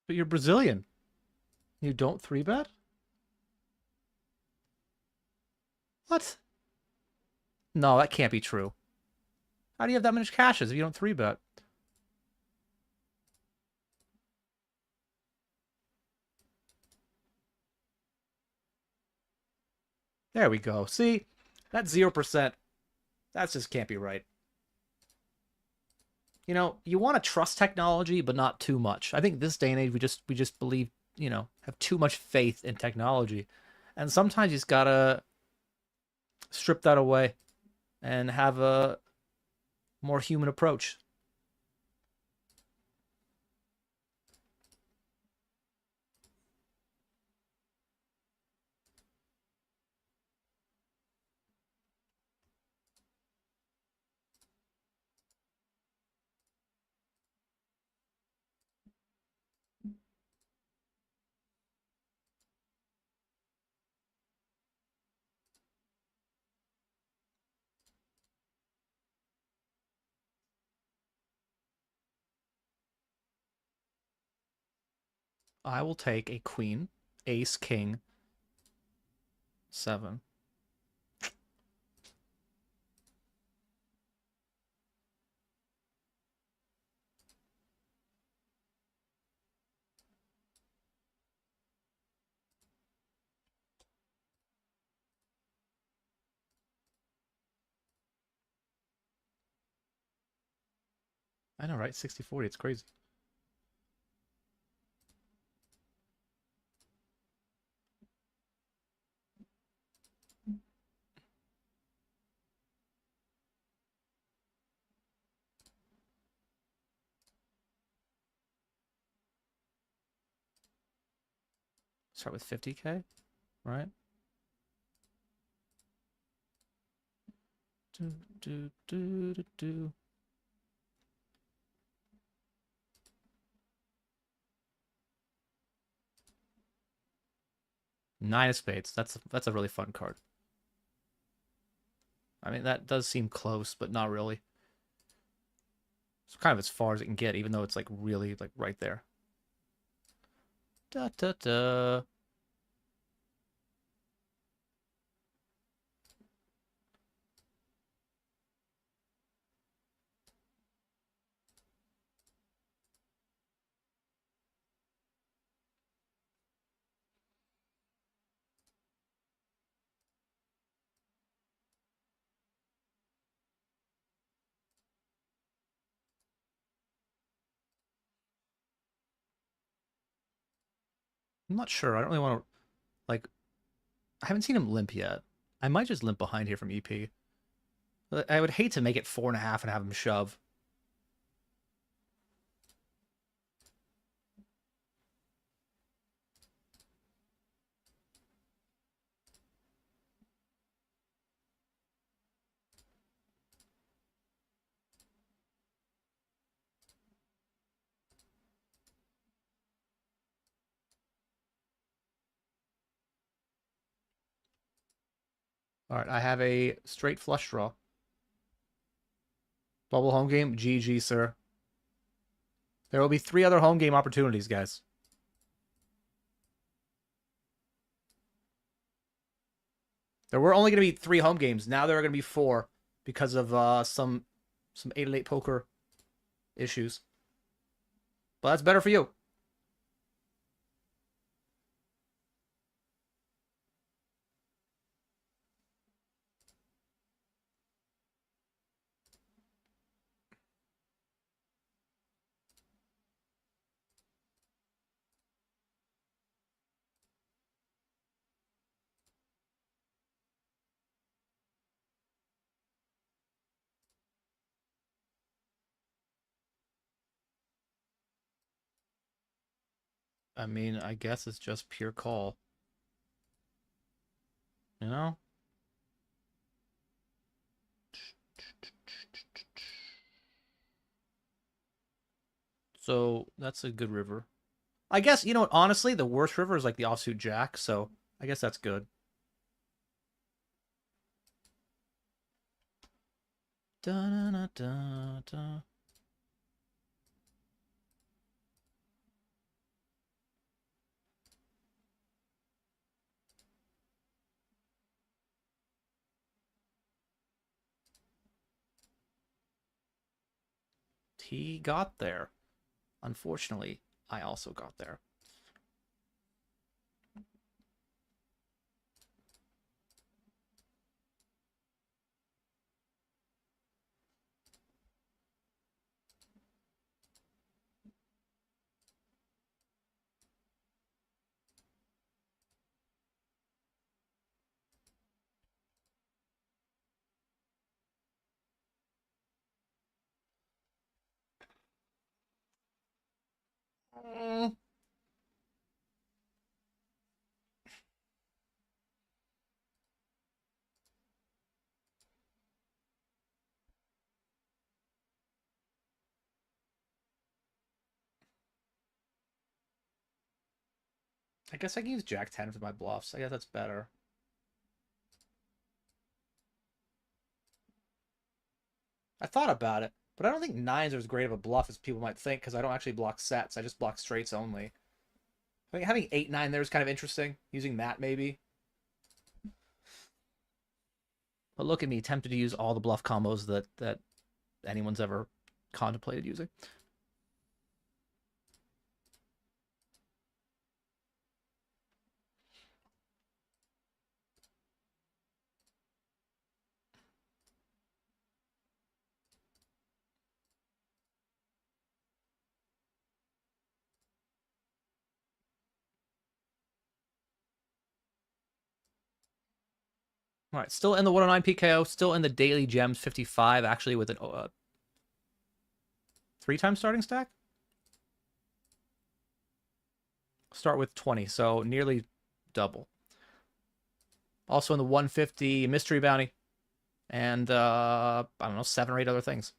But you're Brazilian. You don't 3-bet? What? No, that can't be true. How do you have that much cashes if you don't 3-bet? There we go. See? That 0%, that just can't be right. You know, you want to trust technology, but not too much. I think this day and age, we just believe, you know, have too much faith in technology. And sometimes you just gotta strip that away and have a more human approach. I will take a queen, ace, king, 7. I know, right? 60-40, it's crazy. Start with 50K, right? Do, do, do, do, do. Nine of spades. That's a really fun card. I mean, that does seem close, but not really. It's kind of as far as it can get, even though it's like really like right there. Da da da. I'm not sure. I don't really want to like. I haven't seen him limp yet. I might just limp behind here from EP. I would hate to make it 4.5 and have him shove. All right, I have a straight flush draw. Bubble home game, GG, sir. There will be 3 other home game opportunities, guys. There were only going to be 3 home games. Now there are going to be 4 because of some 8-8 poker issues. But that's better for you. I mean, I guess it's just pure call. You know? So that's a good river. I guess, you know what, honestly, the worst river is like the offsuit jack, so I guess that's good. Da da da da. He got there. Unfortunately, I also got there. I guess I can use Jack 10 for my bluffs. I guess that's better. I thought about it, but I don't think 9s are as great of a bluff as people might think because I don't actually block sets. I just block straights only. I think having 8-9 there is kind of interesting. Using that maybe. But look at me, tempted to use all the bluff combos that anyone's ever contemplated using. All right, still in the 109 PKO, still in the daily gems 55, actually with an 3-time starting stack. Start with 20, so nearly double. Also in the 150 mystery bounty, and I don't know, 7 or 8 other things.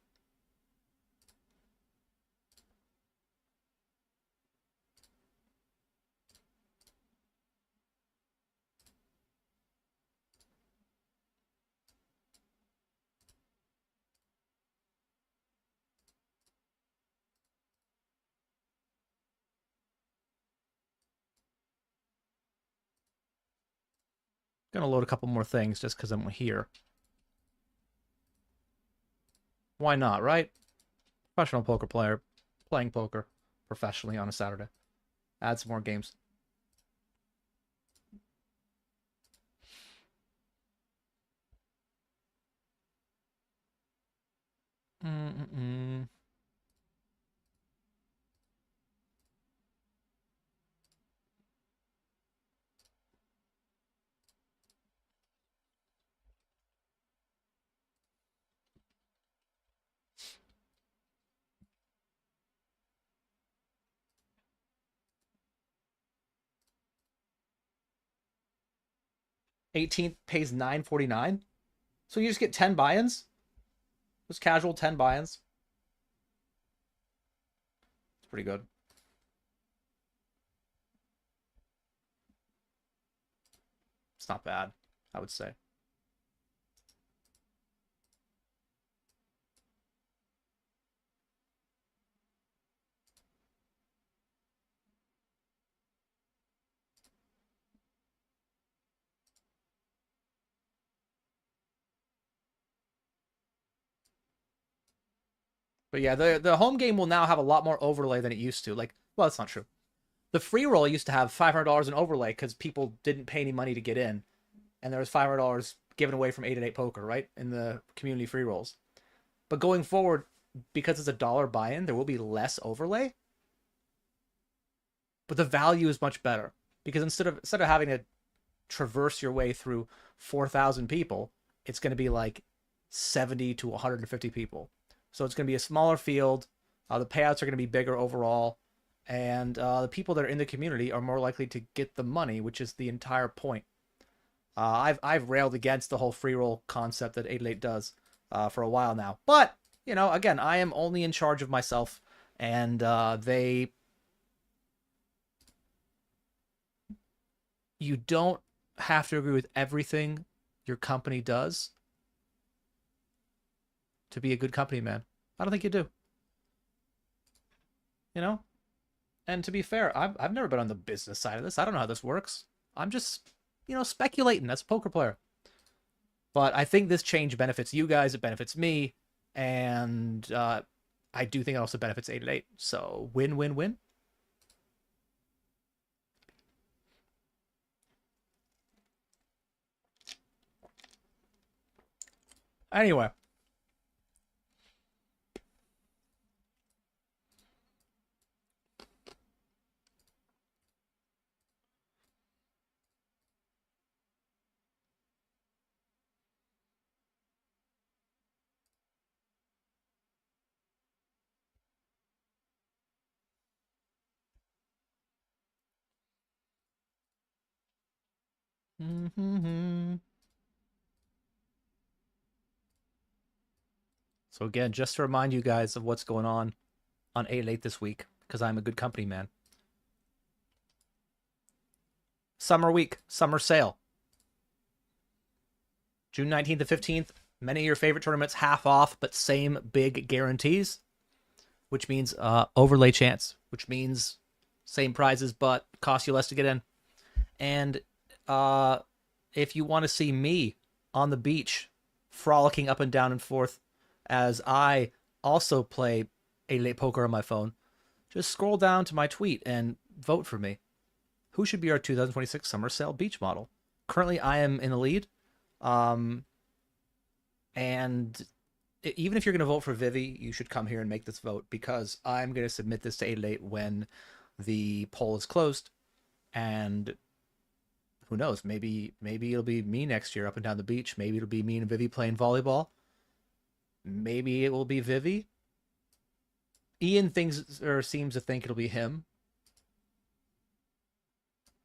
Gonna load a couple more things just because I'm here. Why not, right? Professional poker player, playing poker professionally on a Saturday. Add some more games. Mm-mm-mm. $18 pays $9.49. So you just get 10 buy-ins? Just casual 10 buy-ins. It's pretty good. It's not bad, I would say. But yeah, the home game will now have a lot more overlay than it used to. Like, well, that's not true. The free roll used to have $500 in overlay because people didn't pay any money to get in, and there was $500 given away from 8 Poker, right, in the community free rolls. But going forward, because it's $1 buy-in, there will be less overlay, but the value is much better because instead of having to traverse your way through 4,000 people, it's going to be like 70 to 150 people. So it's going to be a smaller field. The payouts are going to be bigger overall, and the people that are in the community are more likely to get the money, which is the entire point. I've railed against the whole free roll concept that 8 does for a while now, but you know, again, I am only in charge of myself, and you don't have to agree with everything your company does to be a good company, man. I don't think you do. You know? And to be fair, I've never been on the business side of this. I don't know how this works. I'm just, you know, speculating as a poker player. But I think this change benefits you guys. It benefits me. And I do think it also benefits 8 So win, win, win. Anyway. So again, just to remind you guys of what's going on 8 this week, because I'm a good company, man. Summer week, summer sale. June 19th to 15th, many of your favorite tournaments half off, but same big guarantees, which means overlay chance, which means same prizes, but cost you less to get in. And if you want to see me on the beach, frolicking up and down and forth, as I also play 8 poker on my phone, just scroll down to my tweet and vote for me. Who should be our 2026 summer sale beach model? Currently, I am in the lead. And even if you're going to vote for Vivi, you should come here and make this vote, because I'm going to submit this to 8 when the poll is closed. And who knows, maybe it'll be me next year up and down the beach. Maybe it'll be me and Vivi playing volleyball. Maybe it will be Vivi. Ian seems to think it'll be him.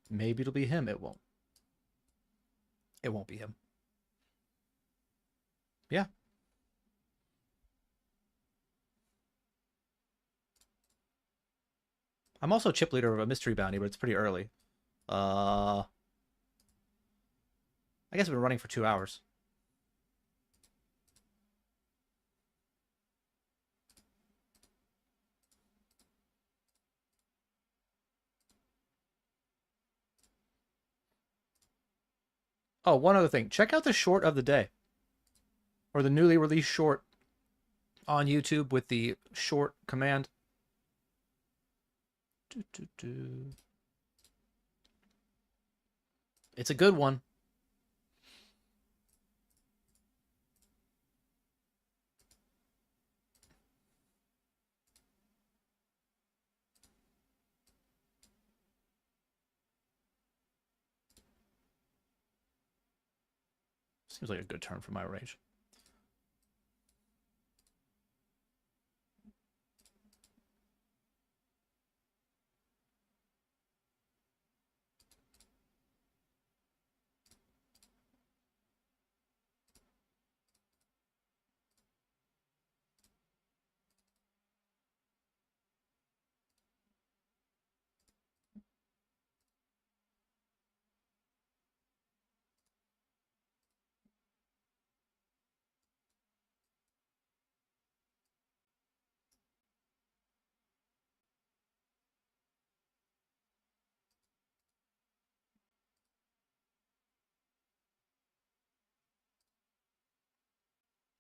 Maybe it'll be him. It won't. It won't be him. Yeah. I'm also chip leader of a mystery bounty, but it's pretty early. I guess I've been running for 2 hours. Oh, one other thing. Check out the short of the day. Or the newly released short on YouTube with the short command. It's a good one. Seems like a good turn for my range.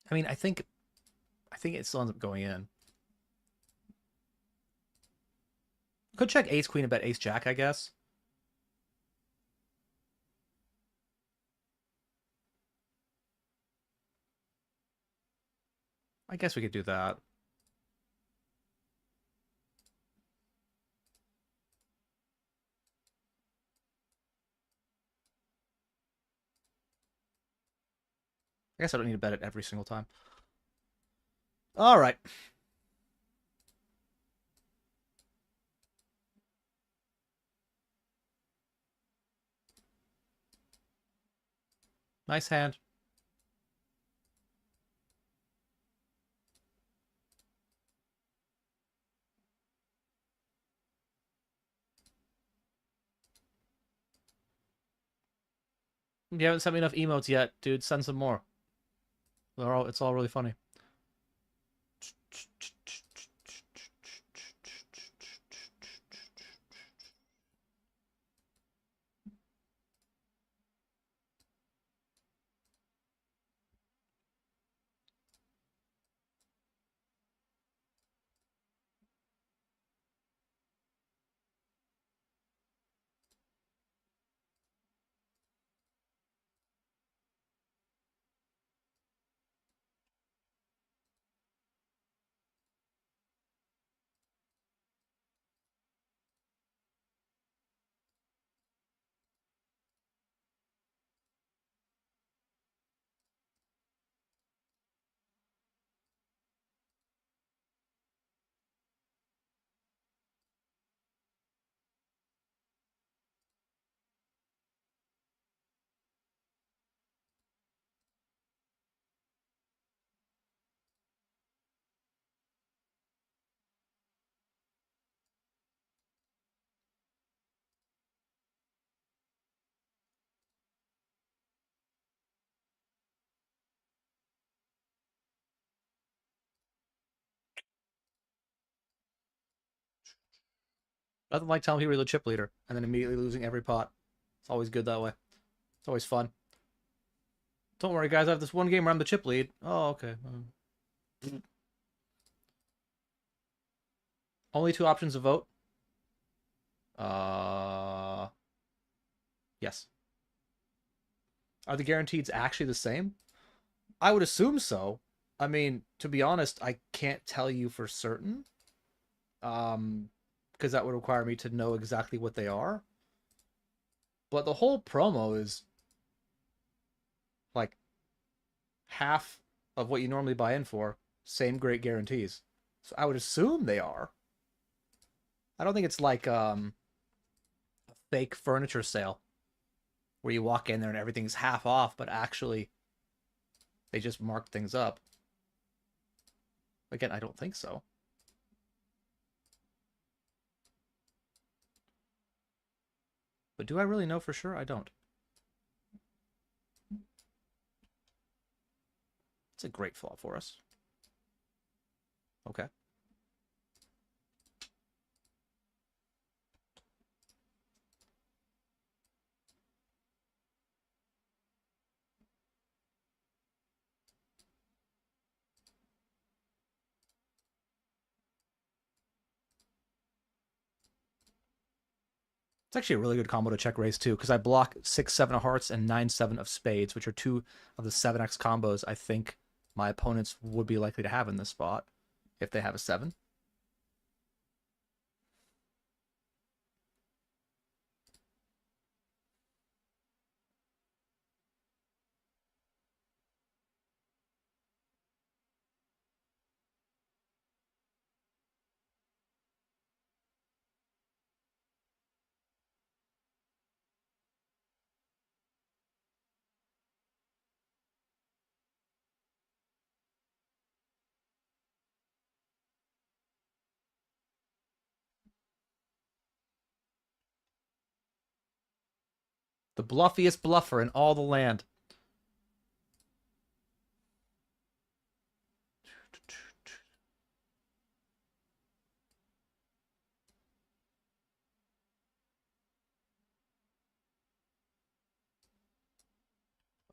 I mean, I think it still ends up going in. Could check ace queen and bet ace jack, I guess. I guess we could do that. I guess I don't need to bet it every single time. All right. Nice hand. You haven't sent me enough emotes yet, dude. Send some more. It's all really funny. Nothing like telling people you're the chip leader and then immediately losing every pot. It's always good that way. It's always fun. Don't worry, guys. I have this one game where I'm the chip lead. Oh, okay. Only 2 options to vote. Yes. Are the guaranteeds actually the same? I would assume so. I mean, to be honest, I can't tell you for certain. Because that would require me to know exactly what they are. But the whole promo is like half of what you normally buy in for, same great guarantees. So I would assume they are. I don't think it's like a fake furniture sale where you walk in there and everything's half off, but actually they just marked things up. Again, I don't think so. But do I really know for sure? I don't. It's a great flop for us. Okay. It's actually a really good combo to check raise too, because I block 6-7 of hearts and 9-7 of spades, which are 2 of the 7x combos I think my opponents would be likely to have in this spot if they have a 7. The bluffiest bluffer in all the land.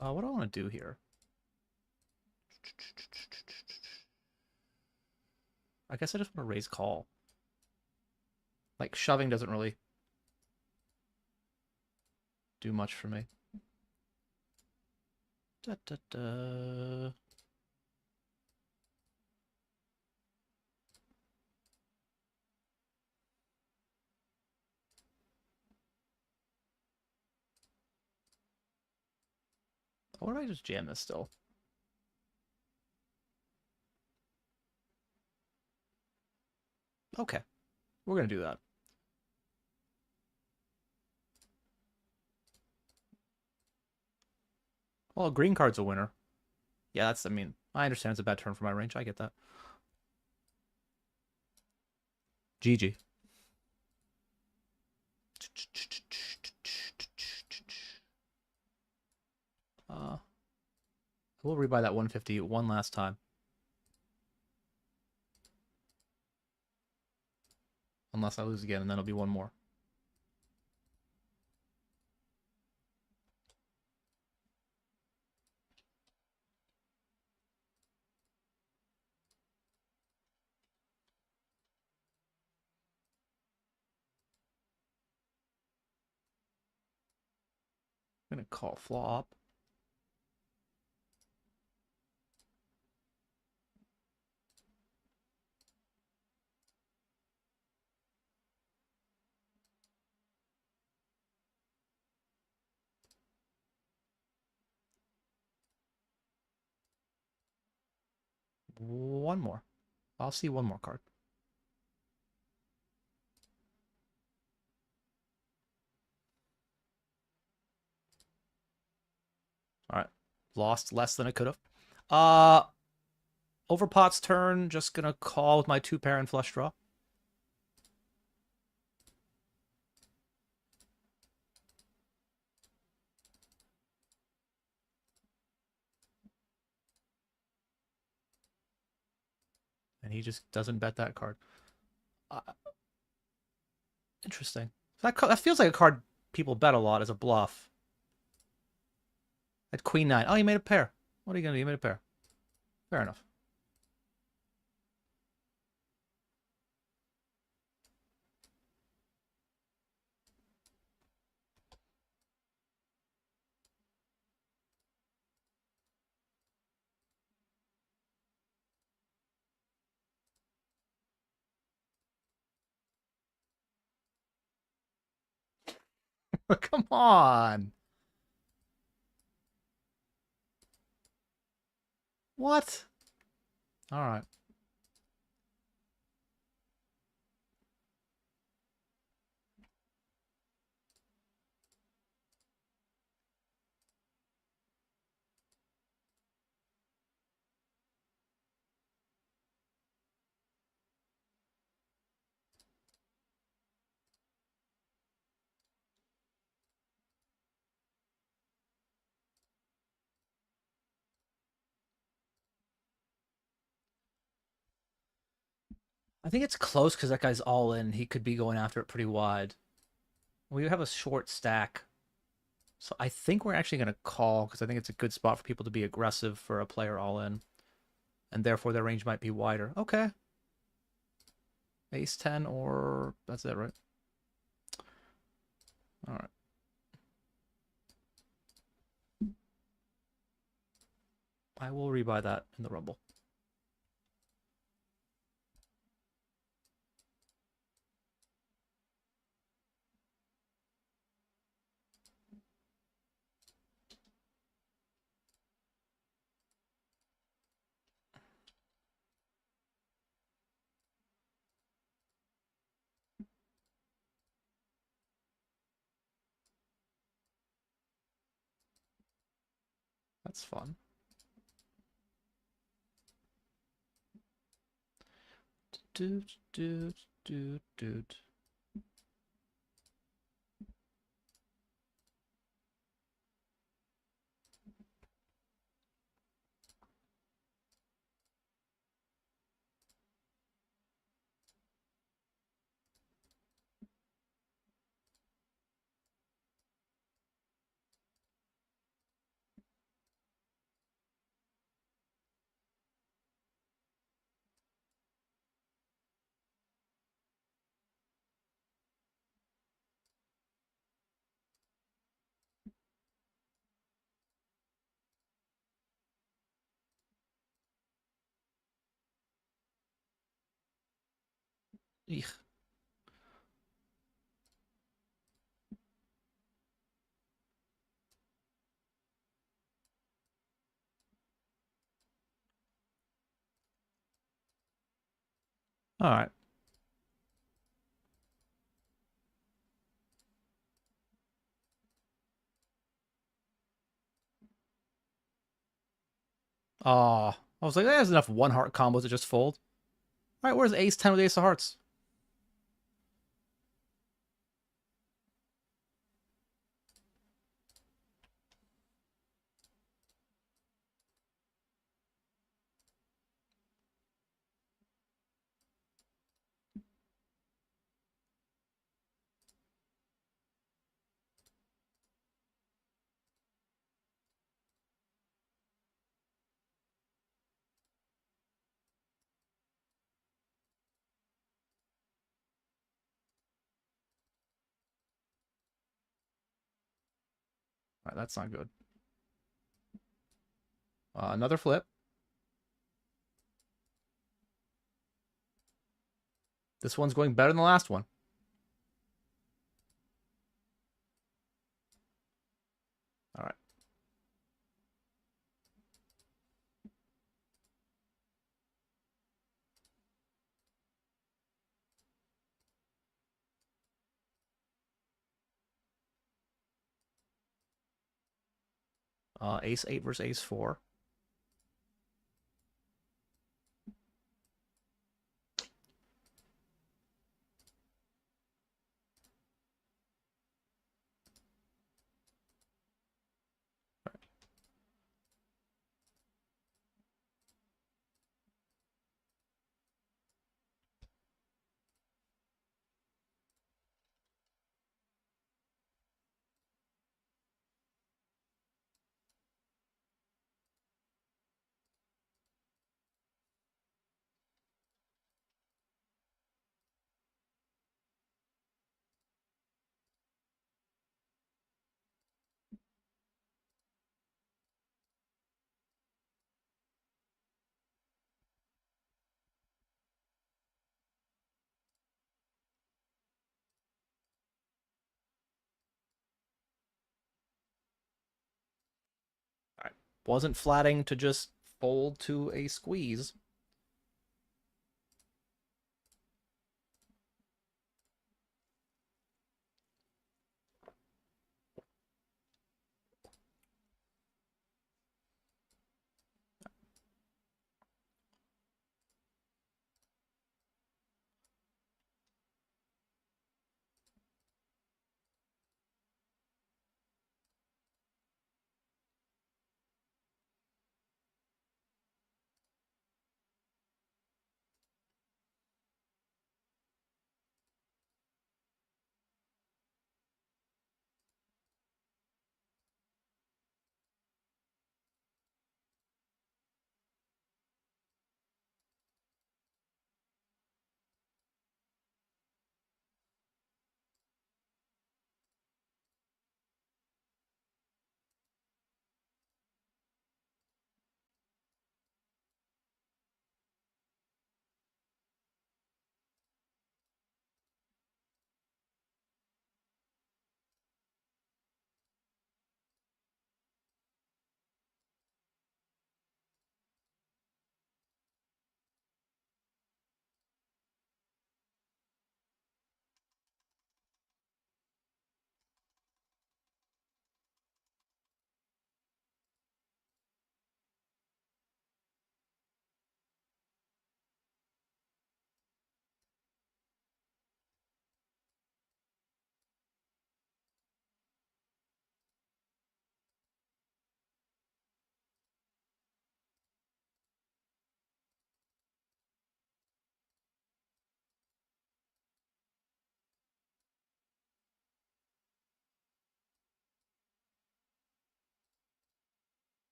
What do I want to do here? I guess I just want to raise call. Like, shoving doesn't really do much for me. Da, da, da. Or do I just jam this still? Okay. We're going to do that. Well, green card's a winner. Yeah, that's, I mean, I understand it's a bad turn for my range. I get that. GG. We'll rebuy that 150 one last time. Unless I lose again, and then it'll be one more. I'm going to call flop. One more. I'll see one more card. All right. Lost less than I could have. Overpot's turn. Just going to call with my 2-pair and flush draw. And he just doesn't bet that card. Interesting. That feels like a card people bet a lot as a bluff. At Queen 9. Oh, you made a pair. What are you going to do? You made a pair. Fair enough. Come on. What? All right. I think it's close because that guy's all in. He could be going after it pretty wide. We have a short stack. So I think we're actually going to call because I think it's a good spot for people to be aggressive for a player all in. And therefore their range might be wider. Okay. Ace 10 or... That's it, right? All right. I will rebuy that in the Rumble. That's fun. Doot, doot, doot, doot. Eek. All right. I was like, there's enough one heart combos to just fold. All right, where's ace 10 with ace of hearts? All right, that's not good. Another flip. This one's going better than the last one. All right. Ace 8 versus ace 4. All right. Wasn't flatting to just fold to a squeeze.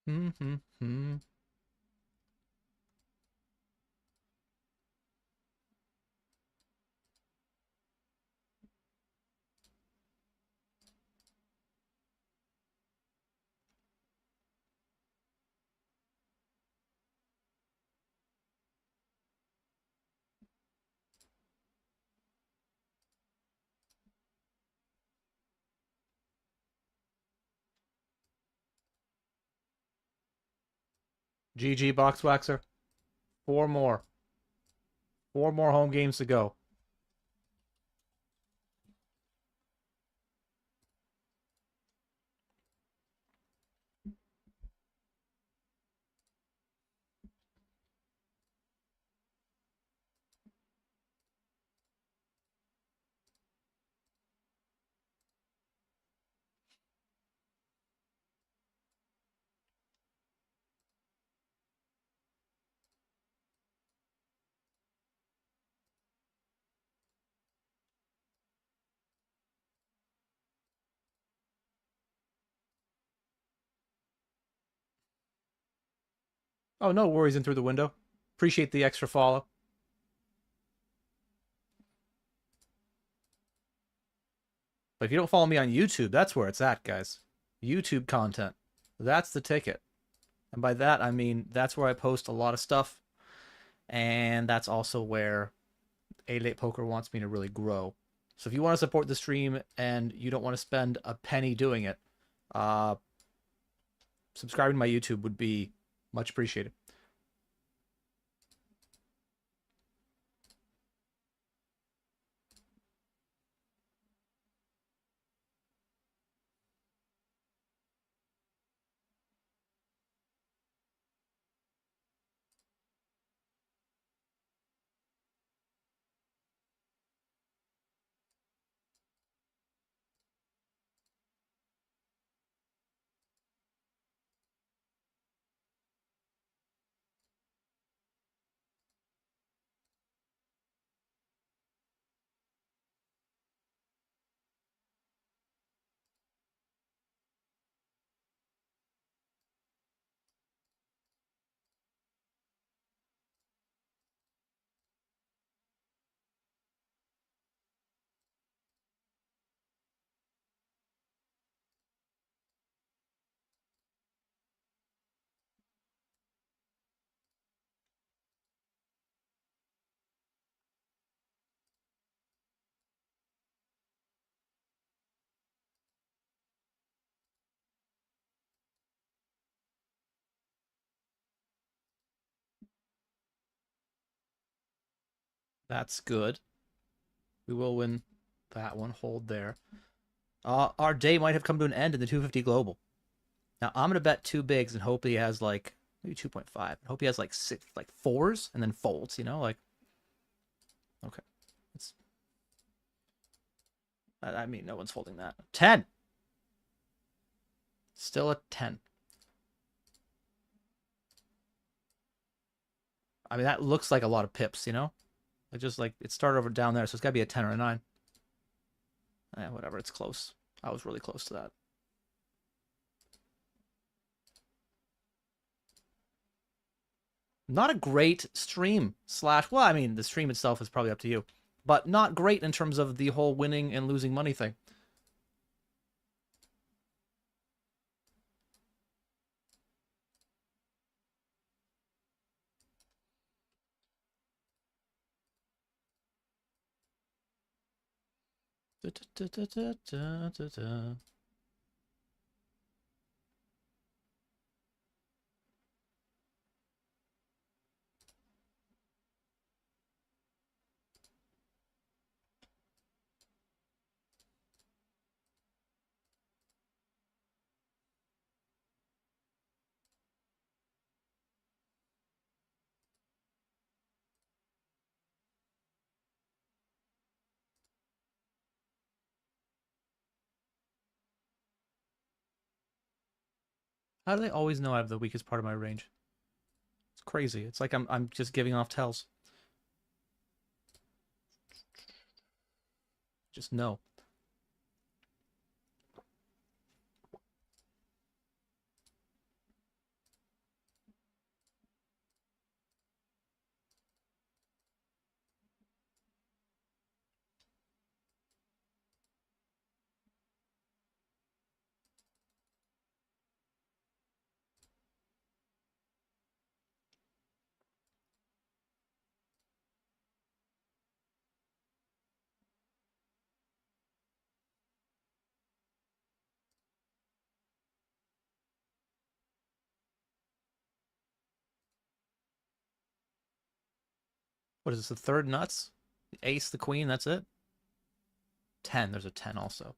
Mm-hmm. GG Boxwaxer. 4 more. 4 more home games to go. Oh, no worries in through the window. Appreciate the extra follow. But if you don't follow me on YouTube, that's where it's at, guys. YouTube content. That's the ticket. And by that, I mean that's where I post a lot of stuff. And that's also where 88 Poker wants me to really grow. So if you want to support the stream and you don't want to spend a penny doing it, subscribing to my YouTube would be much appreciated. That's good. We will win that one. Hold there. Our day might have come to an end in the 250 global. Now I'm gonna bet 2 bigs and hope he has like maybe 2.5. Hope he has like 6, like 4s, and then folds. You know, like okay. It's, I mean, no one's folding that. 10. Still a 10. I mean, that looks like a lot of pips. You know, it just like it started over down there, so it's gotta be a 10 or a 9. Whatever. It's close. I was really close to that. Not a great stream slash. Well, I mean, the stream itself is probably up to you, but not great in terms of the whole winning and losing money thing. Da, da, da, da, da, da, da. How do they always know I have the weakest part of my range? It's crazy. It's like I'm just giving off tells. Just know. What is this, the third nuts? The ace, the queen, that's it? 10, there's a 10 also.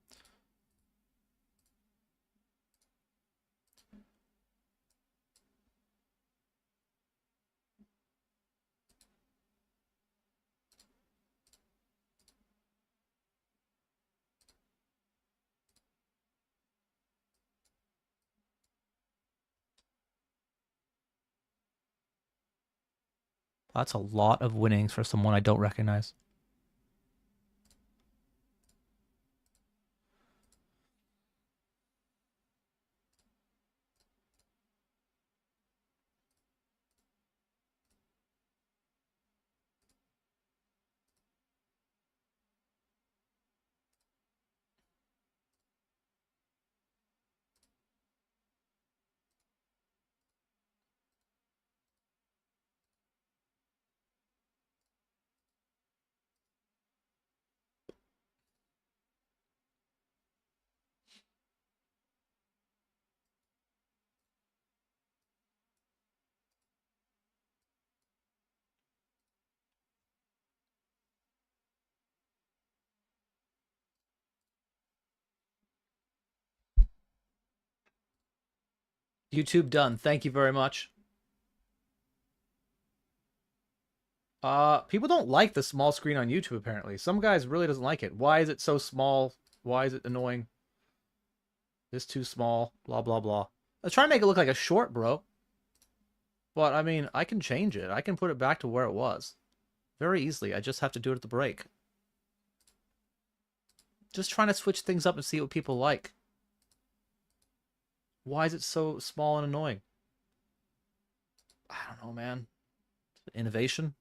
That's a lot of winnings for someone I don't recognize. YouTube done. Thank you very much. People don't like the small screen on YouTube, apparently. Some guys really doesn't like it. Why is it so small? Why is it annoying? This too small. Blah, blah, blah. Let's try to make it look like a short, bro. But, I mean, I can change it. I can put it back to where it was. Very easily. I just have to do it at the break. Just trying to switch things up and see what people like. Why is it so small and annoying? I don't know, man. Innovation?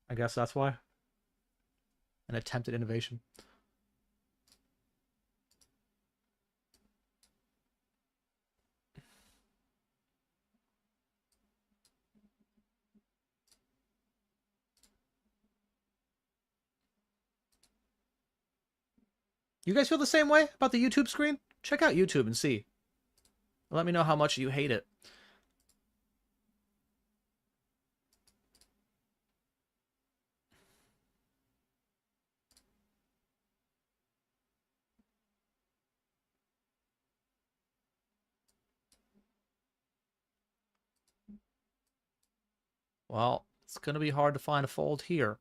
I guess that's why. An attempt at innovation. You guys feel the same way about the YouTube screen? Check out YouTube and see. Let me know how much you hate it. Well, it's going to be hard to find a fold here.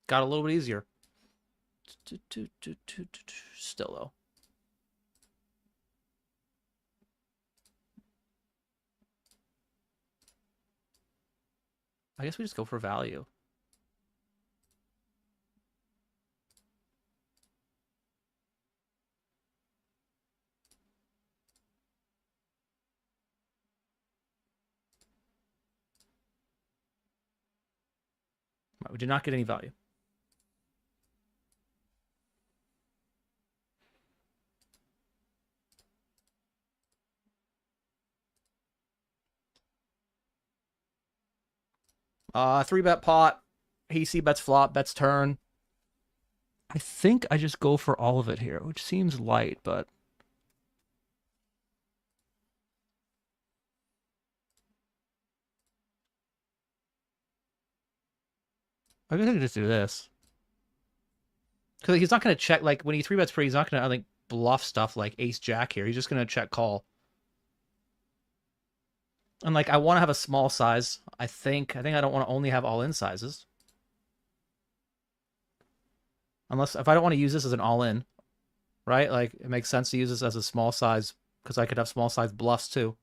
Got a little bit easier. Still, though. I guess we just go for value. We did not get any value. Three bet pot. He bets flop, bets turn. I think I just go for all of it here, which seems light, but I guess I could just do this. Because he's not going to check, like, when he three bets free, he's not going to, like, bluff stuff like ace jack here. He's just going to check call. And, like, I want to have a small size. I think I don't want to only have all in sizes. Unless, if I don't want to use this as an all in, right? Like, it makes sense to use this as a small size because I could have small size bluffs too.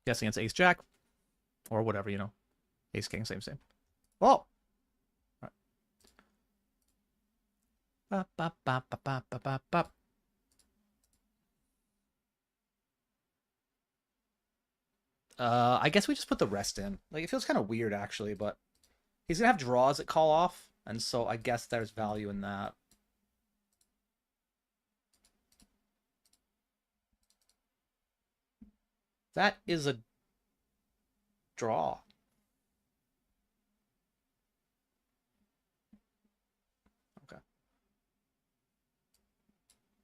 Guessing it's ace jack or whatever, you know. Ace king, same. Oh! All right. I guess we just put the rest in. Like, it feels kind of weird, actually, but he's going to have draws that call off, and so I guess there's value in that. That is a draw.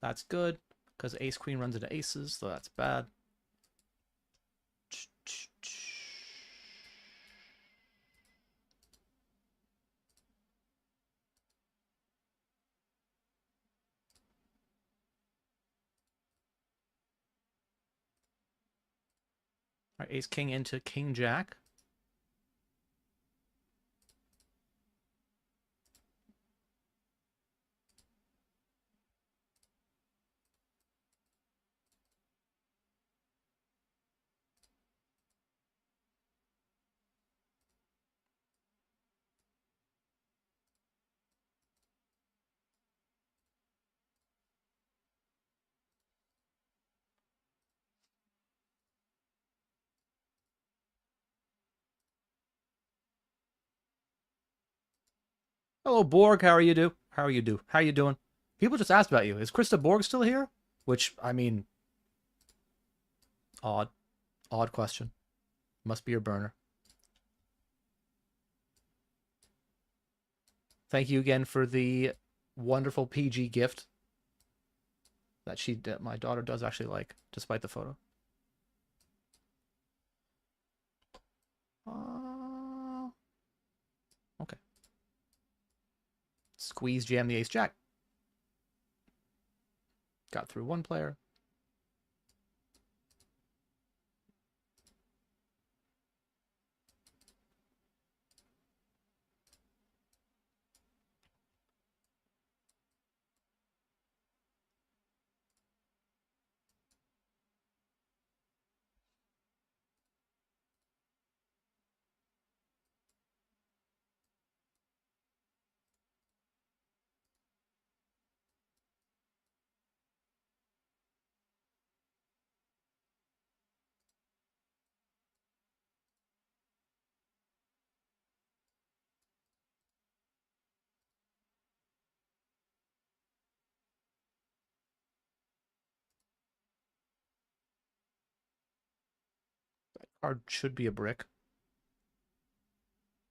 That's good, because ace queen runs into aces, so that's bad. All right, ace king into king jack. Hello, Borg. How are you do? How are you do? How you doing? People just asked about you. Is Krista Borg still here? Which, I mean, odd. Odd question. Must be your burner. Thank you again for the wonderful PG gift that my daughter does actually like, despite the photo. Okay. Squeeze jam the ace jack. Got through one player. That card should be a brick.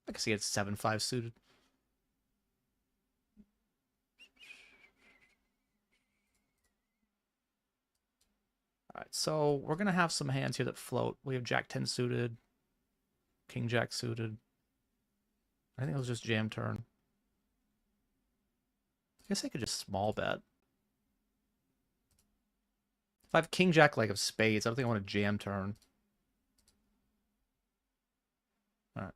I can see it's 7-5 suited. All right, so we're going to have some hands here that float. We have Jack 10 suited, King Jack suited. I think it was just jam turn. I guess I could just small bet. If I have King Jack like of spades, I don't think I want to jam turn. All right.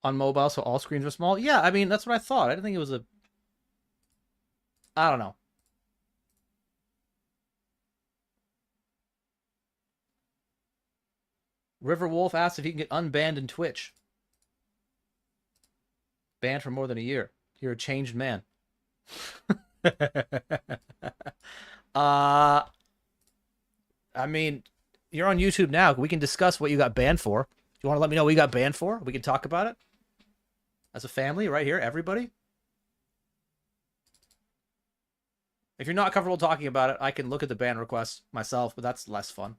On mobile, so all screens are small? Yeah, I mean, that's what I thought. I didn't think it was a... I don't know. River Wolf asks if he can get unbanned in Twitch. Banned for more than a year. You're a changed man. I mean, you're on YouTube now. We can discuss what you got banned for. Do you want to let me know what you got banned for? We can talk about it. As a family, right here, everybody. If you're not comfortable talking about it, I can look at the ban request myself, but that's less fun.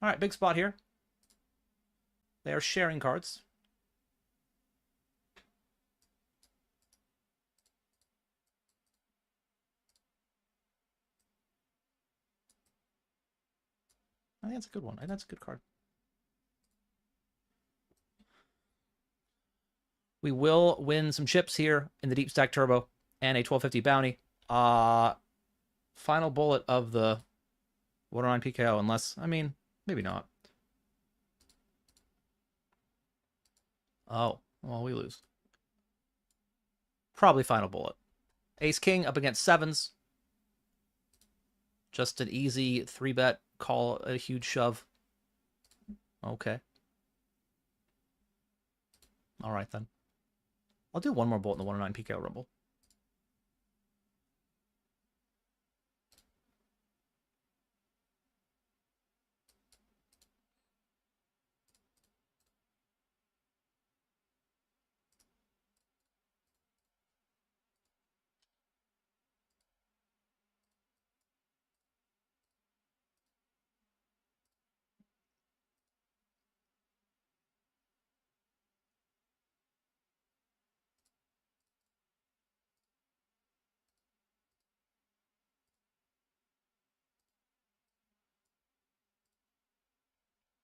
All right, big spot here. They are sharing cards. I think that's a good one. I think that's a good card. We will win some chips here in the Deep Stack Turbo and a 1250 bounty. Final bullet of the 109 PKO, unless, I mean, maybe not. Oh, well, we lose. Probably final bullet. Ace King up against sevens. Just an easy 3-bet, call a huge shove. Okay. All right, then. I'll do one more bolt in the 109 PKO Rumble.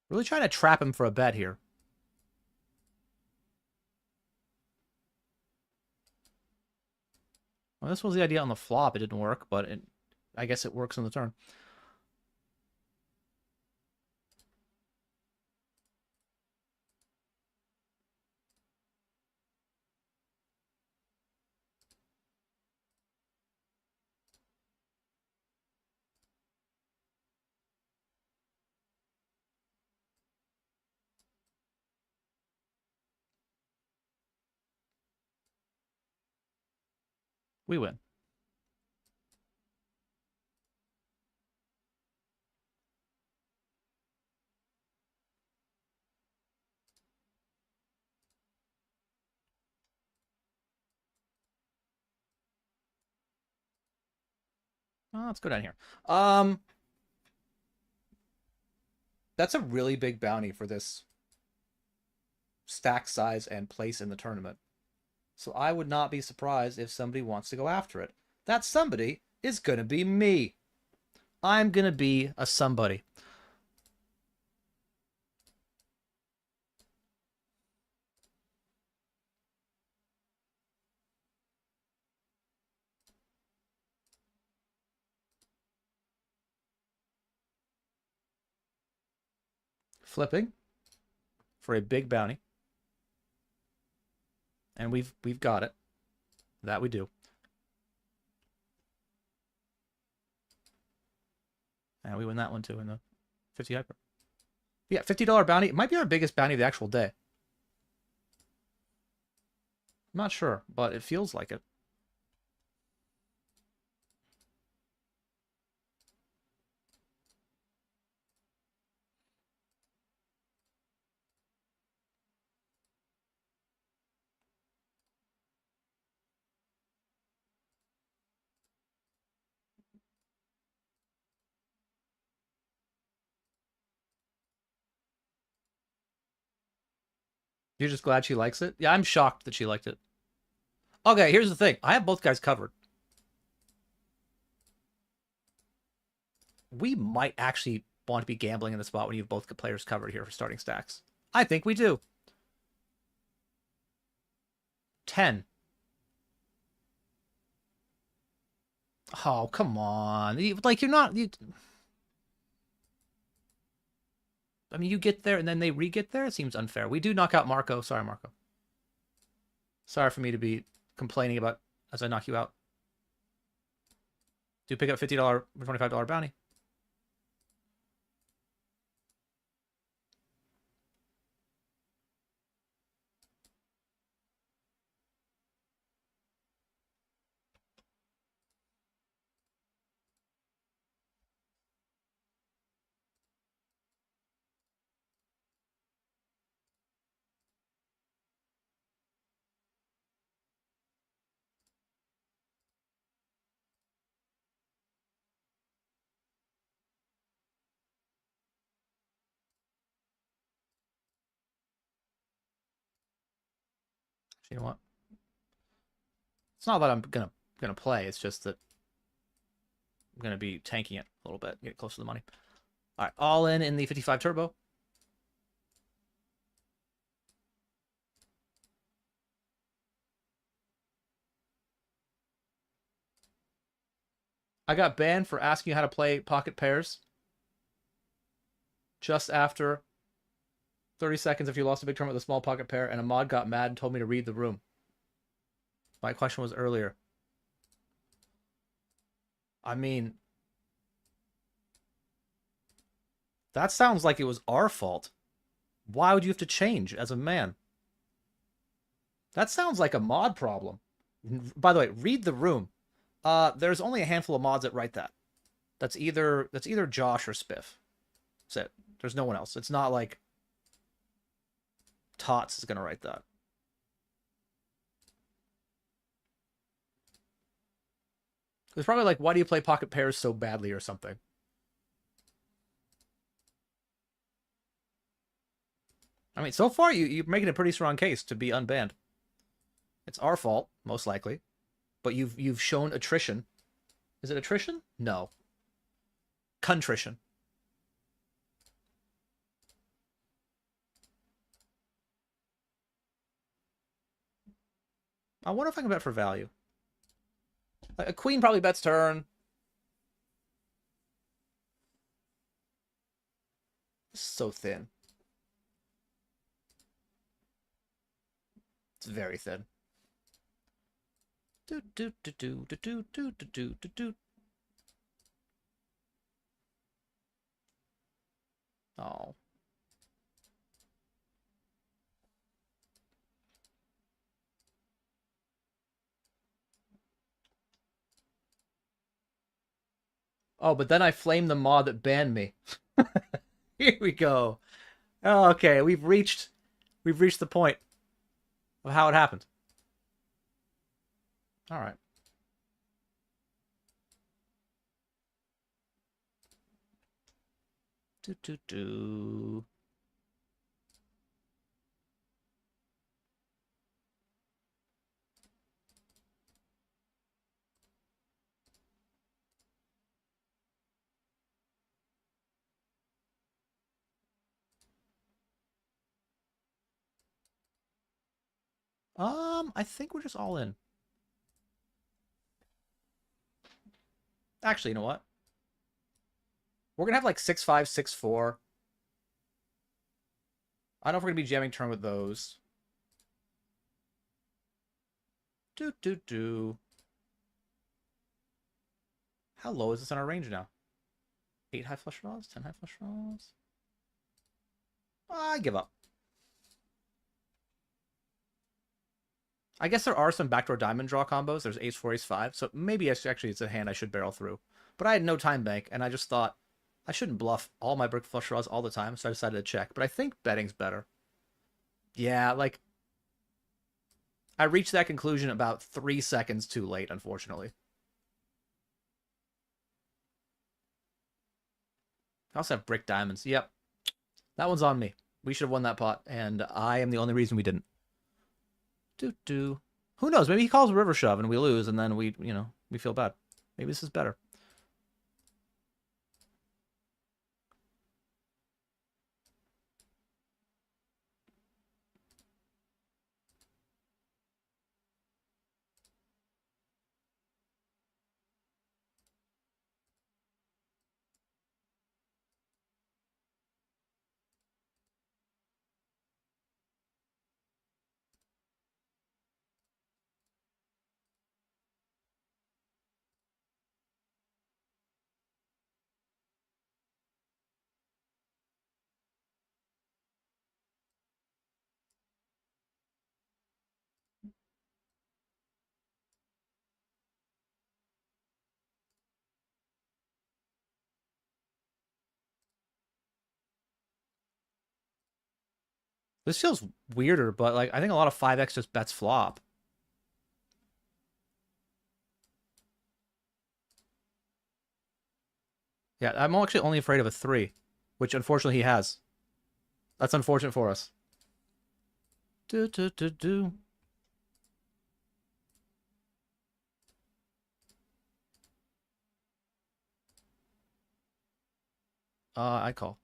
Really trying to trap him for a bet here. Well, this was the idea on the flop. It didn't work, but I guess it works on the turn. We win. Let's go down here. That's a really big bounty for this stack size and place in the tournament. So I would not be surprised if somebody wants to go after it. That somebody is going to be me. I'm going to be a somebody. Flipping for a big bounty. And we've got it. That we do. And we win that one too in the 50 hyper. Yeah, $50 bounty. It might be our biggest bounty of the actual day. I'm not sure, but it feels like it. You're just glad she likes it? Yeah, I'm shocked that she liked it. Okay, here's the thing. I have both guys covered. We might actually want to be gambling in the spot when you have both players covered here for starting stacks. I think we do. 10. Oh, come on. Like, you're not... I mean, you get there and then they re-get there? It seems unfair. We do knock out Marco. Sorry, Marco. Sorry for me to be complaining about as I knock you out. Do pick up $50 or $25 bounty. You know what? It's not that I'm gonna play. It's just that I'm gonna be tanking it a little bit, get close to the money. All right, all in the 55 turbo. I got banned for asking you how to play pocket pairs. Just after 30 seconds if you lost a big tournament with a small pocket pair, and a mod got mad and told me to read the room. My question was earlier. I mean, that sounds like it was our fault. Why would you have to change as a man? That sounds like a mod problem. By the way, read the room. There's only a handful of mods that write that. That's either Josh or Spiff. That's it. There's no one else. It's not like Tots is going to write that. It's probably like, why do you play pocket pairs so badly or something? I mean, so far you're making a pretty strong case to be unbanned. It's our fault, most likely, but you've shown attrition. Is it attrition? No. Contrition. I wonder if I can bet for value. Like, a queen probably bets turn. It's so thin. It's very thin. Do do do do do do do do do do. Oh. Oh, but then I flamed the mod that banned me. Here we go. Oh, okay, we've reached the point of how it happened. All right. Do do do. I think we're just all in. Actually, you know what? We're gonna have like 6-5, 6-4. I don't know if we're gonna be jamming turn with those. Do do do. How low is this in our range now? 8 high flush draws, 10 high flush draws. I give up. I guess there are some backdoor diamond draw combos. There's ace 4, ace 5. So maybe actually it's a hand I should barrel through. But I had no time bank, and I just thought I shouldn't bluff all my brick flush draws all the time, so I decided to check. But I think betting's better. Yeah, like, I reached that conclusion about 3 seconds too late, unfortunately. I also have brick diamonds. Yep. That one's on me. We should have won that pot, and I am the only reason we didn't. Do. Who knows? Maybe he calls river shove and we lose, and then we feel bad. Maybe this is better. This feels weirder, but like I think a lot of 5x just bets flop. Yeah, I'm actually only afraid of a 3, which unfortunately he has. That's unfortunate for us. Do. I call.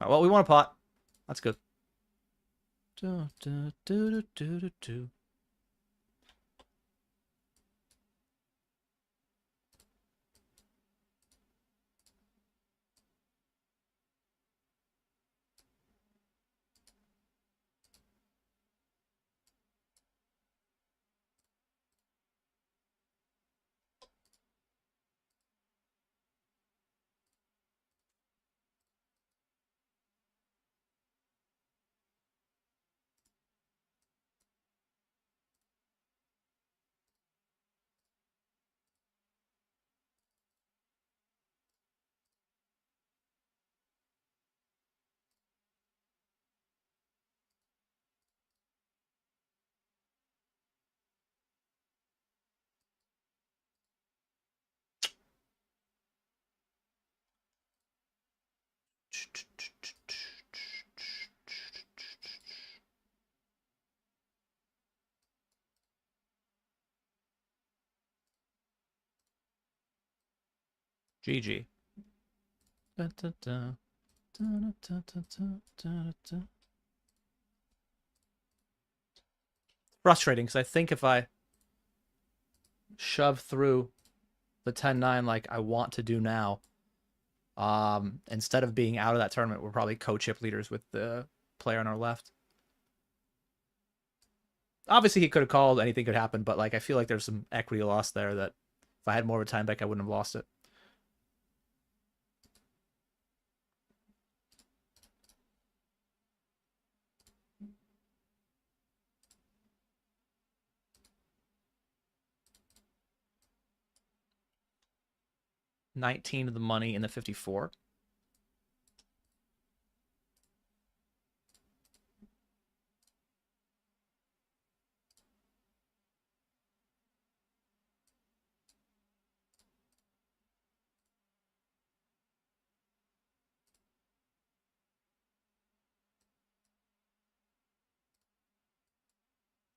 Right, well, we want a pot. That's good. Do. GG. Frustrating, because I think if I shove through the 10-9 like I want to do now, instead of being out of that tournament, we're probably co-chip leaders with the player on our left. Obviously, he could have called. Anything could happen, but like I feel like there's some equity lost there that if I had more of a time back, I wouldn't have lost it. $19 of the money in the 54.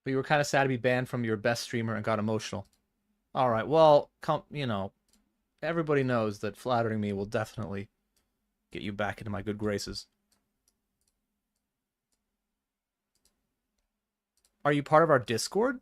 But you were kind of sad to be banned from your best streamer and got emotional. All right, well, you know, everybody knows that flattering me will definitely get you back into my good graces. Are you part of our Discord?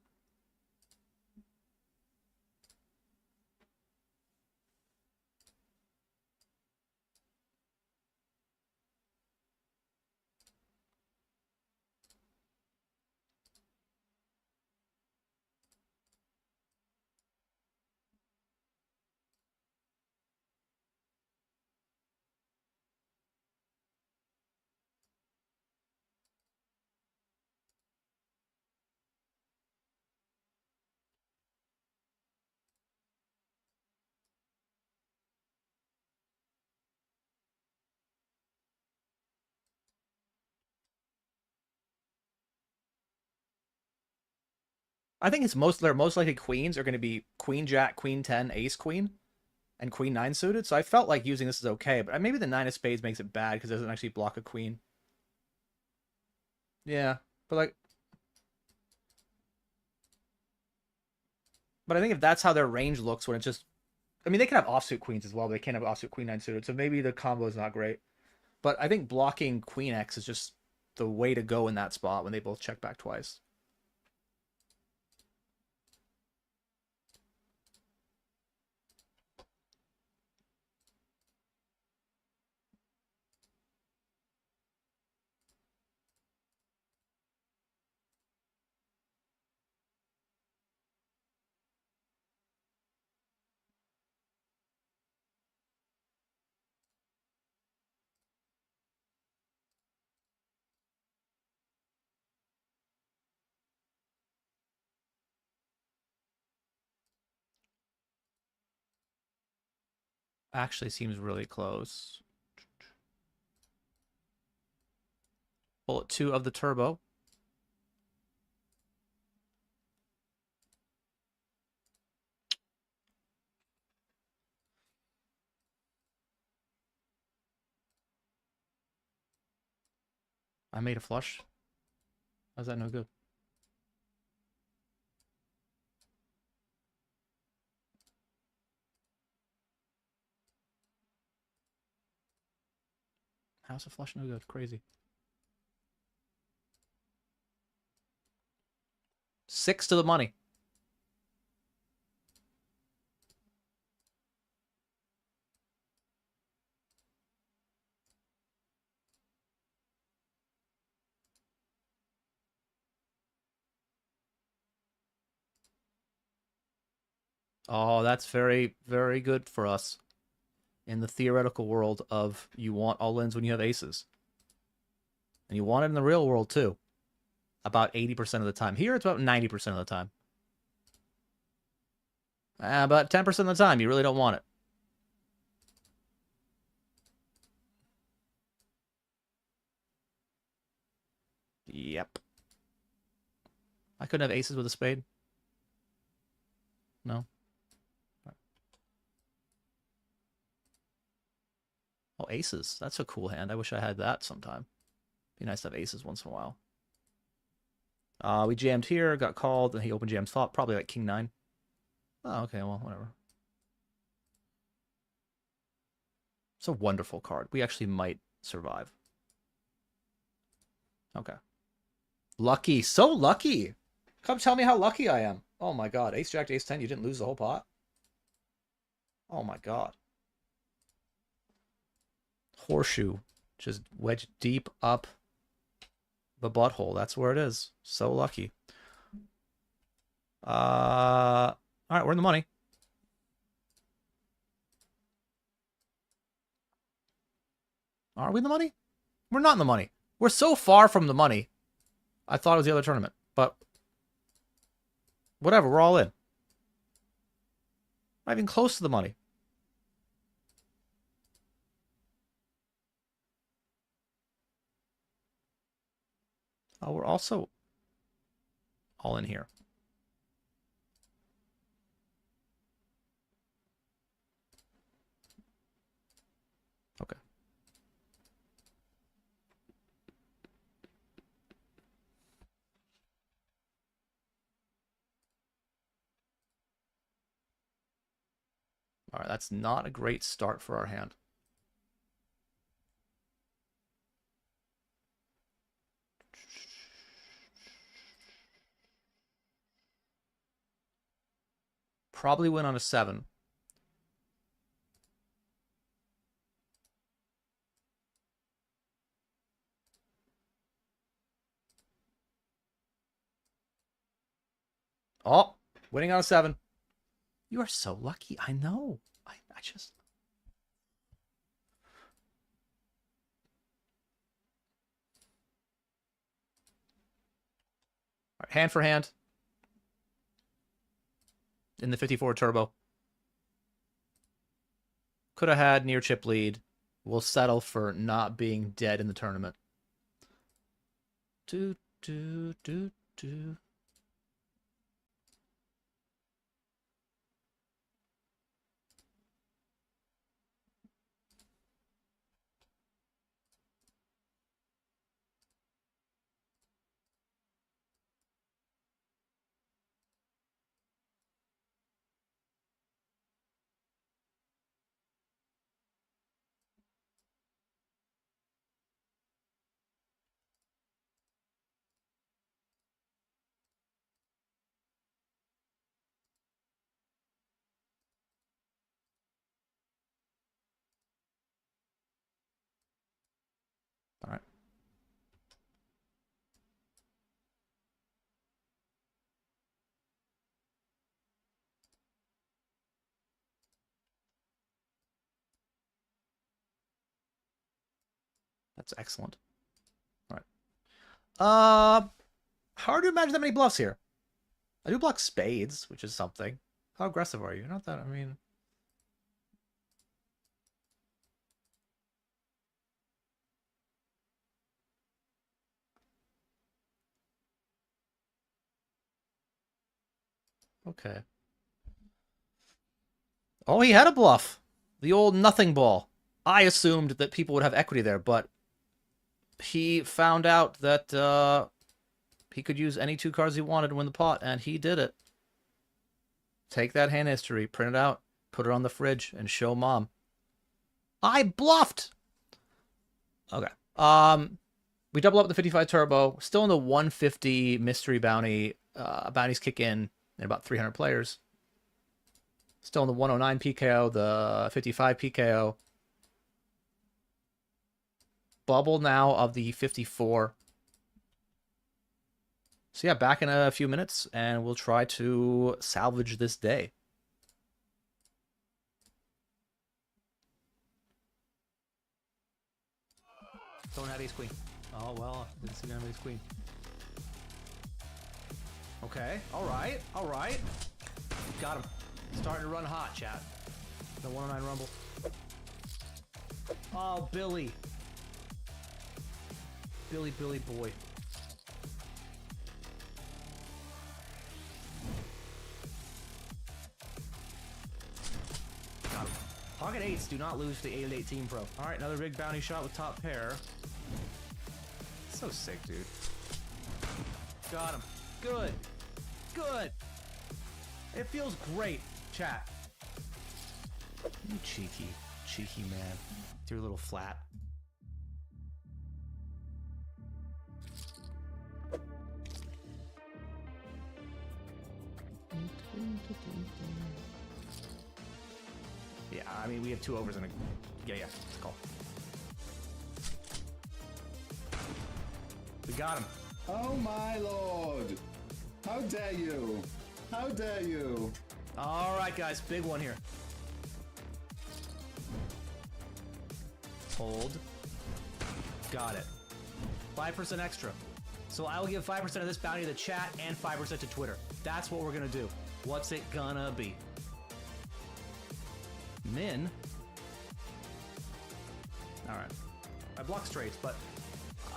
I think it's their most likely queens are going to be Queen Jack, Queen 10, Ace Queen, and Queen 9 suited. So I felt like using this is okay, but maybe the 9 of spades makes it bad because it doesn't actually block a queen. Yeah, but like, but I think if that's how their range looks when it's just, I mean, they can have offsuit queens as well, but they can't have offsuit Queen 9 suited. So maybe the combo is not great. But I think blocking Queen X is just the way to go in that spot when they both check back twice. Actually seems really close. Bullet 2 of the turbo. I made a flush. How's that no good? How's a flush no good? Crazy. 6 to the money. Oh, that's very, very good for us in the theoretical world of you want all-ins when you have aces. And you want it in the real world, too. About 80% of the time. Here, it's about 90% of the time. About 10% of the time, you really don't want it. Yep. I couldn't have aces with a spade. No. Oh, aces. That's a cool hand. I wish I had that sometime. Be nice to have aces once in a while. We jammed here, got called, and he open jams flop. Probably like king 9. Oh, okay, well, whatever. It's a wonderful card. We actually might survive. Okay. Lucky. So lucky. Come tell me how lucky I am. Oh my god. Ace Jack to Ace 10. You didn't lose the whole pot? Oh my god. Horseshoe. Just wedge deep up the butthole. That's where it is. So lucky. Alright, we're in the money. Are we in the money? We're not in the money. We're so far from the money. I thought it was the other tournament, but whatever, we're all in. Not even close to the money. Oh, we're also all in here. Okay. All right, that's not a great start for our hand. Probably win on a 7. Oh, winning on a 7. You are so lucky. I know. I just... All right, hand for hand. In the 54 turbo. Could have had near chip lead. We'll settle for not being dead in the tournament. Do, do, do, do. All right. That's excellent. All right. Hard to imagine that many bluffs here. I do block spades, which is something. How aggressive are you? Not that, I mean... Okay. Oh, he had a bluff. The old nothing ball. I assumed that people would have equity there, but he found out that he could use any 2 cards he wanted to win the pot, and he did it. Take that hand history, print it out, put it on the fridge, and show mom. I bluffed! Okay. We double up the 55 turbo. Still in the 150 mystery bounty. Bounties kick in about 300 players. Still in the 109 PKO, the 55 PKO. Bubble now of the 54. So yeah, back in a few minutes, and we'll try to salvage this day. Don't have ace queen. Oh well, didn't see none of ace queen. Okay, alright, alright. Got him. Starting to run hot, chat. The 109 rumble. Oh, Billy. Billy boy. Got him. Pocket 8s do not lose to the 8-18 pro. Alright, another big bounty shot with top pair. So sick, dude. Got him. Good. Good. It feels great, chat. You cheeky man. With your little flat. Yeah, I mean, we have 2 overs and a... Yeah, it's a call. We got him. Oh my lord! How dare you? How dare you? All right, guys, big one here. Hold. Got it. 5% extra. So I will give 5% of this bounty to the chat and 5% to Twitter. That's what we're gonna do. What's it gonna be? Min. All right. I block straights, but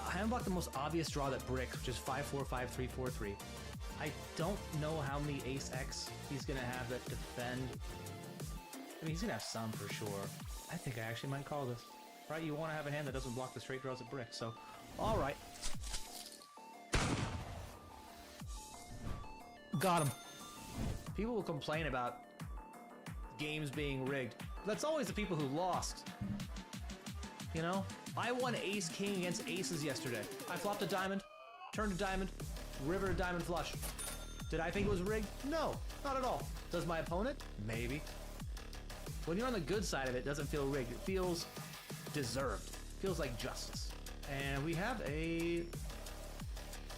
I haven't blocked the most obvious draw that bricks, which is 5-4, 5-3, 4-3. I don't know how many ace X he's gonna have that defend. I mean, he's gonna have some for sure. I think I actually might call this. Right? You want to have a hand that doesn't block the straight draws at brick. So, all right. Got him. People will complain about games being rigged. That's always the people who lost. You know? I won ace king against aces yesterday. I flopped a diamond, turned a diamond, river to diamond flush. Did I think it was rigged? No, not at all. Does my opponent? Maybe. When you're on the good side of it, it doesn't feel rigged. It feels deserved. It feels like justice. And we have a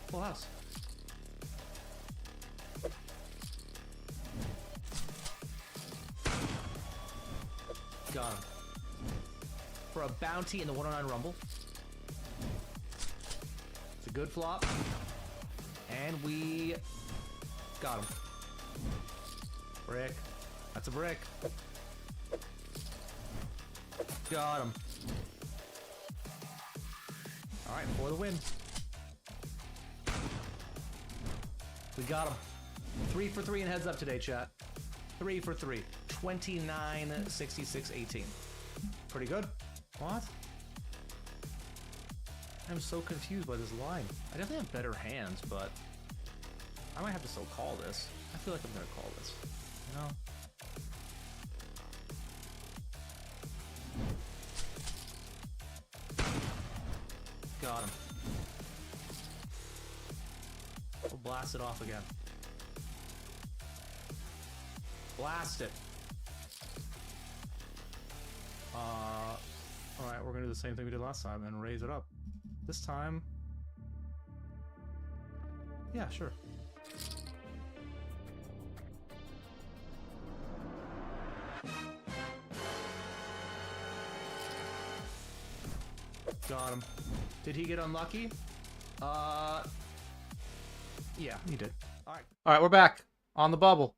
full house. Got him. For a bounty in the 109 Rumble. It's a good flop. And we got him. Brick. That's a brick. Got him. Alright, for the win. We got him. 3 for 3 in heads up today, chat. 3 for 3. 29, 66, 18. Pretty good. What? I'm so confused by this line. I definitely have better hands, but I might have to still call this. I feel like I'm gonna call this. You know? Got him. We'll blast it off again. Blast it. Alright, we're gonna do the same thing we did last time and raise it up. This time... Yeah, sure. Got him. Did he get unlucky? Yeah, he did. Alright. Alright, we're back. On the bubble.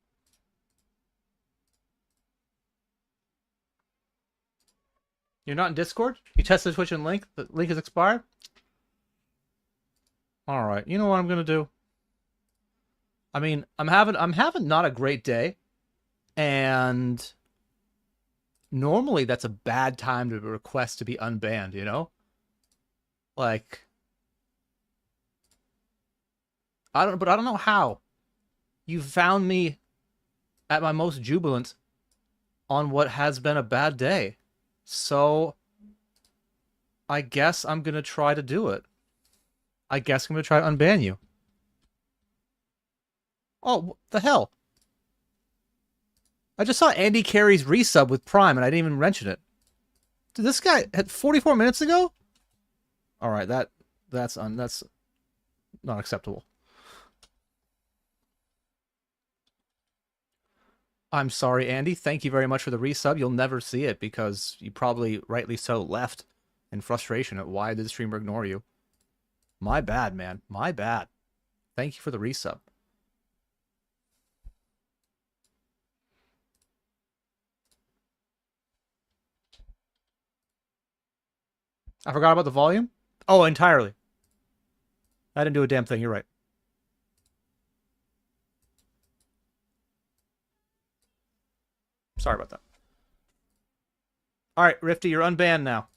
You're not in Discord? You tested Twitch and link? The link has expired? Alright, you know what I'm gonna do? I mean, I'm having not a great day. And normally that's a bad time to request to be unbanned, you know? Like, I don't know how. You found me at my most jubilant on what has been a bad day. So, I guess I'm gonna try to do it. I guess I'm gonna try to unban you. Oh, what the hell? I just saw Andy Carey's resub with Prime and I didn't even mention it. Did this guy had 44 minutes ago? All right, that's not acceptable. I'm sorry, Andy. Thank you very much for the resub. You'll never see it because you probably, rightly so, left in frustration at why did the streamer ignore you. My bad, man. My bad. Thank you for the resub. I forgot about the volume? Oh, entirely. I didn't do a damn thing. You're right. Sorry about that. All right, Rifty, you're unbanned now.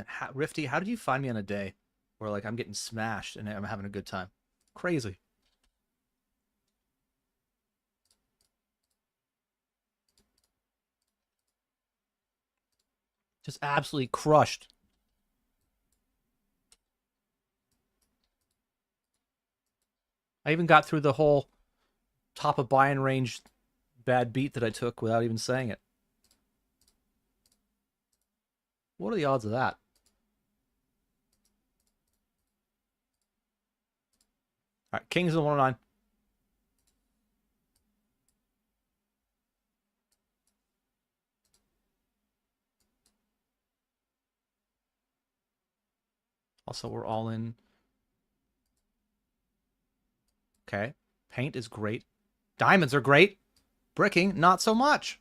And Rifty, how did you find me on a day where like I'm getting smashed and I'm having a good time? Crazy. Just absolutely crushed. I even got through the whole top of buy-in range bad beat that I took without even saying it. What are the odds of that? All right, Kings of 109. Also, we're all in. Okay. Paint is great. Diamonds are great. Bricking, not so much.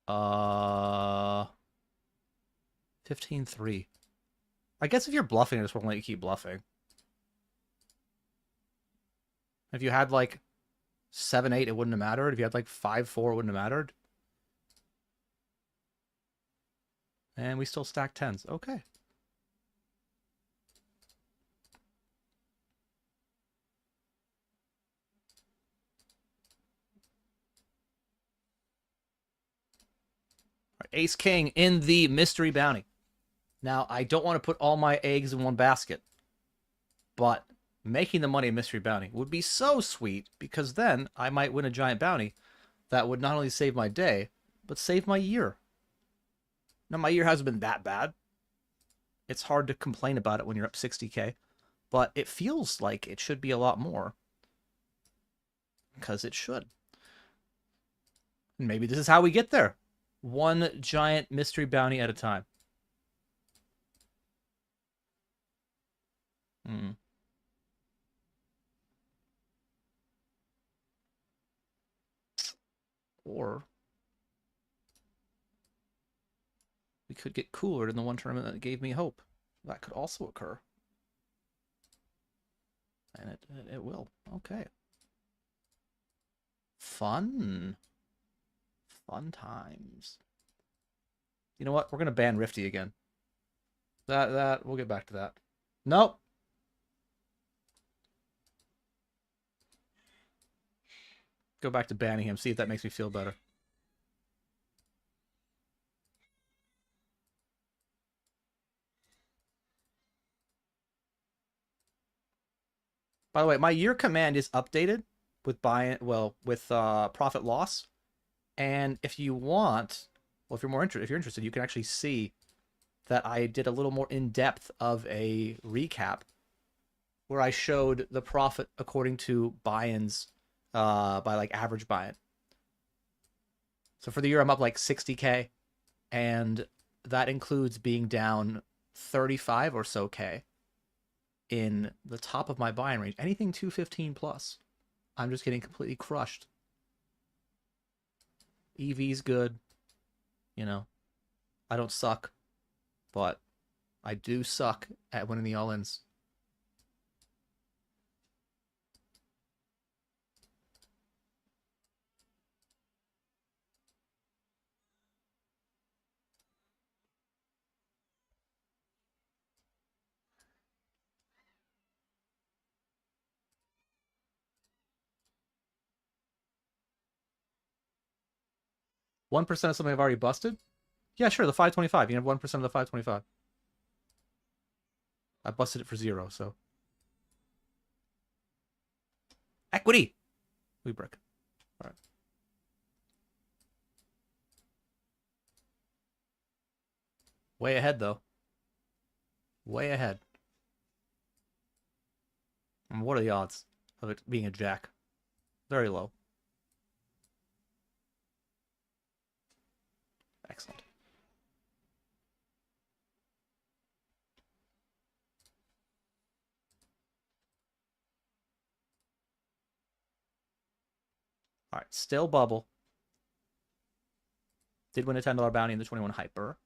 Uh, 15-3. I guess if you're bluffing, I just won't let you keep bluffing. If you had like 7-8, it wouldn't have mattered. If you had like 5-4, it wouldn't have mattered. And we still stack tens. Okay. Ace King in the mystery bounty. Now, I don't want to put all my eggs in one basket, but making the money in mystery bounty would be so sweet because then I might win a giant bounty that would not only save my day, but save my year. Now, my year hasn't been that bad. It's hard to complain about it when you're up 60K, but it feels like it should be a lot more because it should. And maybe this is how we get there. One giant mystery bounty at a time. Or we could get cooler in the one tournament that gave me hope. That could also occur. And it will. Okay. Fun. Fun times. You know what? We're going to ban Rifty again. We'll get back to that. Nope. Go back to banning him. See if that makes me feel better. By the way, my year command is updated with profit loss. And if you want, well, if you're interested, you can actually see that I did a little more in-depth of a recap where I showed the profit according to buy-ins by like average buy-in. So for the year, I'm up like 60K, and that includes being down 35 or so K in the top of my buy-in range. Anything 215 plus, I'm just getting completely crushed. EV's good. You know, I don't suck, but I do suck at winning the all-ins. $1% of something I've already busted? Yeah, sure, the 525. You can have 1% of the 525. I busted it for 0, so. Equity! We brick. All right. Way ahead, though. Way ahead. And what are the odds of it being a jack? Very low. Excellent. All right, still bubble. Did win a $10 bounty in the 21 hyper.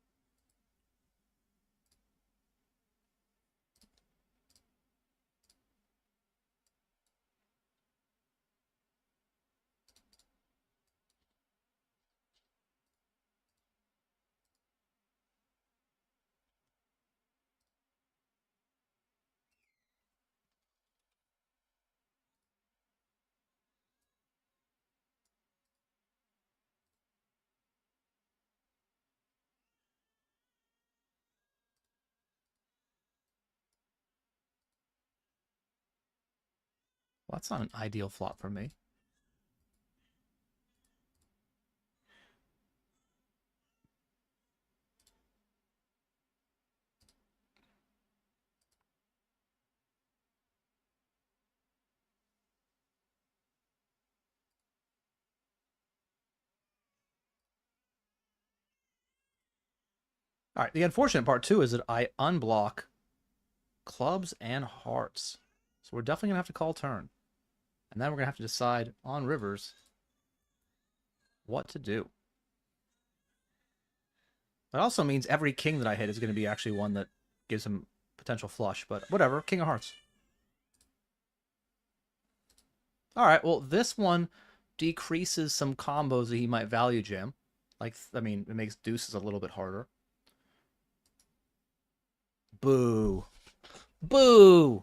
Well, that's not an ideal flop for me. All right, the unfortunate part too is that I unblock clubs and hearts. So we're definitely going to have to call turn. And then we're going to have to decide on rivers what to do. That also means every king that I hit is going to be actually one that gives him potential flush, but whatever, king of hearts. All right, well, this one decreases some combos that he might value jam. Like, I mean, it makes deuces a little bit harder. Boo. Boo!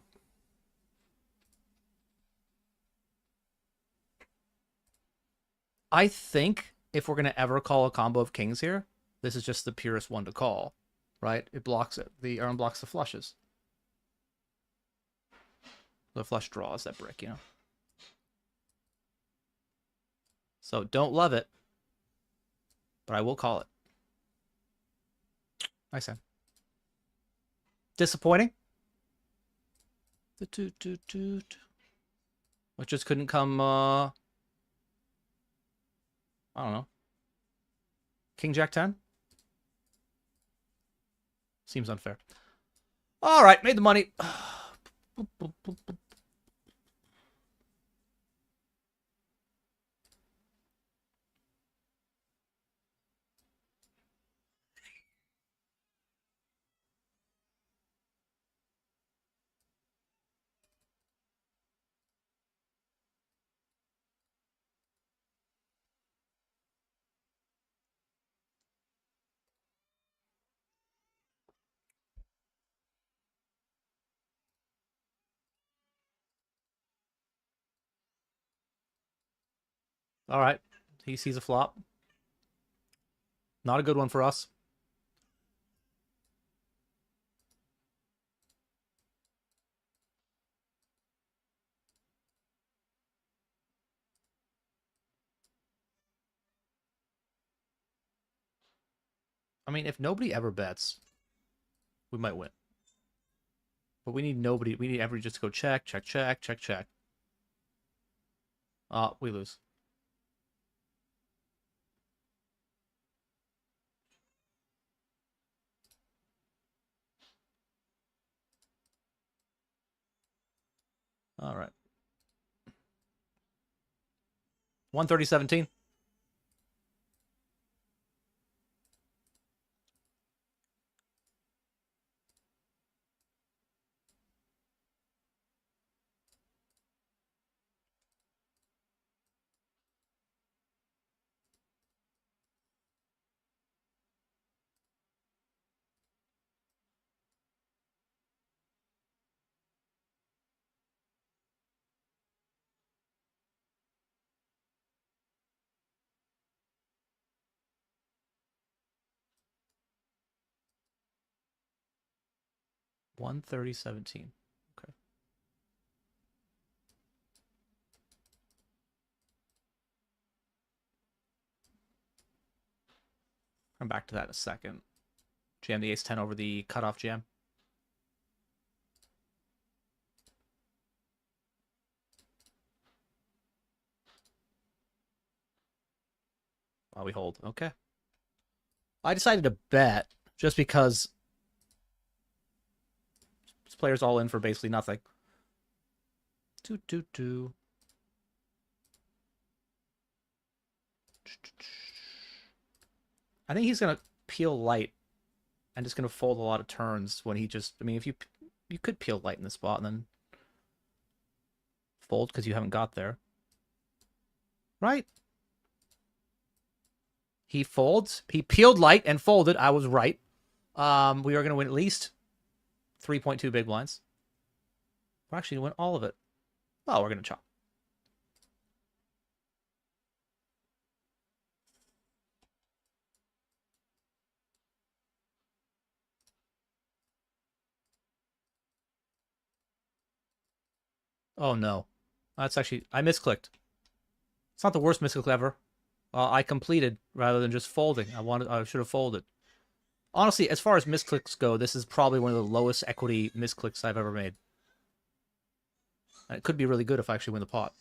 I think if we're going to ever call a combo of kings here, this is just the purest one to call, right? It blocks it. The unblocks the flushes. The flush draws that brick, you know? So don't love it, but I will call it. Nice hand. Disappointing. The toot. Which just couldn't come, I don't know. King Jack 10? Seems unfair. All right, made the money. All right, he sees a flop. Not a good one for us. I mean, if nobody ever bets, we might win. But we need nobody. We need everybody just to go check. We lose. All right. 130-17. One 30-17. Okay. Come back to that in a second. Jam the ace-10 over the cutoff jam. While we hold. Okay. I decided to bet just because this player's all in for basically nothing. 2-2-2. I think he's gonna peel light and just gonna fold a lot of turns when he just. I mean, if you could peel light in the spot and then fold because you haven't got there, right? He folds. He peeled light and folded. I was right. We are going to win at least 3.2 big blinds. We're actually going to win all of it. Oh, we're going to chop. Oh, no. That's actually... I misclicked. It's not the worst misclick ever. I completed rather than just folding. I should have folded. Honestly, as far as misclicks go, this is probably one of the lowest equity misclicks I've ever made. And it could be really good if I actually win the pot.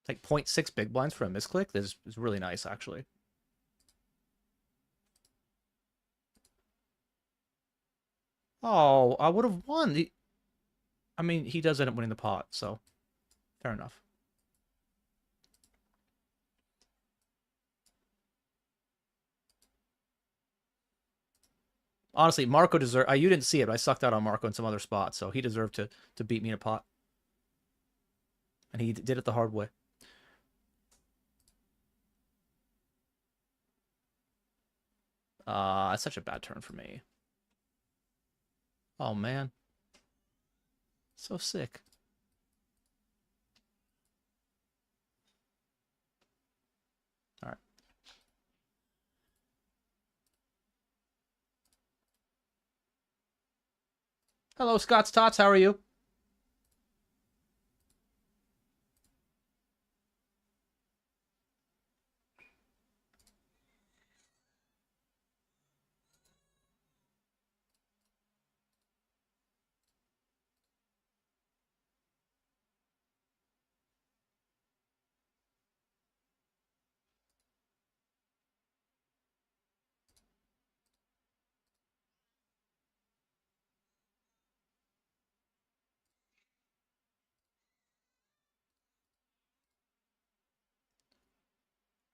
Like 0.6 big blinds for a misclick. This is really nice, actually. Oh, I would have won. I mean, he does end up winning the pot, so fair enough. Honestly, Marco deserved... you didn't see it, but I sucked out on Marco in some other spots, so he deserved to beat me in a pot. And he did it the hard way. That's such a bad turn for me. Oh, man. So sick. All right. Hello, Scott's Tots. How are you?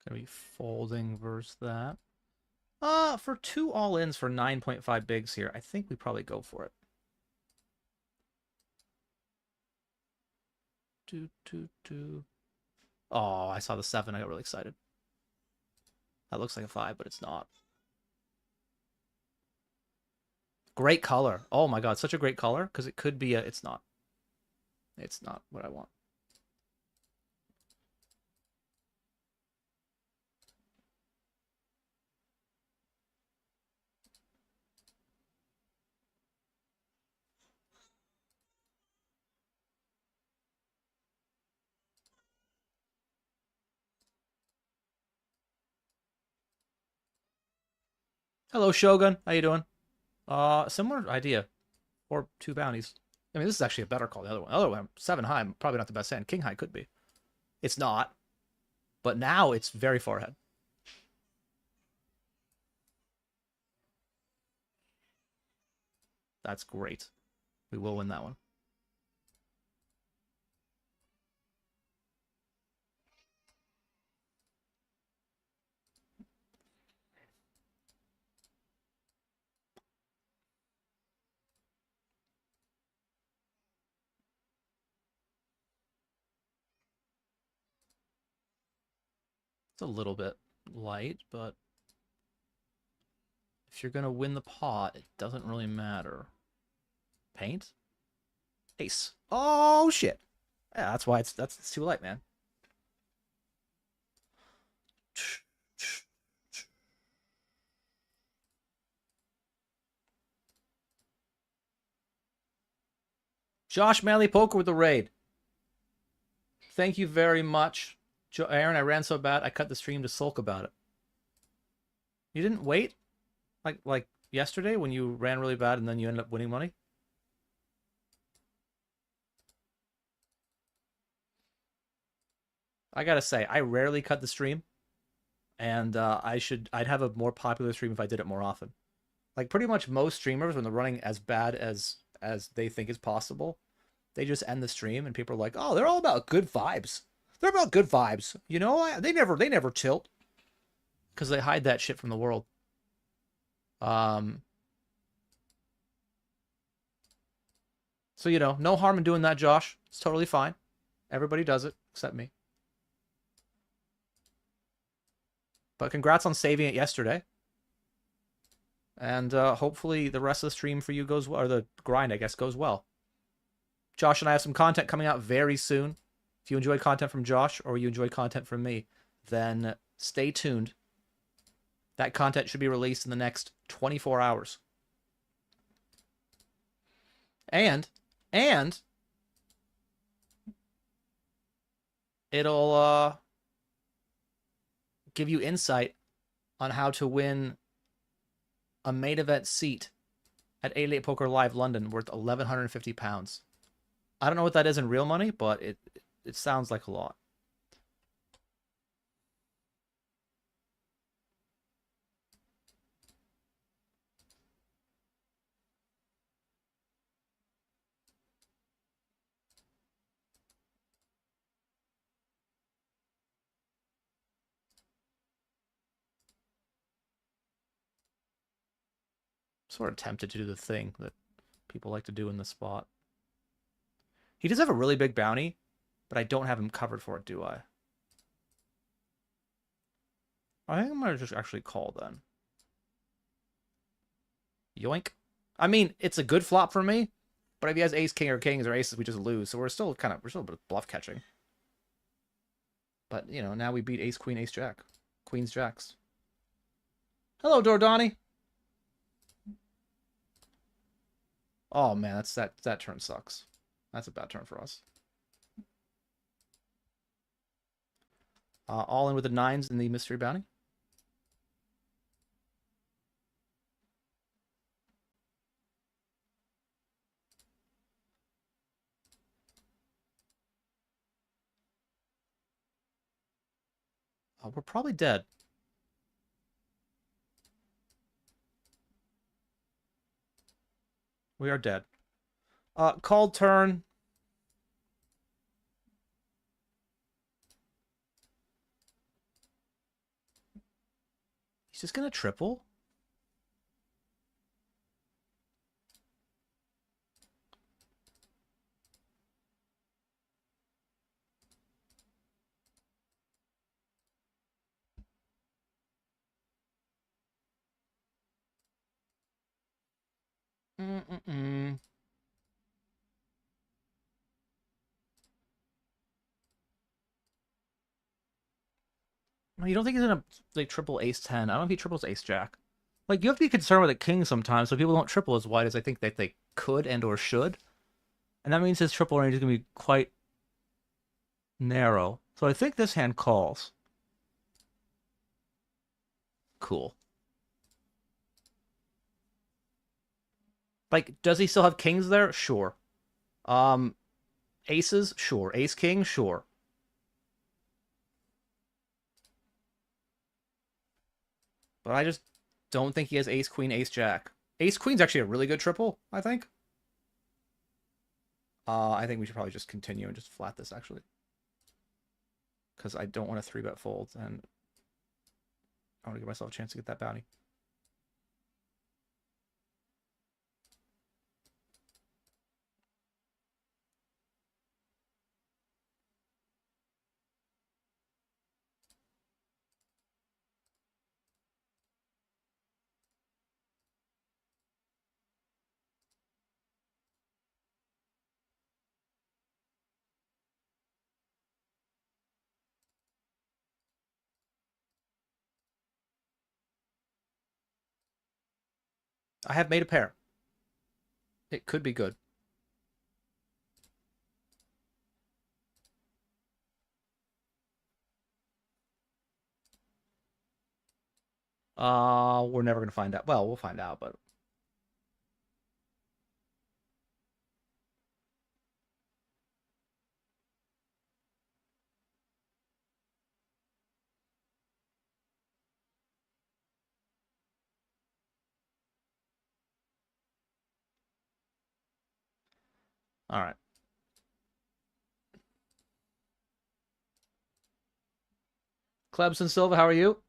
Gonna be folding versus that. For 2 all-ins for 9.5 bigs here, I think we probably go for it. Oh, I saw the 7. I got really excited. That looks like a 5, but it's not. Great color. Oh my god, such a great color, because it could be a... It's not. It's not what I want. Hello, Shogun. How you doing? Similar idea. Or 2 bounties. I mean, this is actually a better call than the other one. The other one, 7 high, probably not the best hand. King high could be. It's not. But now it's very far ahead. That's great. We will win that one. It's a little bit light, but if you're going to win the pot, it doesn't really matter. Paint? Ace. Oh, shit. Yeah, that's why it's too light, man. Josh Manley Poker with the raid. Thank you very much. Aaron, I ran so bad, I cut the stream to sulk about it. You didn't wait? Like yesterday when you ran really bad and then you ended up winning money? I gotta say, I rarely cut the stream. And I'd have a more popular stream if I did it more often. Like pretty much most streamers, when they're running as bad as they think is possible, they just end the stream and people are like, oh, they're all about good vibes. They're about good vibes. You know, they never tilt. Because they hide that shit from the world. So, you know, no harm in doing that, Josh. It's totally fine. Everybody does it, except me. But congrats on saving it yesterday. And hopefully the rest of the stream for you goes well, or the grind, I guess, goes well. Josh and I have some content coming out very soon. If you enjoy content from Josh or you enjoy content from me, then stay tuned. That content should be released in the next 24 hours. And it'll give you insight on how to win a main event seat at 88 Poker Live London worth £1,150. I don't know what that is in real money, but it sounds like a lot. Sort of tempted to do the thing that people like to do in the spot. He does have a really big bounty, but I don't have him covered for it, do I? I think I might just actually call then. Yoink. I mean, it's a good flop for me, but if he has ace, king, or kings, or aces, we just lose. So we're still a bit of bluff catching. But, you know, now we beat ace, queen, ace, jack. Queens, jacks. Hello, Dordani. Oh man, that turn sucks. That's a bad turn for us. All in with the nines in the mystery bounty. We're probably dead. We are dead. Called turn. He's just gonna triple. Mm-mm-mm. No, you don't think he's gonna like triple ace 10? I don't know if he triples ace jack. Like, you have to be concerned with a king sometimes, so people don't triple as wide as I think that they could and or should. And that means his triple range is gonna be quite narrow. So I think this hand calls. Cool. Like, does he still have kings there? Sure. Aces? Sure. Ace king? Sure. But I just don't think he has ace queen, ace jack. Ace queen's actually a really good triple, I think. I think we should probably just continue and just flat this, actually. Because I don't want to 3-bet fold, and I want to give myself a chance to get that bounty. I have made a pair. It could be good. We're never gonna find out. Well, we'll find out, but all right. Clebson Silva, how are you?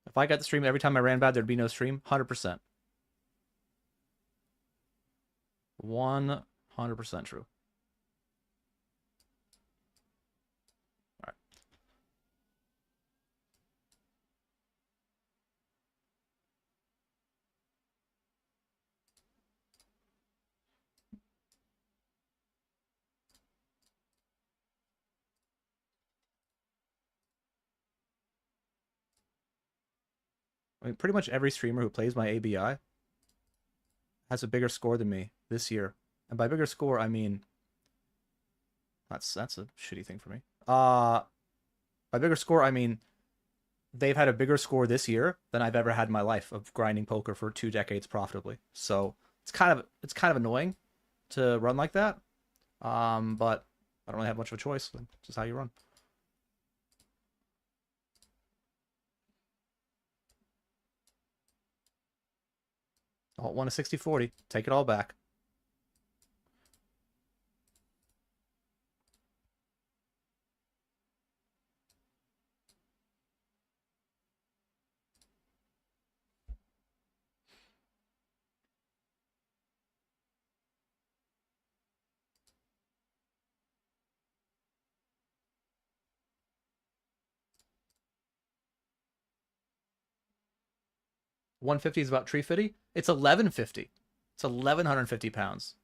If I got the stream every time I ran bad, there'd be no stream. 100%. 100% true. All right. I mean, pretty much every streamer who plays my ABI has a bigger score than me this year. And by bigger score, I mean that's a shitty thing for me. By bigger score, I mean they've had a bigger score this year than I've ever had in my life of grinding poker for 2 decades profitably. So it's kind of annoying to run like that. But I don't really have much of a choice. It's just how you run. Alt 1 to 60-40. Take it all back. $150 is about tree fitty. It's $11.50. It's 1,150 pounds.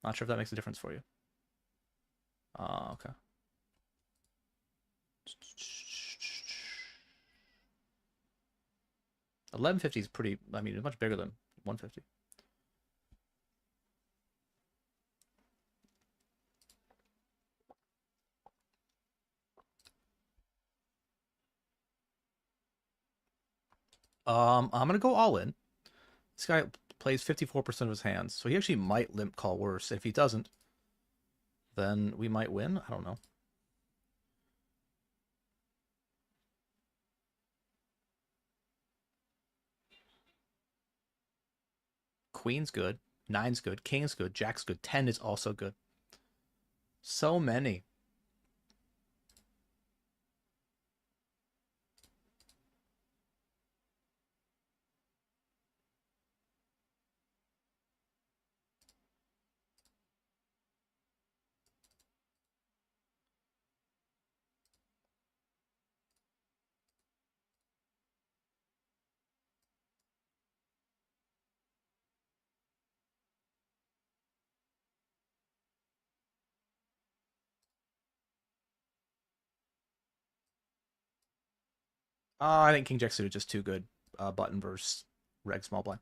Not sure if that makes a difference for you. Okay. $11.50 is pretty. I mean, it's much bigger than $150. I'm gonna go all in. This guy plays 54% of his hands, so he actually might limp call worse. If he doesn't, then we might win. I don't know. Queen's good. 9's good. King's good. Jack's good. 10 is also good. So many. I think King Jack suited just too good. Button versus reg small blind.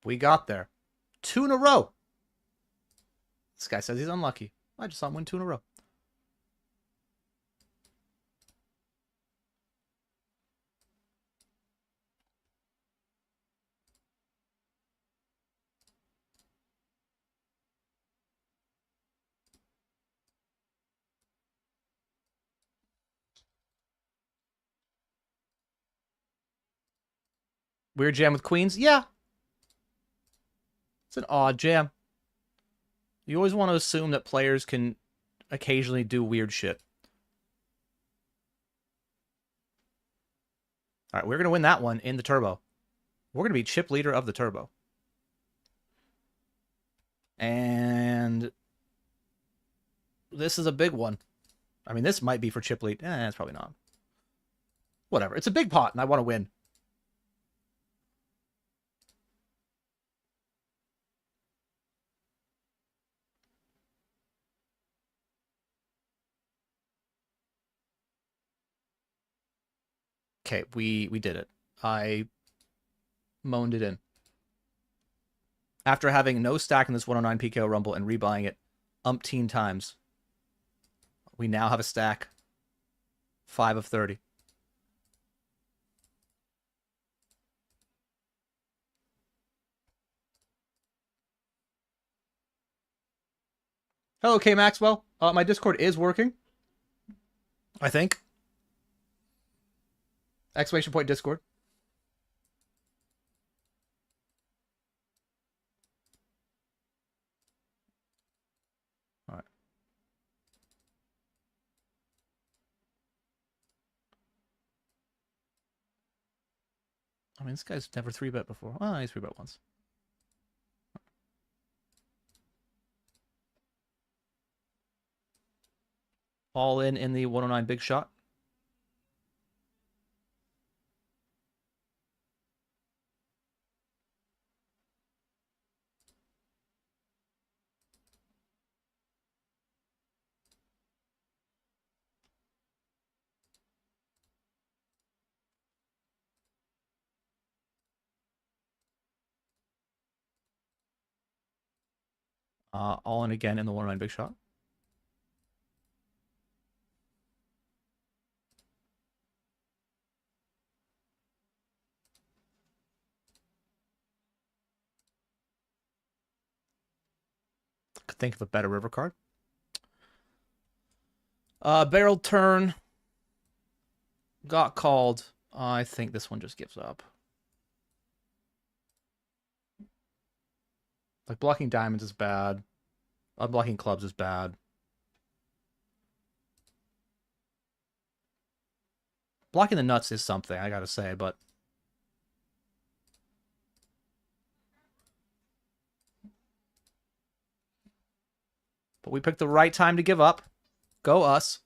We got there. 2 in a row. This guy says he's unlucky. I just saw him win 2 in a row. Weird jam with queens? Yeah. It's an odd jam. You always want to assume that players can occasionally do weird shit. All right, we're going to win that one in the turbo. We're going to be chip leader of the turbo. And this is a big one. I mean, this might be for chip lead. It's probably not. Whatever. It's a big pot, and I want to win. Okay, we did it. I moaned it in. After having no stack in this 109 PKO Rumble and rebuying it umpteen times, we now have a stack. 5 of 30. Hello, K Maxwell. My Discord is working. I think. Exclamation point Discord. All right. I mean, this guy's never 3-bet before. Oh, he's 3-bet once. All in the 109 big shot. All in again in the 1-9 big shot. Could think of a better river card. Barrel turn. Got called. I think this one just gives up. Like, blocking diamonds is bad. Unblocking clubs is bad. Blocking the nuts is something, I gotta say, but... But we picked the right time to give up. Go us.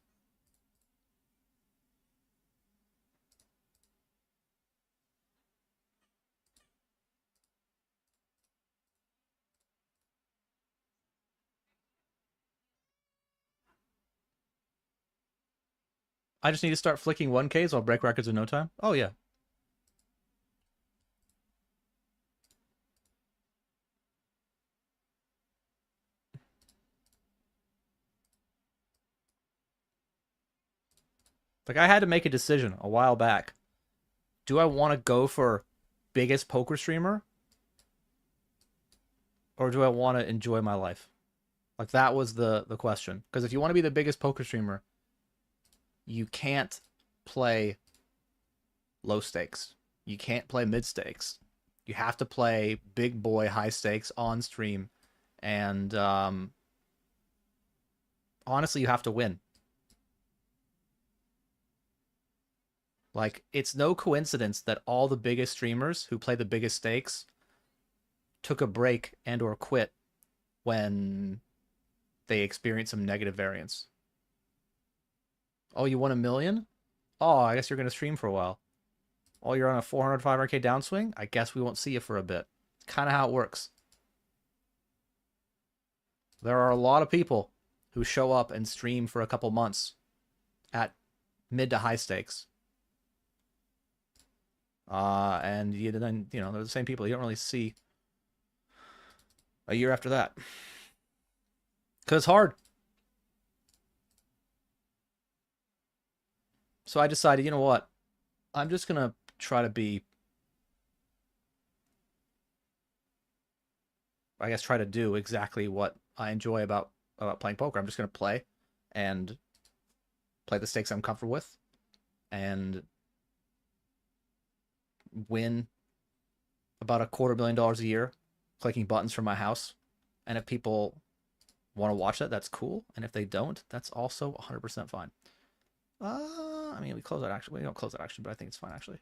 I just need to start flicking 1Ks, I'll break records in no time. Oh, yeah. Like, I had to make a decision a while back. Do I want to go for biggest poker streamer? Or do I want to enjoy my life? Like, that was the question. Because if you want to be the biggest poker streamer, you can't play low stakes. You can't play mid stakes. You have to play big boy high stakes on stream. And honestly, you have to win. Like, it's no coincidence that all the biggest streamers who play the biggest stakes took a break and or quit when they experienced some negative variance. Oh, you won $1 million? Oh, I guess you're going to stream for a while. Oh, you're on a 400, 500K downswing? I guess we won't see you for a bit. It's kind of how it works. There are a lot of people who show up and stream for a couple months at mid to high stakes. And then, you know, they're the same people you don't really see a year after that. Because it's hard. So I decided, you know what? I'm just going to try to be, I guess, try to do exactly what I enjoy about playing poker. I'm just going to play and play the stakes I'm comfortable with and win about $250,000 a year clicking buttons from my house. And if people want to watch that, that's cool. And if they don't, that's also 100% fine. I mean, we close that action. We don't close that action, but I think it's fine, actually.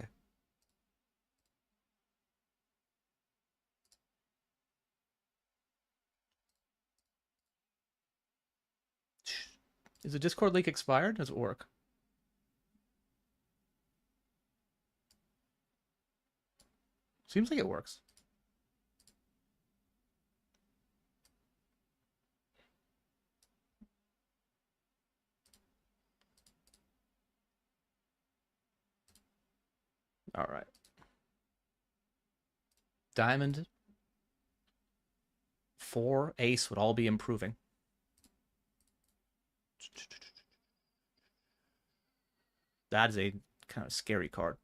Okay. Is the Discord link expired? Does it work? Seems like it works. All right. Diamond, 4, ace would all be improving. That is a kind of scary card.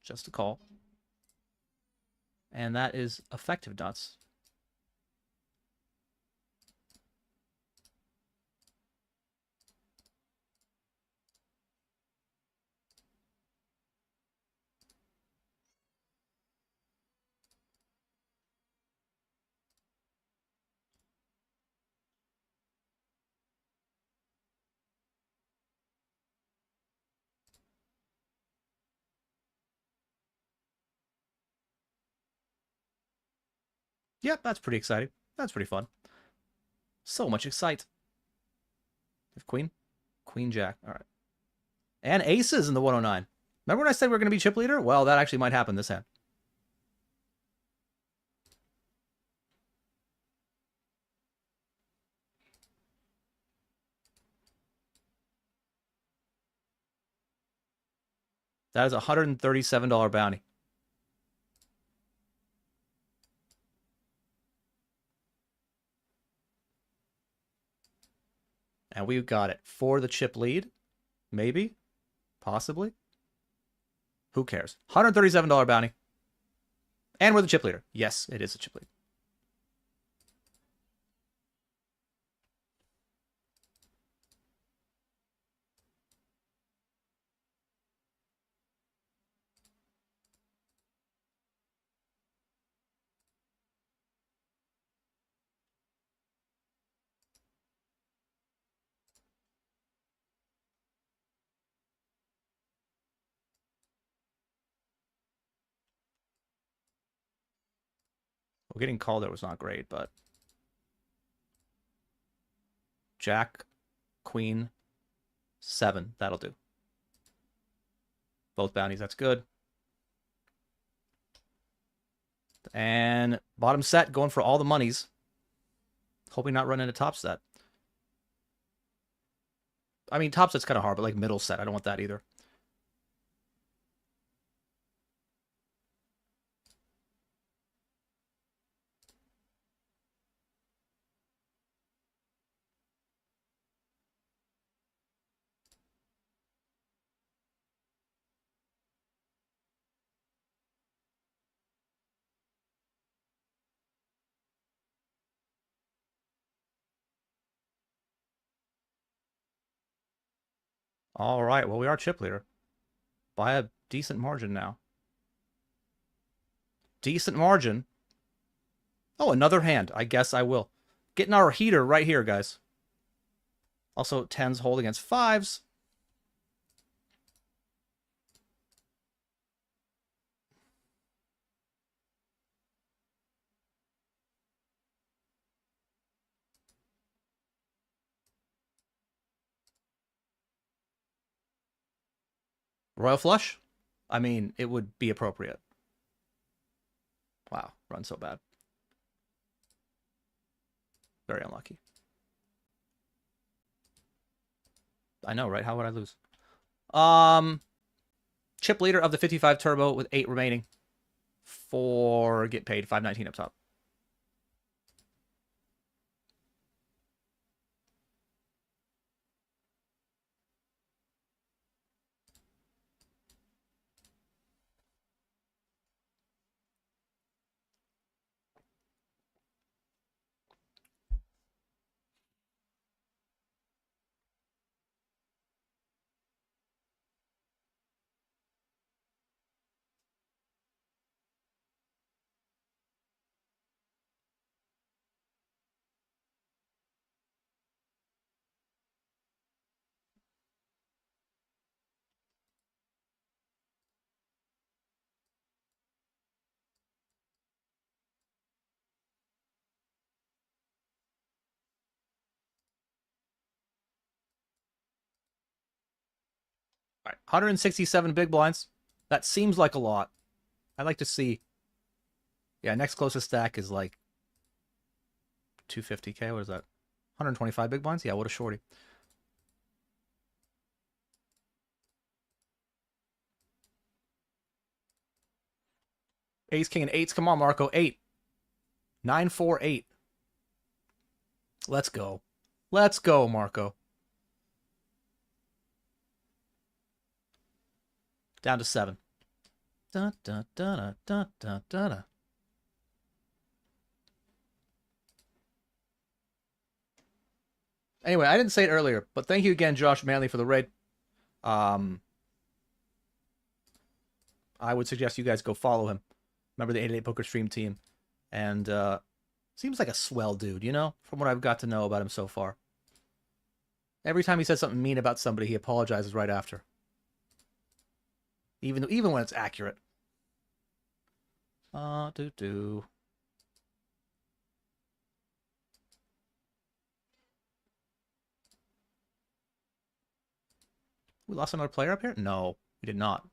Just a call. And that is effective nuts. Yep, that's pretty exciting. That's pretty fun. So much excite. Queen? Queen Jack. All right. And aces in the 109. Remember when I said we were going to be chip leader? Well, that actually might happen this hand. That is a $137 bounty. And we got it for the chip lead. Maybe. Possibly. Who cares? $137 bounty. And we're the chip leader. Yes, it is a chip lead. Well, getting called there was not great, but Jack, Queen, 7. That'll do. Both bounties. That's good. And bottom set, going for all the monies. Hoping not run into top set. I mean, top set's kind of hard, but like middle set, I don't want that either. All right, well, we are chip leader. By a decent margin now. Decent margin. Oh, another hand. I guess I will. Getting our heater right here, guys. Also, 10s hold against 5s. Royal flush? I mean, it would be appropriate. Wow, run so bad. Very unlucky. I know, right? How would I lose? Chip leader of the 55 turbo with 8 remaining. For get paid, 519 up top. All right, 167 big blinds. That seems like a lot. I'd like to see. Yeah, next closest stack is like 250k. What is that? 125 big blinds? Yeah, what a shorty. Ace, king, and 8s. Come on, Marco. 8. 9, 4, 8. Let's go. Let's go, Marco. Down to 7. Dun, dun, dun, dun, dun, dun, dun. Anyway, I didn't say it earlier, but thank you again, Josh Manley, for the raid. I would suggest you guys go follow him. Remember the 88 Poker Stream team. And seems like a swell dude, you know, from what I've got to know about him so far. Every time he says something mean about somebody, he apologizes right after. Even when it's accurate. We lost another player up here? No, we did not.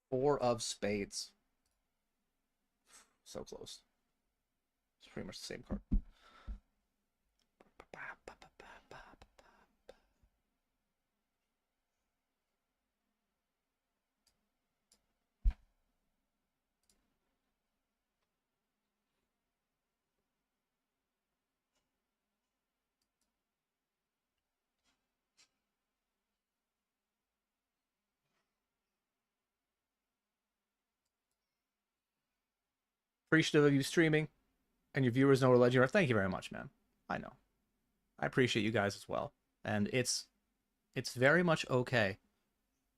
Four of spades. So close. It's pretty much the same card. Appreciative of you streaming, and your viewers know we're legendary. Thank you very much, man. I know. I appreciate you guys as well. And it's very much okay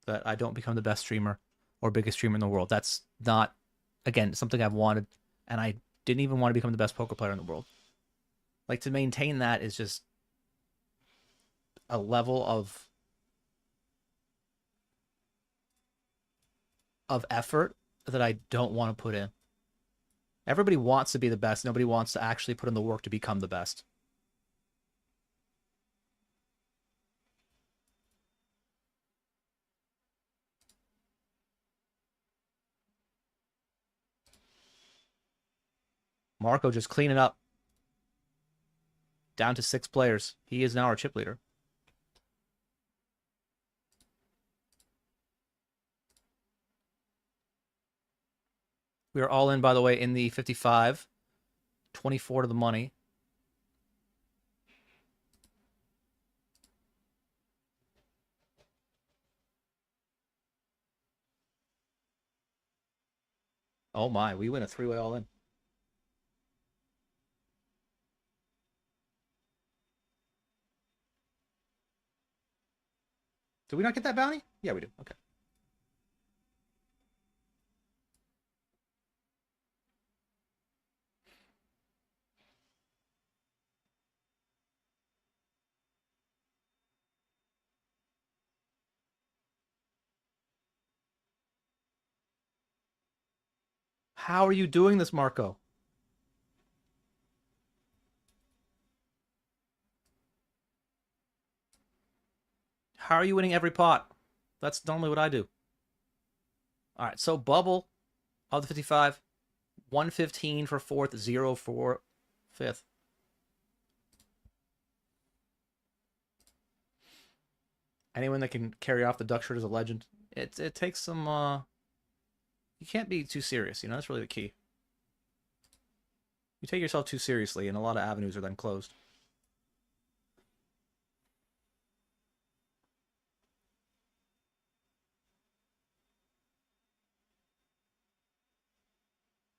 that I don't become the best streamer or biggest streamer in the world. That's not, again, something I've wanted, and I didn't even want to become the best poker player in the world. Like, to maintain that is just a level of effort that I don't want to put in. Everybody wants to be the best. Nobody wants to actually put in the work to become the best. Marco just cleaning up. Down to 6 players. He is now our chip leader. We are all in, by the way, in the 55. 24 to the money. Oh my, we win a 3-way all in. Did we not get that bounty? Yeah, we do. Okay. How are you doing this, Marco? How are you winning every pot? That's normally what I do. All right, so bubble of the 55. 115 for 4th, 0 for 5th. Anyone that can carry off the duck shirt is a legend. It takes some... You can't be too serious, you know? That's really the key. You take yourself too seriously, and a lot of avenues are then closed.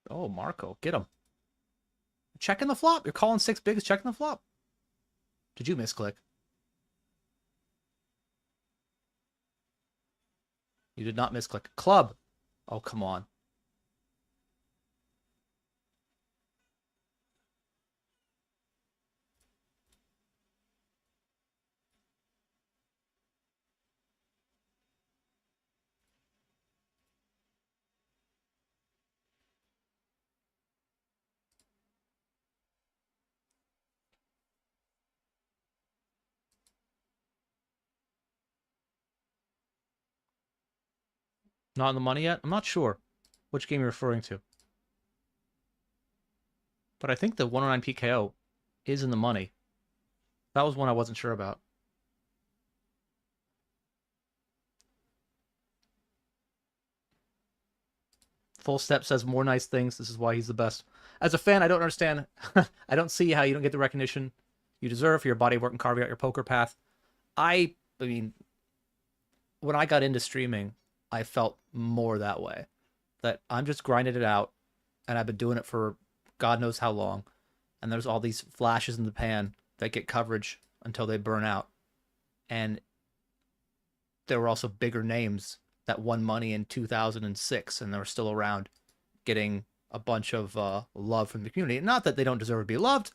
Oh, Marco, get him. Checking the flop. You're calling 6 bigs, checking the flop. Did you misclick? You did not misclick. Club. Oh, come on. Not in the money yet? I'm not sure which game you're referring to. But I think the 109 PKO is in the money. That was one I wasn't sure about. Full Step says more nice things. This is why he's the best. As a fan, I don't understand. I don't see how you don't get the recognition you deserve for your body of work and carving out your poker path. I mean, when I got into streaming, I felt more that way. That I'm just grinding it out, and I've been doing it for God knows how long. And there's all these flashes in the pan that get coverage until they burn out. And there were also bigger names that won money in 2006 and they're still around getting a bunch of love from the community. Not that they don't deserve to be loved,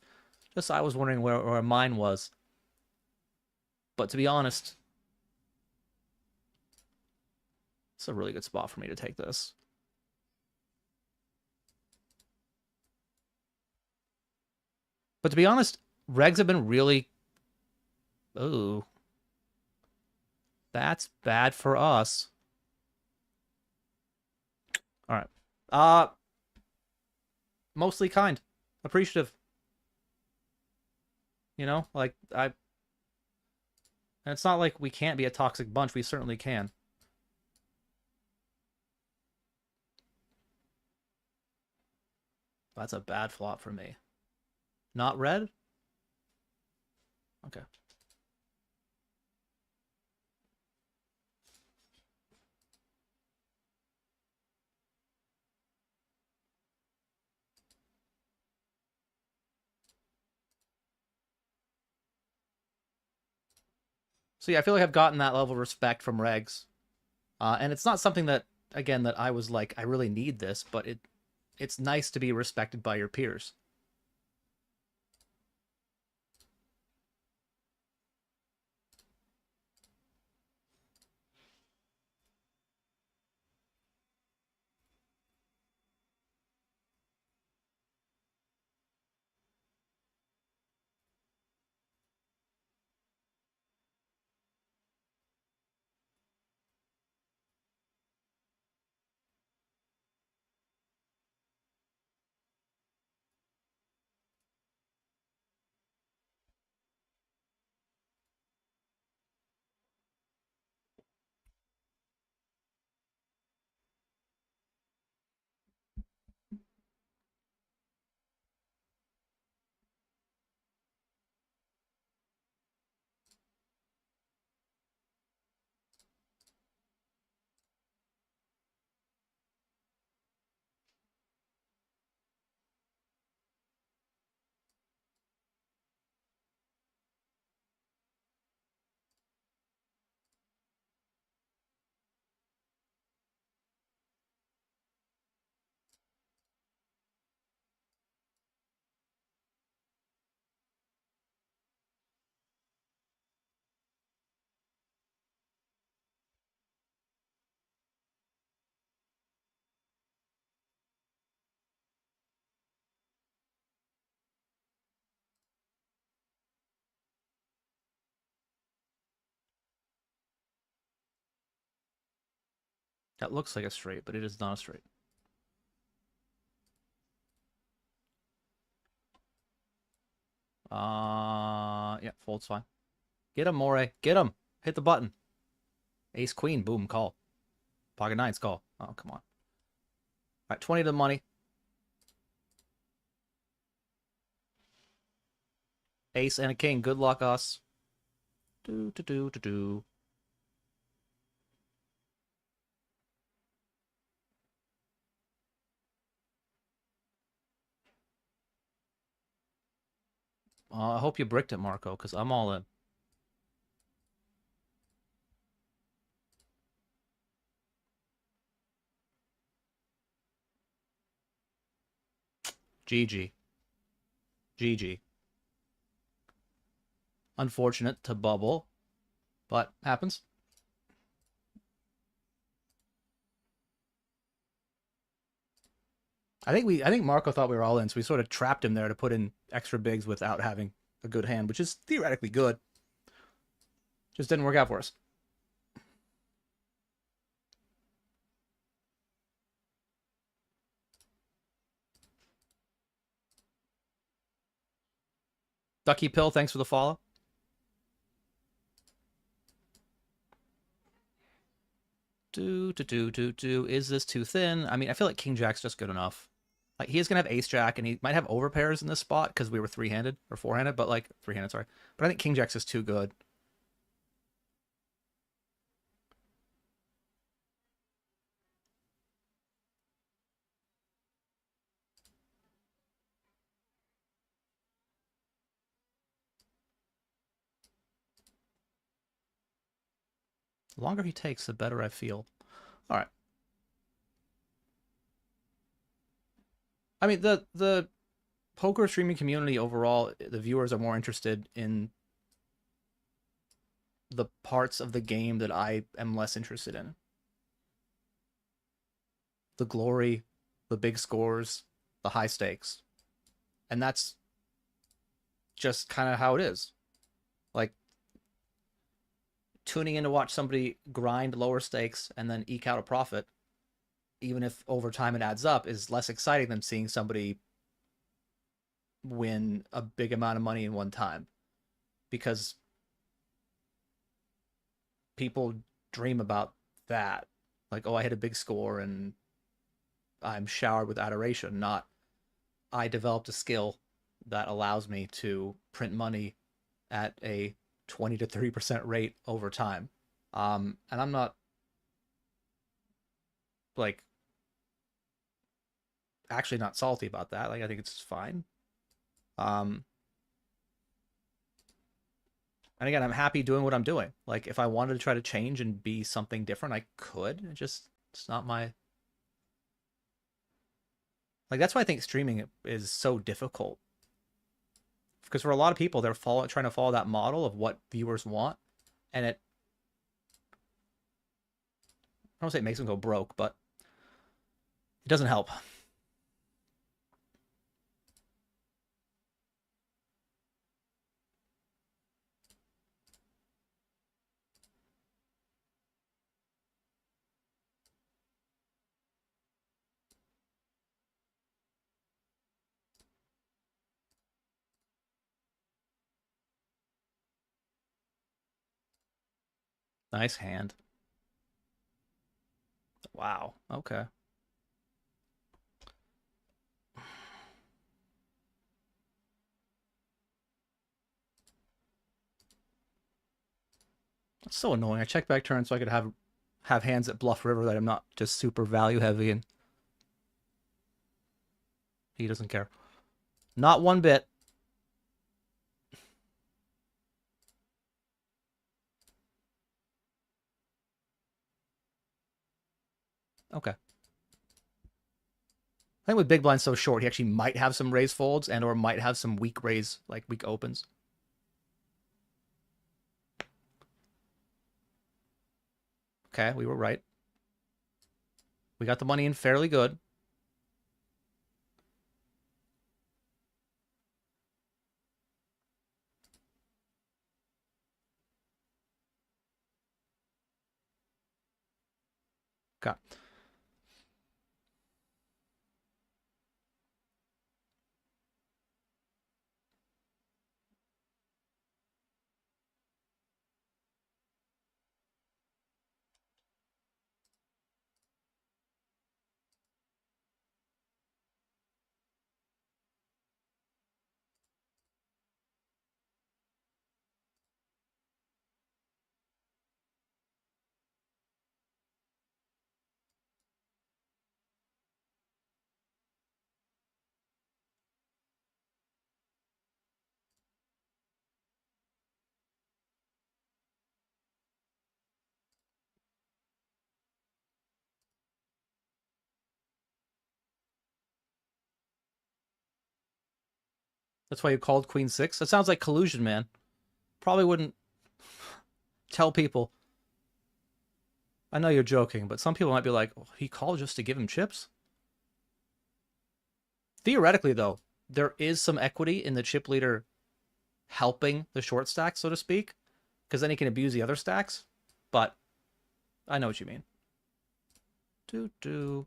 just I was wondering where mine was. But to be honest, it's a really good spot for me to take this. But to be honest, regs have been really... Ooh. That's bad for us. All right. Mostly kind. Appreciative. You know, like, and it's not like we can't be a toxic bunch. We certainly can. That's a bad flop for me. Not red? Okay. So yeah, I feel like I've gotten that level of respect from regs. And it's not something that, again, that I was like, I really need this, but it's nice to be respected by your peers. That looks like a straight, but it is not a straight. Yeah, fold's fine. Get him, Moray. Get him. Hit the button. Ace, queen, boom, call. Pocket nines, call. Oh, come on. All right, 20 to the money. Ace and a king. Good luck, us. Do. I hope you bricked it, Marco, because I'm all in. GG. GG. Unfortunate to bubble, but happens. I think Marco thought we were all in, so we sort of trapped him there to put in extra bigs without having a good hand, which is theoretically good. Just didn't work out for us. Ducky Pill, thanks for the follow. Is this too thin? I mean, I feel like King Jack's just good enough. Like, he is going to have Ace Jack, and he might have overpairs in this spot because we were three-handed, or four-handed, but like, three-handed, sorry. But I think King Jack's is too good. The longer he takes, the better I feel. All right. I mean, the poker streaming community overall, the viewers are more interested in the parts of the game that I am less interested in. The glory, the big scores, the high stakes. And that's just kind of how it is. Like, tuning in to watch somebody grind lower stakes and then eke out a profit, even if over time it adds up, is less exciting than seeing somebody win a big amount of money in one time. Because people dream about that. Like, oh, I hit a big score and I'm showered with adoration, not I developed a skill that allows me to print money at a 20 to 30% rate over time. And I'm not like actually not salty about that. Like, I think it's fine. And again, I'm happy doing what I'm doing. Like, if I wanted to try to change and be something different, I could. It's not my... Like, that's why I think streaming is so difficult. Because for a lot of people, they're trying to follow that model of what viewers want. And I don't say it makes them go broke, but it doesn't help. Nice hand. Wow. Okay. That's so annoying. I checked back turn so I could have hands at Bluff River that I'm not just super value heavy, and he doesn't care. Not one bit. Okay. I think with big blind so short, he actually might have some raise folds and or might have some weak raise, like weak opens. Okay, we were right. We got the money in fairly good. Okay. That's why you called Queen 6? That sounds like collusion, man. Probably wouldn't tell people. I know you're joking, but some people might be like, oh, he called just to give him chips? Theoretically, though, there is some equity in the chip leader helping the short stack, so to speak, because then he can abuse the other stacks. But I know what you mean. Doo-doo.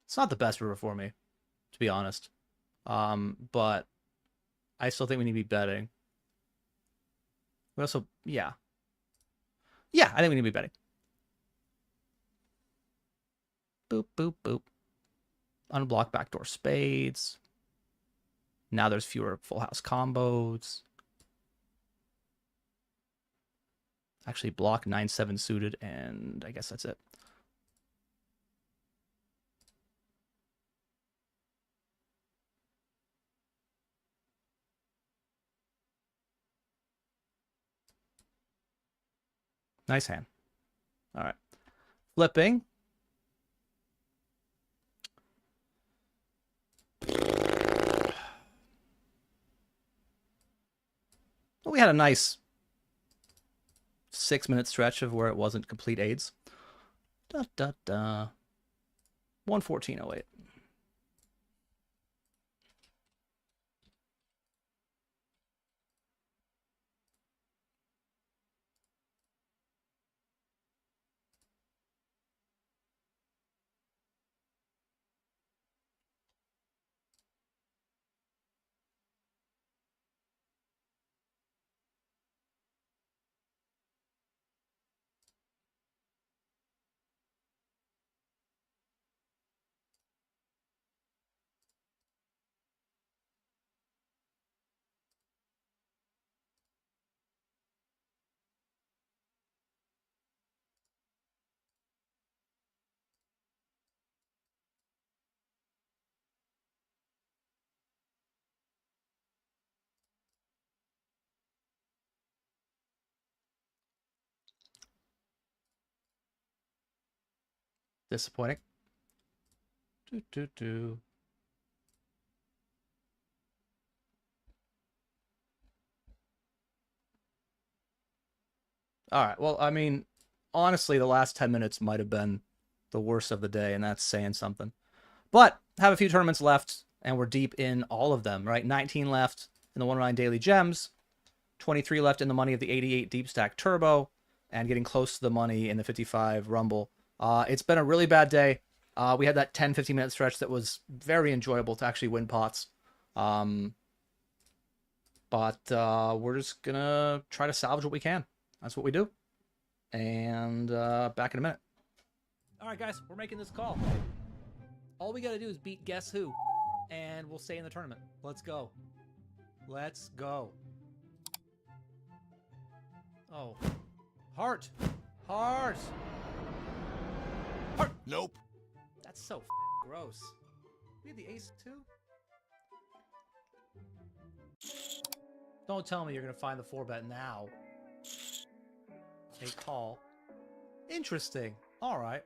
It's not the best river for me, to be honest. But I still think we need to be betting. We also, yeah. Yeah, I think we need to be betting. Boop, boop, boop. Unblock backdoor spades. Now there's fewer full house combos. Actually, block 9-7 suited, and I guess that's it. Nice hand. All right. Flipping. Well, we had a nice 6-minute stretch of where it wasn't complete aids. 114.08. Disappointing. All right. Well, I mean, honestly, the last 10 minutes might have been the worst of the day, and that's saying something. But have a few tournaments left, and we're deep in all of them, right? 19 left in the 109 Daily Gems, 23 left in the money of the 88 Deep Stack Turbo, and getting close to the money in the 55 Rumble. It's been a really bad day. We had that 10-15 minute stretch that was very enjoyable to actually win pots. But we're just going to try to salvage what we can. That's what we do. And back in a minute. All right, guys, we're making this call. All we got to do is beat Guess Who, and we'll stay in the tournament. Let's go. Let's go. Oh. Heart. Heart. Heart. Nope. That's so gross. We had the ace too? Don't tell me you're going to find the 4-bet now. A call. Interesting. All right.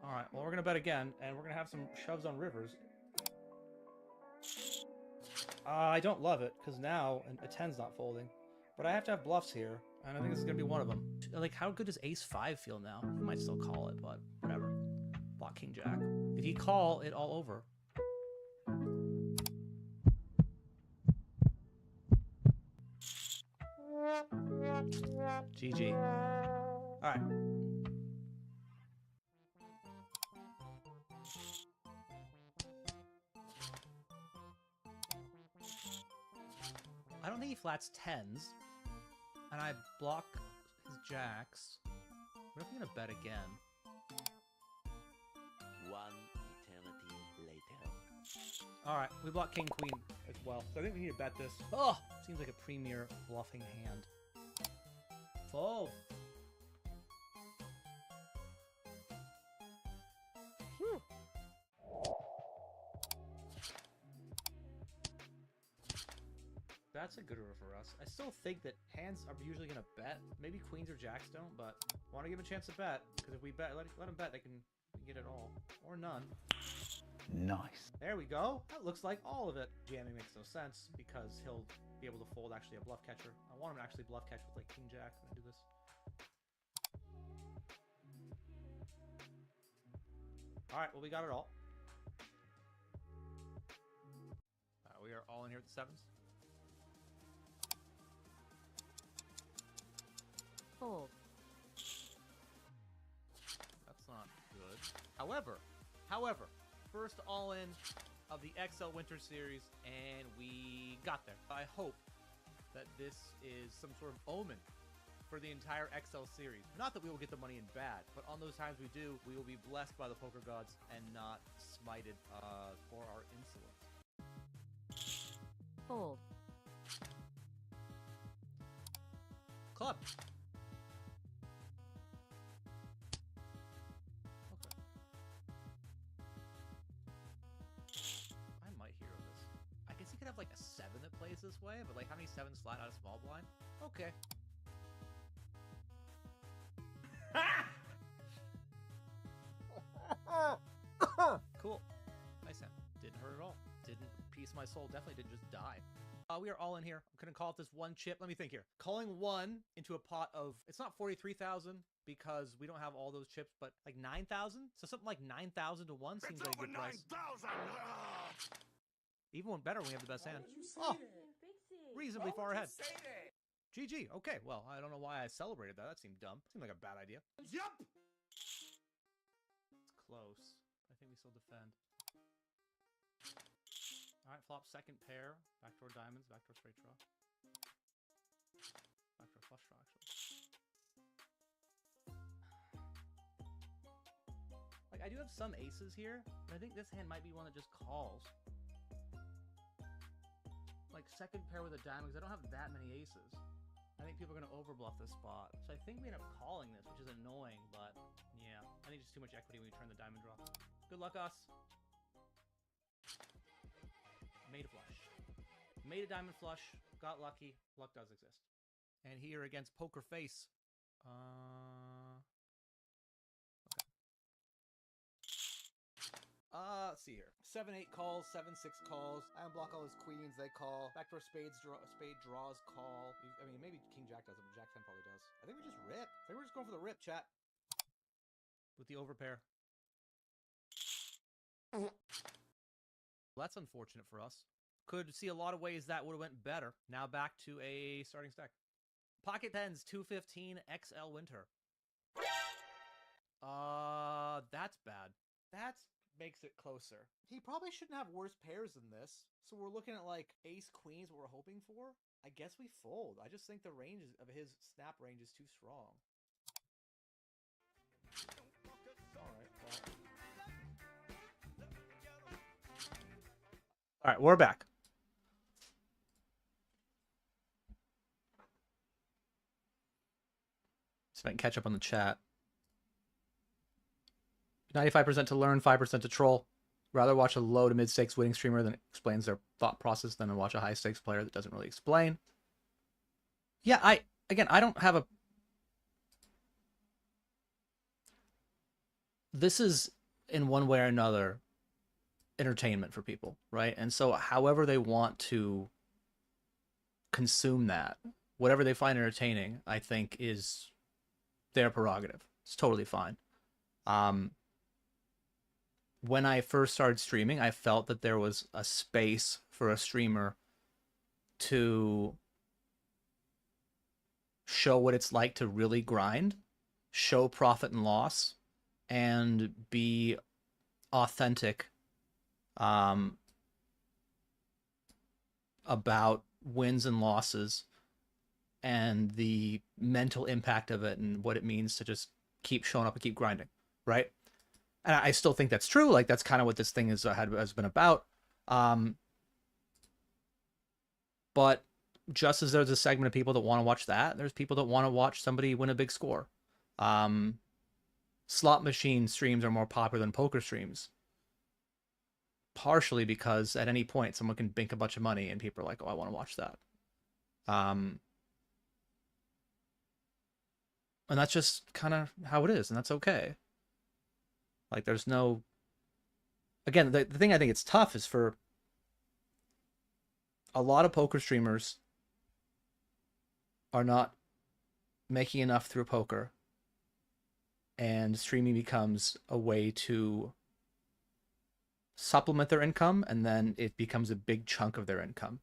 All right. Well, we're going to bet again, and we're going to have some shoves on rivers. I don't love it, because now a 10's not folding. But I have to have bluffs here, and I think this is going to be one of them. Like, how good does ace-5 feel now? We might still call it, but whatever. Block king-jack. If you call it all over. GG. All right. I don't think he flats 10s. And I block his jacks. What if I'm going to bet again? One eternity later. Alright, we block king, queen as well. So I think we need to bet this. Oh! Seems like a premier bluffing hand. Fold. Whew. That's a good river for us. I still think that hands are usually going to bet. Maybe queens or jacks don't, but want to give a chance to bet. Because if we bet, let them bet, they can get it all. Or none. Nice. There we go. That looks like all of it. Jamming makes no sense because he'll be able to fold actually a bluff catcher. I want him to actually bluff catch with like king jack when I do this. Alright, well we got it all. We are all in here at the sevens. Fold. That's not good. However, first all-in of the XL Winter Series, and we got there. I hope that this is some sort of omen for the entire XL series. Not that we will get the money in bad, but on those times we do, we will be blessed by the poker gods and not smited for our insolence. Fold. club. Okay. I might hero this. I guess you could have like a 7 that plays this way, but like how many 7s flat out of small blind? Okay. Cool. Nice hand. Didn't hurt at all. Didn't piece my soul. Definitely didn't just die. We are all in here. I'm gonna call it this one chip. Let me think here. Calling 1 into a pot of, it's not 43,000 because we don't have all those chips, but like 9,000. So something like 9,000 to 1 seems like a good price. Even one better when we have the best hand. Oh, reasonably far ahead. GG. Okay. Well, I don't know why I celebrated that. That seemed dumb. Seemed like a bad idea. Yup. It's close. I think we still defend. All right, flop second pair. Backdoor diamonds, backdoor straight draw. Backdoor flush draw, actually. Like, I do have some aces here, but I think this hand might be one that just calls. Like, second pair with a diamond, because I don't have that many aces. I think people are going to overbluff this spot. So I think we end up calling this, which is annoying, but yeah. I think just too much equity when we turn the diamond draw. Good luck, us. Made a flush. Made a diamond flush. Got lucky. Luck does exist. And here against Poker Face. Okay. Let's see here. 7-8 calls, 7-6 calls. I unblock all his queens, they call. Backdoor spade draws, call. I mean, maybe King Jack does it, but Jack 10 probably does. I think we just rip. I think we're just going for the rip, chat. With the overpair. Well, that's unfortunate for us. Could see a lot of ways that would have went better. Now back to a starting stack. Pocket tens, 215 XL Winter. That's bad. That makes it closer. He probably shouldn't have worse pairs than this. So we're looking at like ace queens, what we're hoping for. I guess we fold. I just think the range of his snap range is too strong. All right, we're back. See if I can catch up on the chat. 95% to learn, 5% to troll. Rather watch a low to mid stakes winning streamer that explains their thought process than to watch a high stakes player that doesn't really explain. Yeah, I don't have a... This is, in one way or another, entertainment for people, right? And so however they want to consume that, whatever they find entertaining, I think is their prerogative. It's totally fine. When I first started streaming, I felt that there was a space for a streamer to show what it's like to really grind, show profit and loss, and be authentic about wins and losses and the mental impact of it and what it means to just keep showing up and keep grinding, right? And I still think that's true. Like, that's kind of what this thing has been about. But just as there's a segment of people that want to watch that, there's people that want to watch somebody win a big score. Slot machine streams are more popular than poker streams. Partially because at any point someone can bink a bunch of money and people are like, oh, I want to watch that. And that's just kind of how it is, and that's okay. Like, there's no... Again, the thing I think it's tough is for a lot of poker streamers are not making enough through poker, and streaming becomes a way to supplement their income, and then it becomes a big chunk of their income.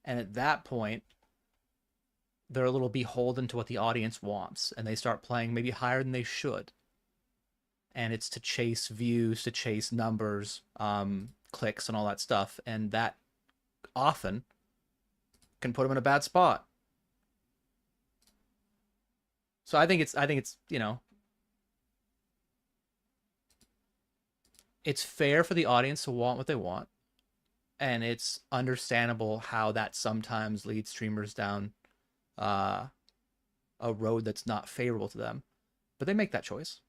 And at that point, they're a little beholden to what the audience wants, and they start playing maybe higher than they should. And it's to chase views, to chase numbers, clicks, and all that stuff. And that often can put them in a bad spot. So I think it's, you know, it's fair for the audience to want what they want. And it's understandable how that sometimes leads streamers down a a road that's not favorable to them. But they make that choice.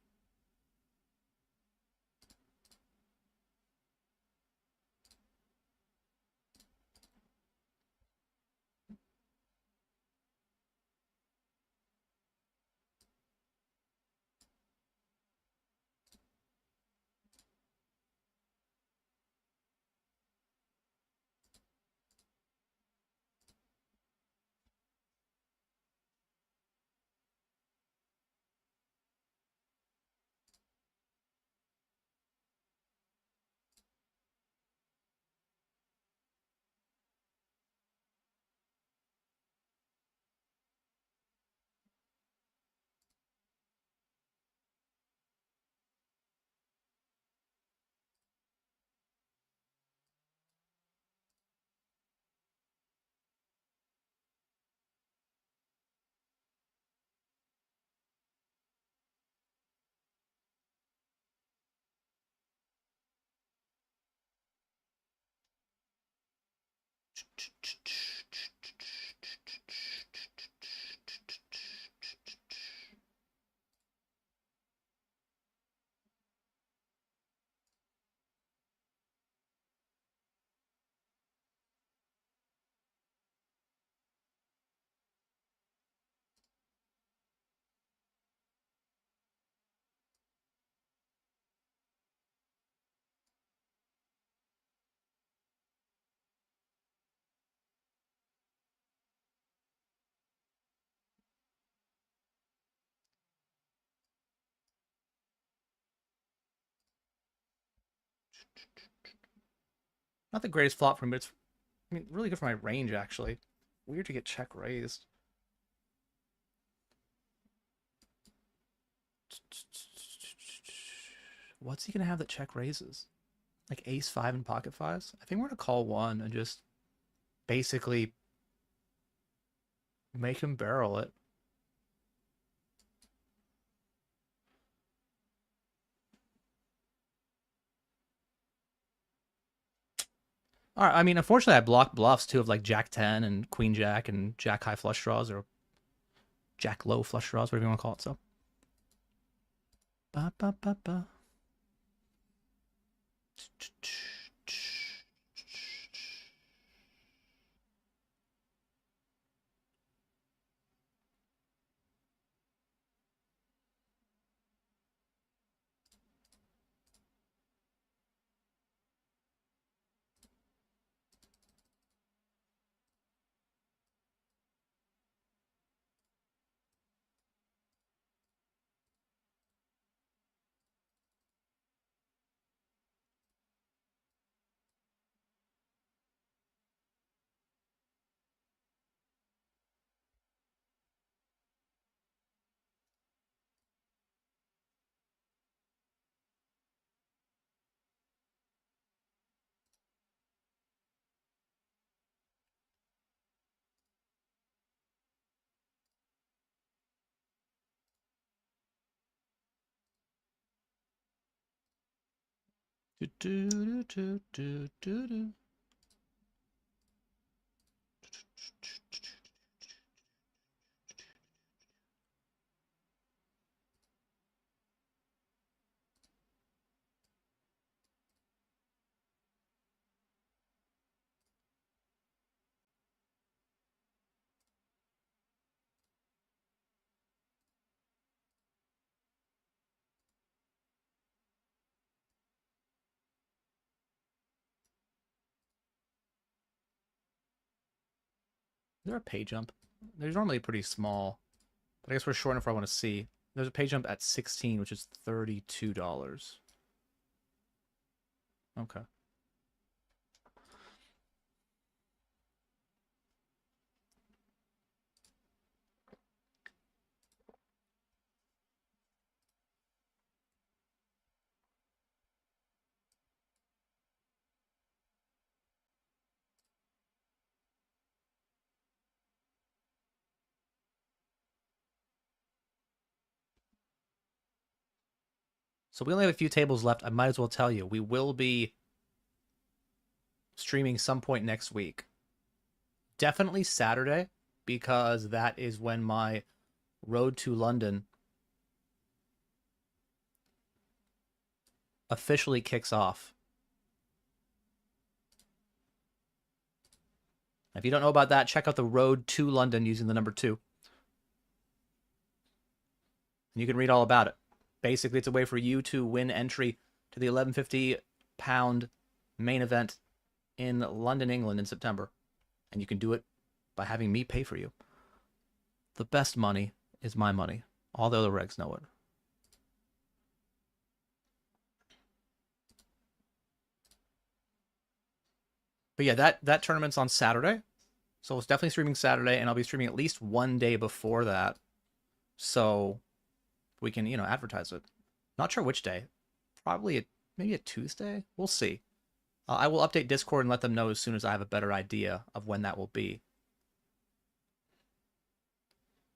Not the greatest flop for me, but it's, I mean, really good for my range, actually. Weird to get check raised. What's he going to have that check raises? Like ace 5 and pocket 5s? I think we're going to call 1 and just basically make him barrel it. All right, I mean, unfortunately, I blocked bluffs too of like Jack 10 and Queen Jack and Jack high flush draws or Jack low flush draws, whatever you want to call it. So, ba ba ba ba. Do, do, do, do, do, do. Is there a pay jump? There's normally pretty small, but I guess we're short enough where I want to see. There's a pay jump at 16, which is $32. Okay. So we only have a few tables left. I might as well tell you, we will be streaming some point next week. Definitely Saturday, because that is when my Road to London officially kicks off. If you don't know about that, check out the Road to London using the number 2. And you can read all about it. Basically, it's a way for you to win entry to the £1150 main event in London, England in September. And you can do it by having me pay for you. The best money is my money. All the other regs know it. But yeah, that tournament's on Saturday. So it's definitely streaming Saturday, and I'll be streaming at least one day before that. So we can, advertise it. Not sure which day. Probably maybe a Tuesday. We'll see. I will update Discord and let them know as soon as I have a better idea of when that will be.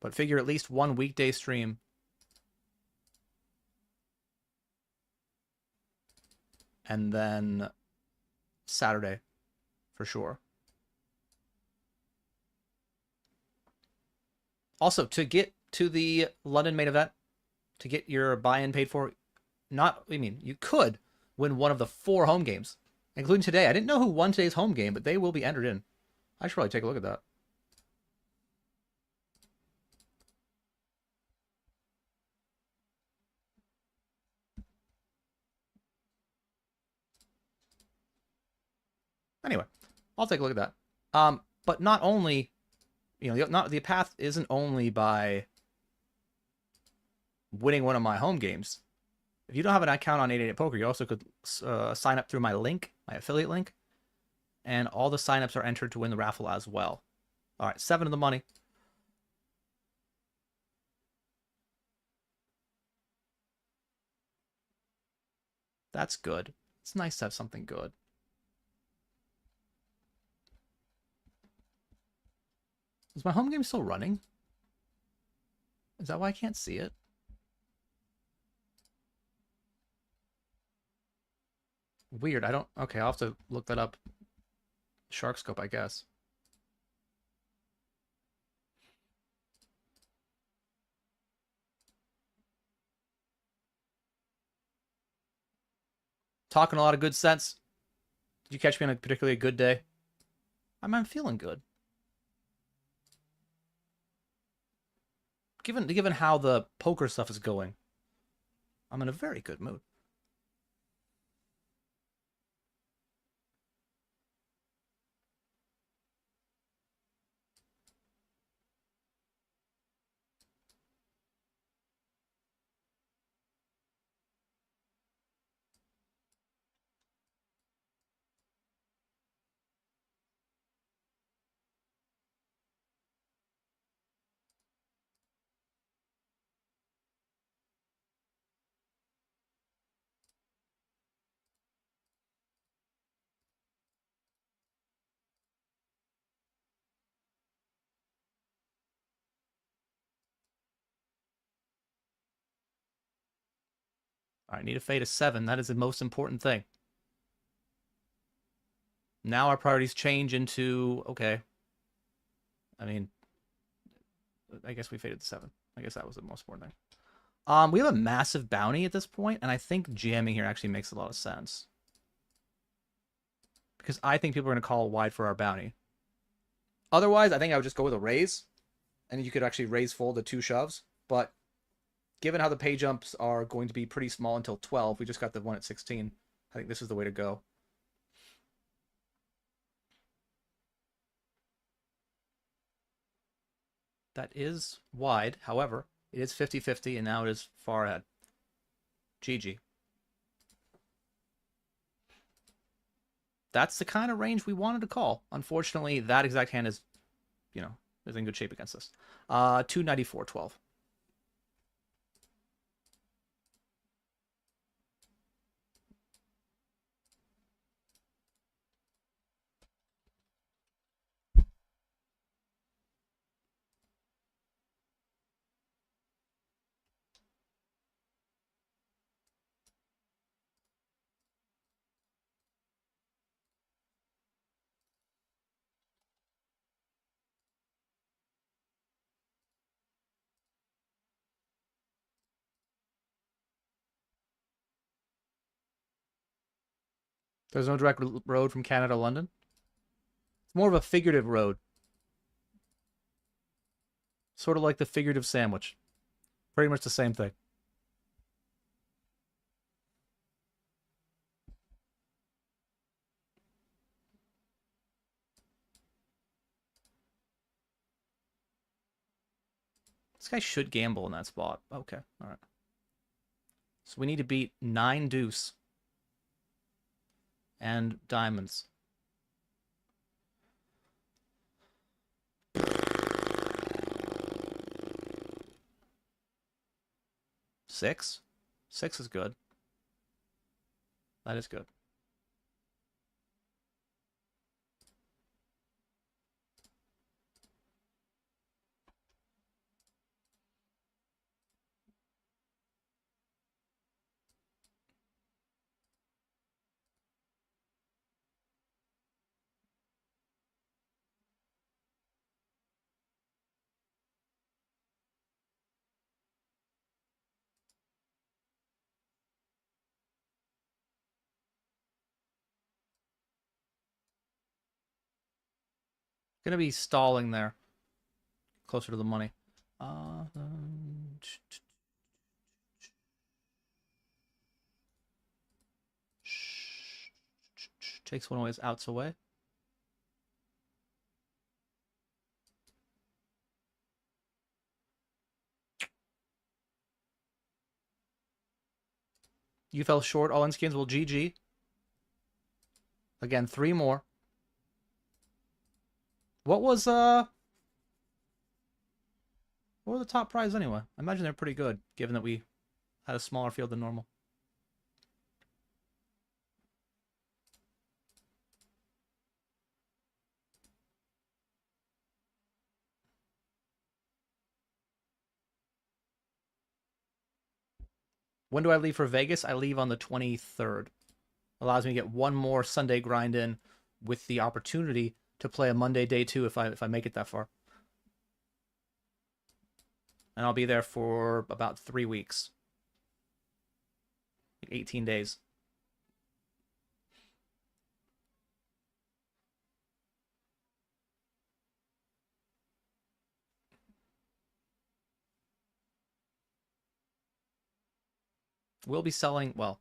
But figure at least one weekday stream. And then Saturday, for sure. Also, to get to the London main event, to get your buy-in paid for, you could win one of the 4 home games, including today. I didn't know who won today's home game, but they will be entered in. I should probably take a look at that. Anyway, I'll take a look at that. But not only, the path isn't only by winning one of my home games. If you don't have an account on 888 Poker, you also could sign up through my link, my affiliate link, and all the signups are entered to win the raffle as well. All right, 7 of the money. That's good. It's nice to have something good. Is my home game still running? Is that why I can't see it? Weird. Okay, I'll have to look that up. Sharkscope, I guess. Talking a lot of good sense. Did you catch me on a particularly good day? I'm feeling good. Given how the poker stuff is going, I'm in a very good mood. All right, need a fade of 7. That is the most important thing. Now our priorities change into, okay. I guess we faded the 7. I guess that was the most important thing. We have a massive bounty at this point, and I think jamming here actually makes a lot of sense. Because I think people are going to call wide for our bounty. Otherwise, I think I would just go with a raise, and you could actually raise full to 2 shoves. But given how the pay jumps are going to be pretty small until 12, we just got the one at 16. I think this is the way to go. That is wide. However, it is 50-50, and now it is far ahead. GG. That's the kind of range we wanted to call. Unfortunately, that exact hand is, is in good shape against us. 294-12. There's no direct road from Canada to London? It's more of a figurative road. Sort of like the figurative sandwich. Pretty much the same thing. This guy should gamble in that spot. Okay, all right. So we need to beat 9 deuce and diamonds. Six? 6 is good. That is good. Gonna be stalling there. Closer to the money. Takes one of his outs away. You fell short. All in skins will GG. Again, 3 more. What were the top prize anyway? I imagine they're pretty good, given that we had a smaller field than normal. When do I leave for Vegas? I leave on the 23rd. Allows me to get one more Sunday grind in with the opportunity to play a Monday day 2 if I make it that far. And I'll be there for about 3 weeks. 18 days. We'll be selling, well,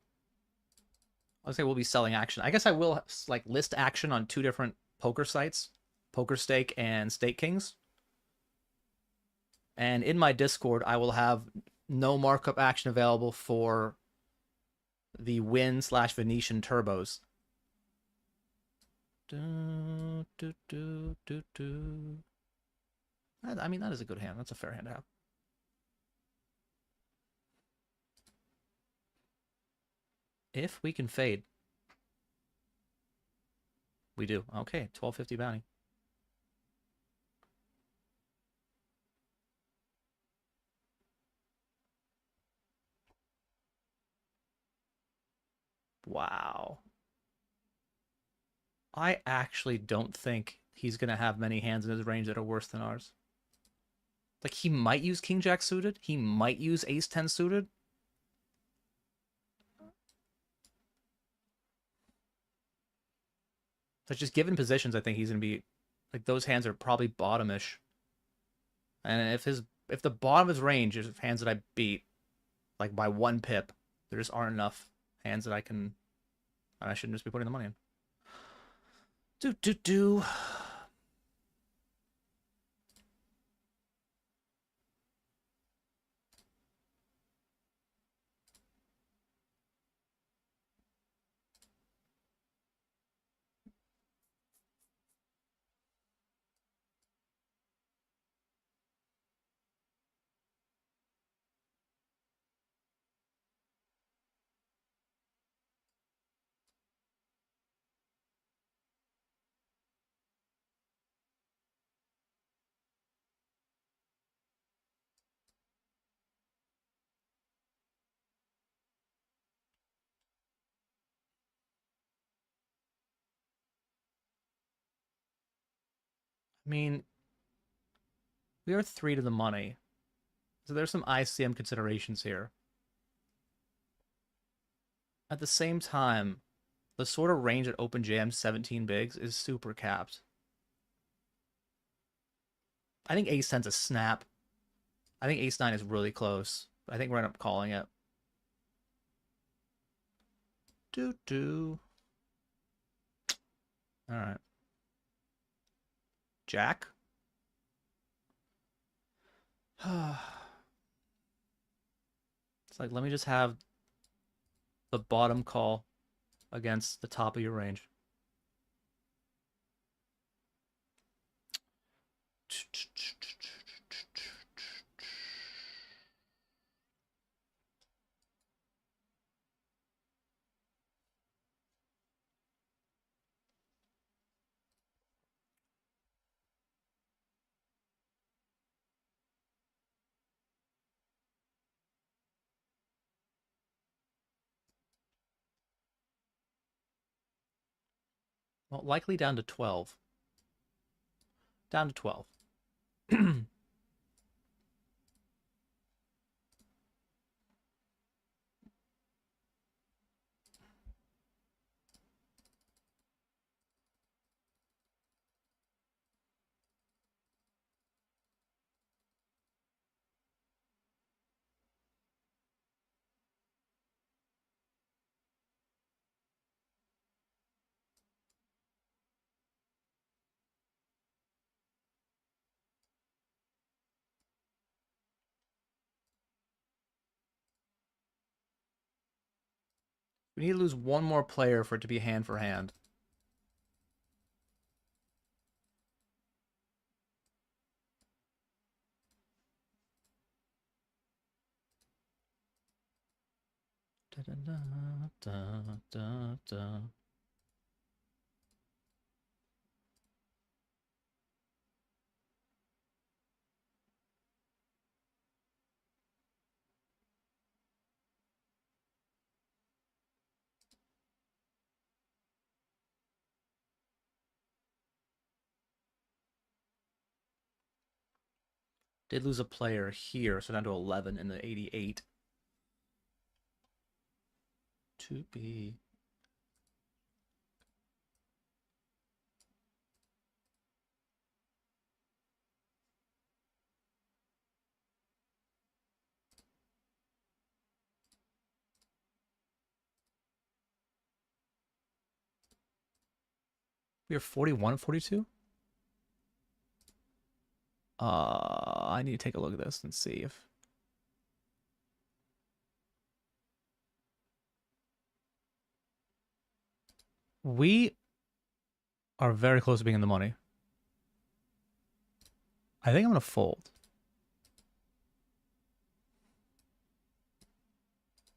I'll say we'll be selling action. I guess I will like list action on 2 different poker sites, Poker Stake and Stake Kings. And in my Discord, I will have no markup action available for the Win/Venetian turbos. I mean, that is a good hand. That's a fair hand to have. If we can fade. We do. Okay, 1250 bounty. Wow. I actually don't think he's going to have many hands in his range that are worse than ours. Like, he might use King Jack suited. He might use Ace 10 suited. But just given positions, I think he's going to be... Like, those hands are probably bottomish. And if the bottom of his range is hands that I beat, like, by 1 pip, there just aren't enough hands that I can... I shouldn't just be putting the money in. I mean, we are 3 to the money. So there's some ICM considerations here. At the same time, The sort of range at open jam 17 bigs is super capped. I think ace 10's a snap. I think ace 9 is really close. I think we're end up calling it. Doo-doo. All right. Jack. It's like, let me just have the bottom call against the top of your range. Well, likely down to 12. Down to 12. We need to lose one more player for it to be hand for hand. Da, da, da, da, da. Did lose a player here, so down to 11 in the 88. To be. We are 41 and 42? I need to take a look at this and see if... We are very close to being in the money. I think I'm going to fold.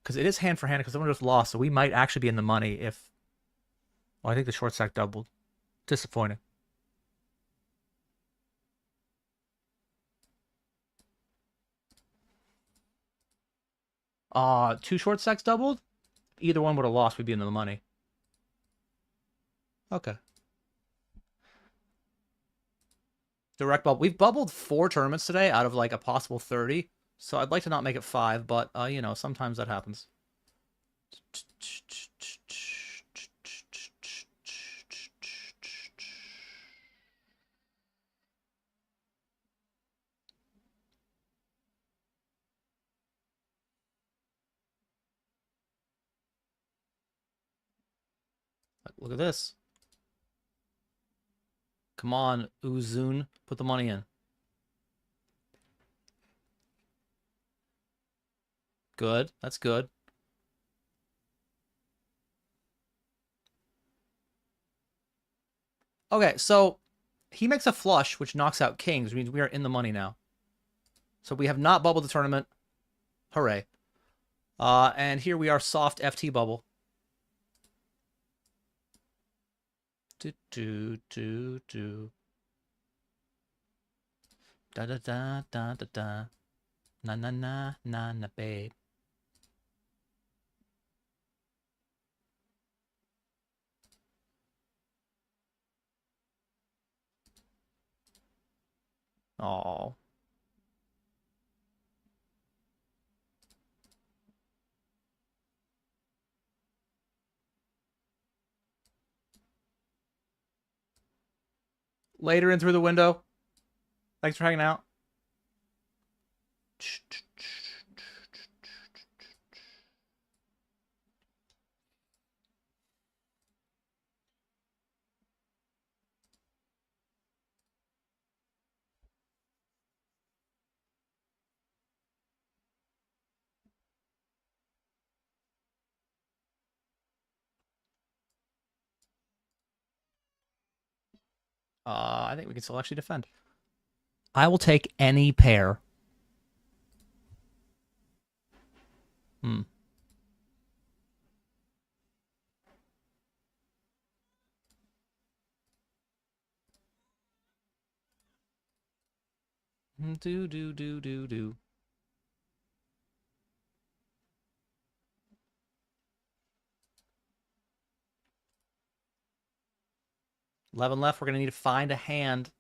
Because it is hand for hand, because someone just lost, so we might actually be in the money if... Well, I think the short stack doubled. Disappointing. Two short stacks doubled? Either one would have lost, we'd be in the money. Okay. Direct bubble. We've bubbled 4 tournaments today out of like a possible 30. So I'd like to not make it 5, but you know, sometimes that happens. Look at this. Come on, Uzun. Put the money in. Good. That's good. Okay, so he makes a flush, which knocks out kings, which means we are in the money now. So we have not bubbled the tournament. Hooray. And here we are, soft FT bubble. Do, do, do, do. Da, da, da, da, da, da. Na, na, na, na, na, babe. Oh. Later in through the window. Thanks for hanging out. I think we can still actually defend. I will take any pair. Hmm. Do. 11 left. We're going to need to find a hand.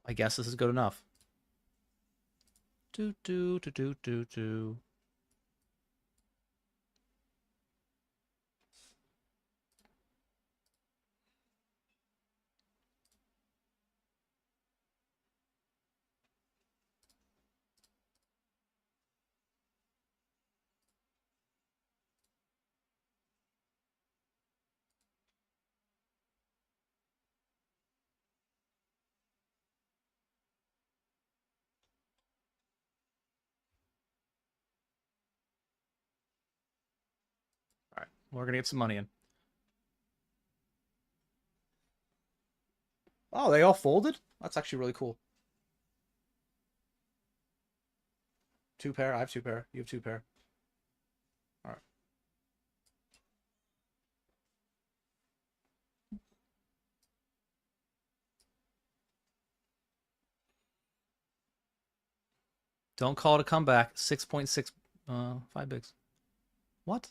I guess this is good enough. Do. All right. We're going to get some money in. Oh, they all folded? That's actually really cool. 2 pair. I have 2 pair. You have 2 pair. All right. Don't call it a comeback. 6.6, 5 bigs. What?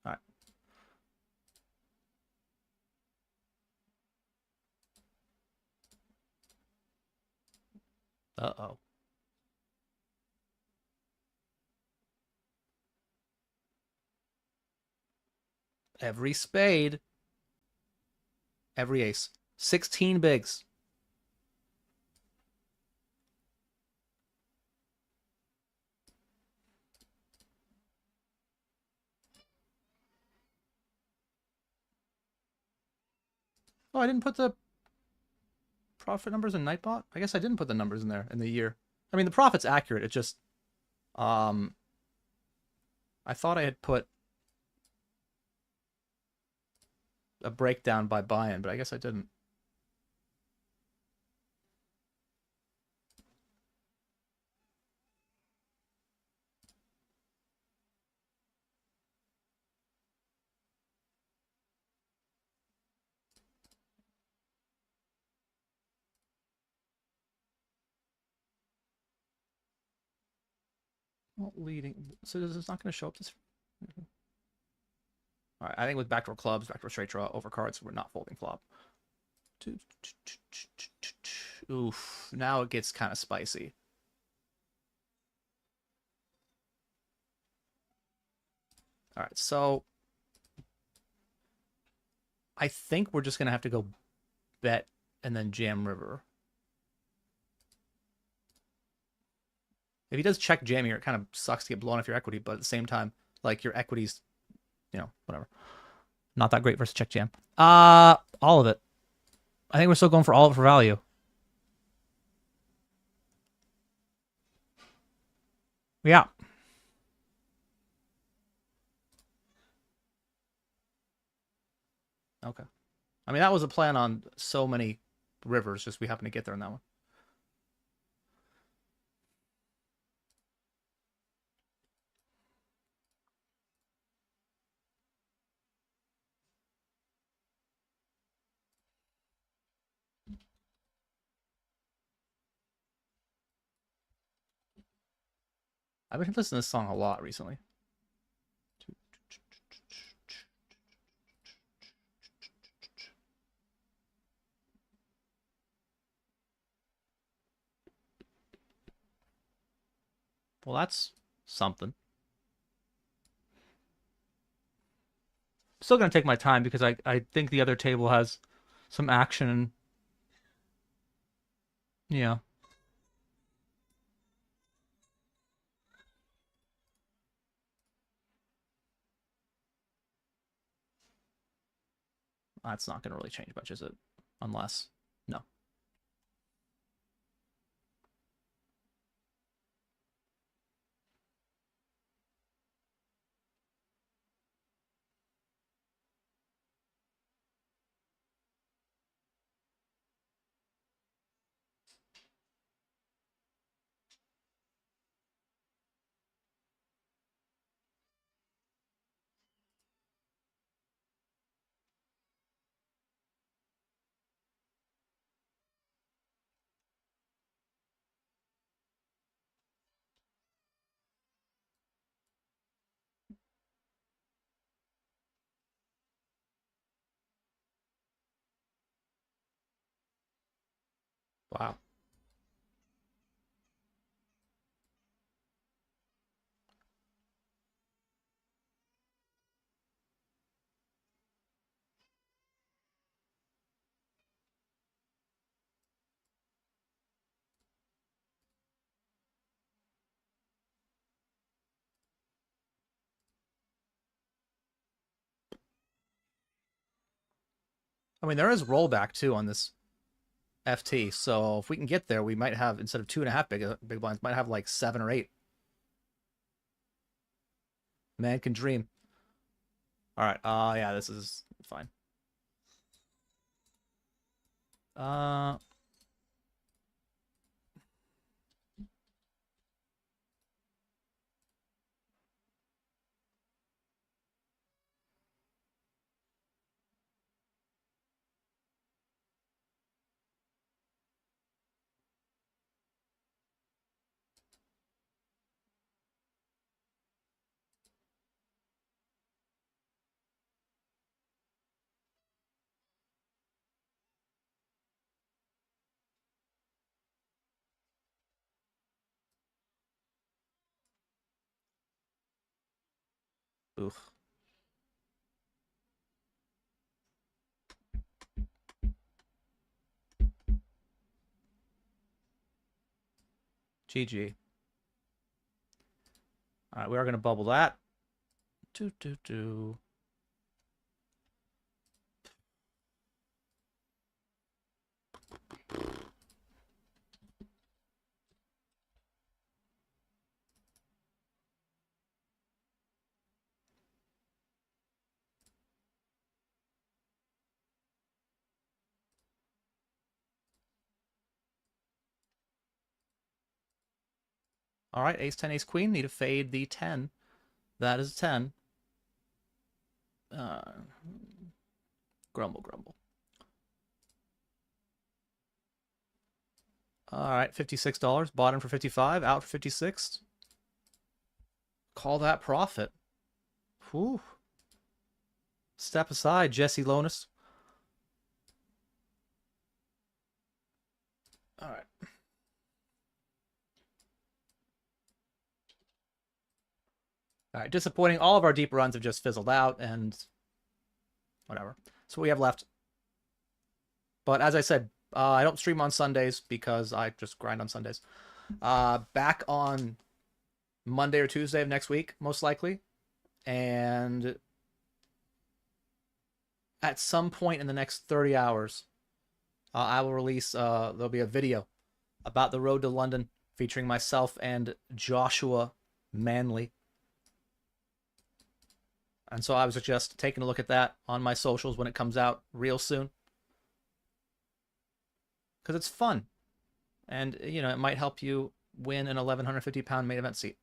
All right. Uh-oh. Every spade. Every ace. 16 bigs. Oh, I didn't put the profit numbers in Nightbot? I guess I didn't put the numbers in there in the year. I mean, the profit's accurate. It just, I thought I had put a breakdown by buy-in, but I guess I didn't. Well, leading. So is this not going to show up this? All right, I think with backdoor clubs, backdoor straight draw, overcards, we're not folding flop. Oof, now it gets kind of spicy. All right, so I think we're just going to have to go bet and then jam river. If he does check jam here, it kind of sucks to get blown off your equity, but at the same time, like your equity's, you know, whatever. Not that great versus check jam. All of it. I think we're still going for all of it for value. Yeah. Okay. I mean, that was a plan on so many rivers, just we happen to get there in that one. I've been listening to this song a lot recently. Well, that's something. Still gonna take my time because I think the other table has some action. Yeah. That's not gonna really change much, is it? Unless no. Wow. I mean, there is rollback too on this FT, so if we can get there, we might have, instead of 2.5 big blinds, might have like 7 or 8. Man can dream. All right. Yeah, this is fine. Uh. Oof. GG. All right, we are going to bubble that. Do. All right, ace 10, ace queen. Need to fade the 10. That is 10. Grumble, grumble. All right, $56. Bought him for 55. Out for 56. Call that profit. Whew. Step aside, Jesse Lonis. All right. All right, disappointing. All of our deep runs have just fizzled out, and whatever. So we have left. But as I said, I don't stream on Sundays because I just grind on Sundays. Back on Monday or Tuesday of next week, most likely. And at some point in the next 30 hours, I will release, there'll be a video about the road to London featuring myself and Joshua Manley. And so I was just taking a look at that on my socials when it comes out real soon. Because it's fun. And, you know, it might help you win an 1,150-pound main event seat.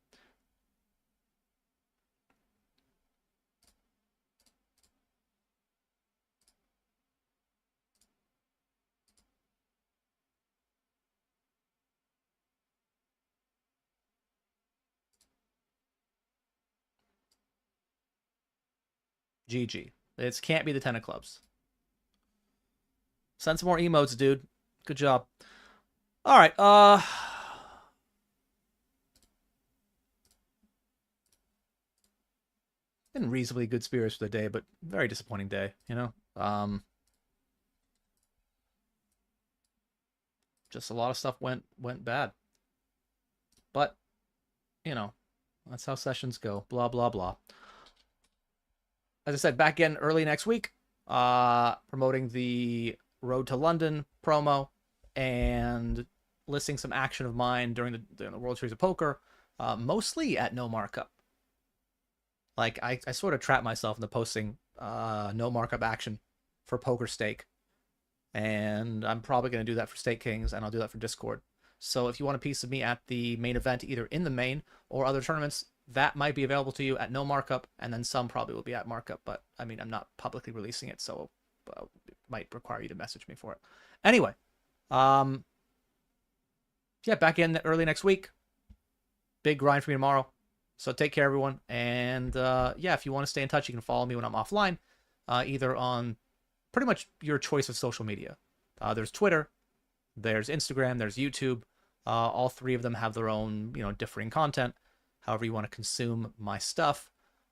GG. It can't be the 10 of clubs. Send some more emotes, dude. Good job. All right. In reasonably good spirits for the day, but very disappointing day, you know? Just a lot of stuff went bad. But, you know, that's how sessions go. Blah, blah, blah. As I said, back in early next week, promoting the Road to London promo and listing some action of mine during the World Series of Poker, mostly at no markup. Like, I sort of trapped myself into posting no markup action for Poker Stake. And I'm probably going to do that for Stake Kings, and I'll do that for Discord. So if you want a piece of me at the main event, either in the main or other tournaments, that might be available to you at no markup, and then some probably will be at markup. But, I mean, I'm not publicly releasing it, so it might require you to message me for it. Anyway, yeah, back in early next week. Big grind for me tomorrow. So take care, everyone. And, yeah, if you want to stay in touch, you can follow me when I'm offline, either on pretty much your choice of social media. There's Twitter, there's Instagram, there's YouTube. All three of them have their own, you know, differing content. However you want to consume my stuff.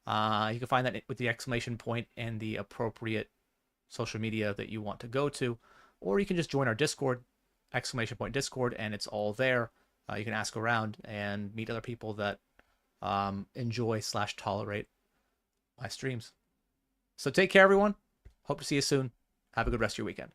You can find that with the exclamation point and the appropriate social media that you want to go to. Or you can just join our Discord, exclamation point Discord, and it's all there. You can ask around and meet other people that enjoy/tolerate my streams. So take care, everyone. Hope to see you soon. Have a good rest of your weekend.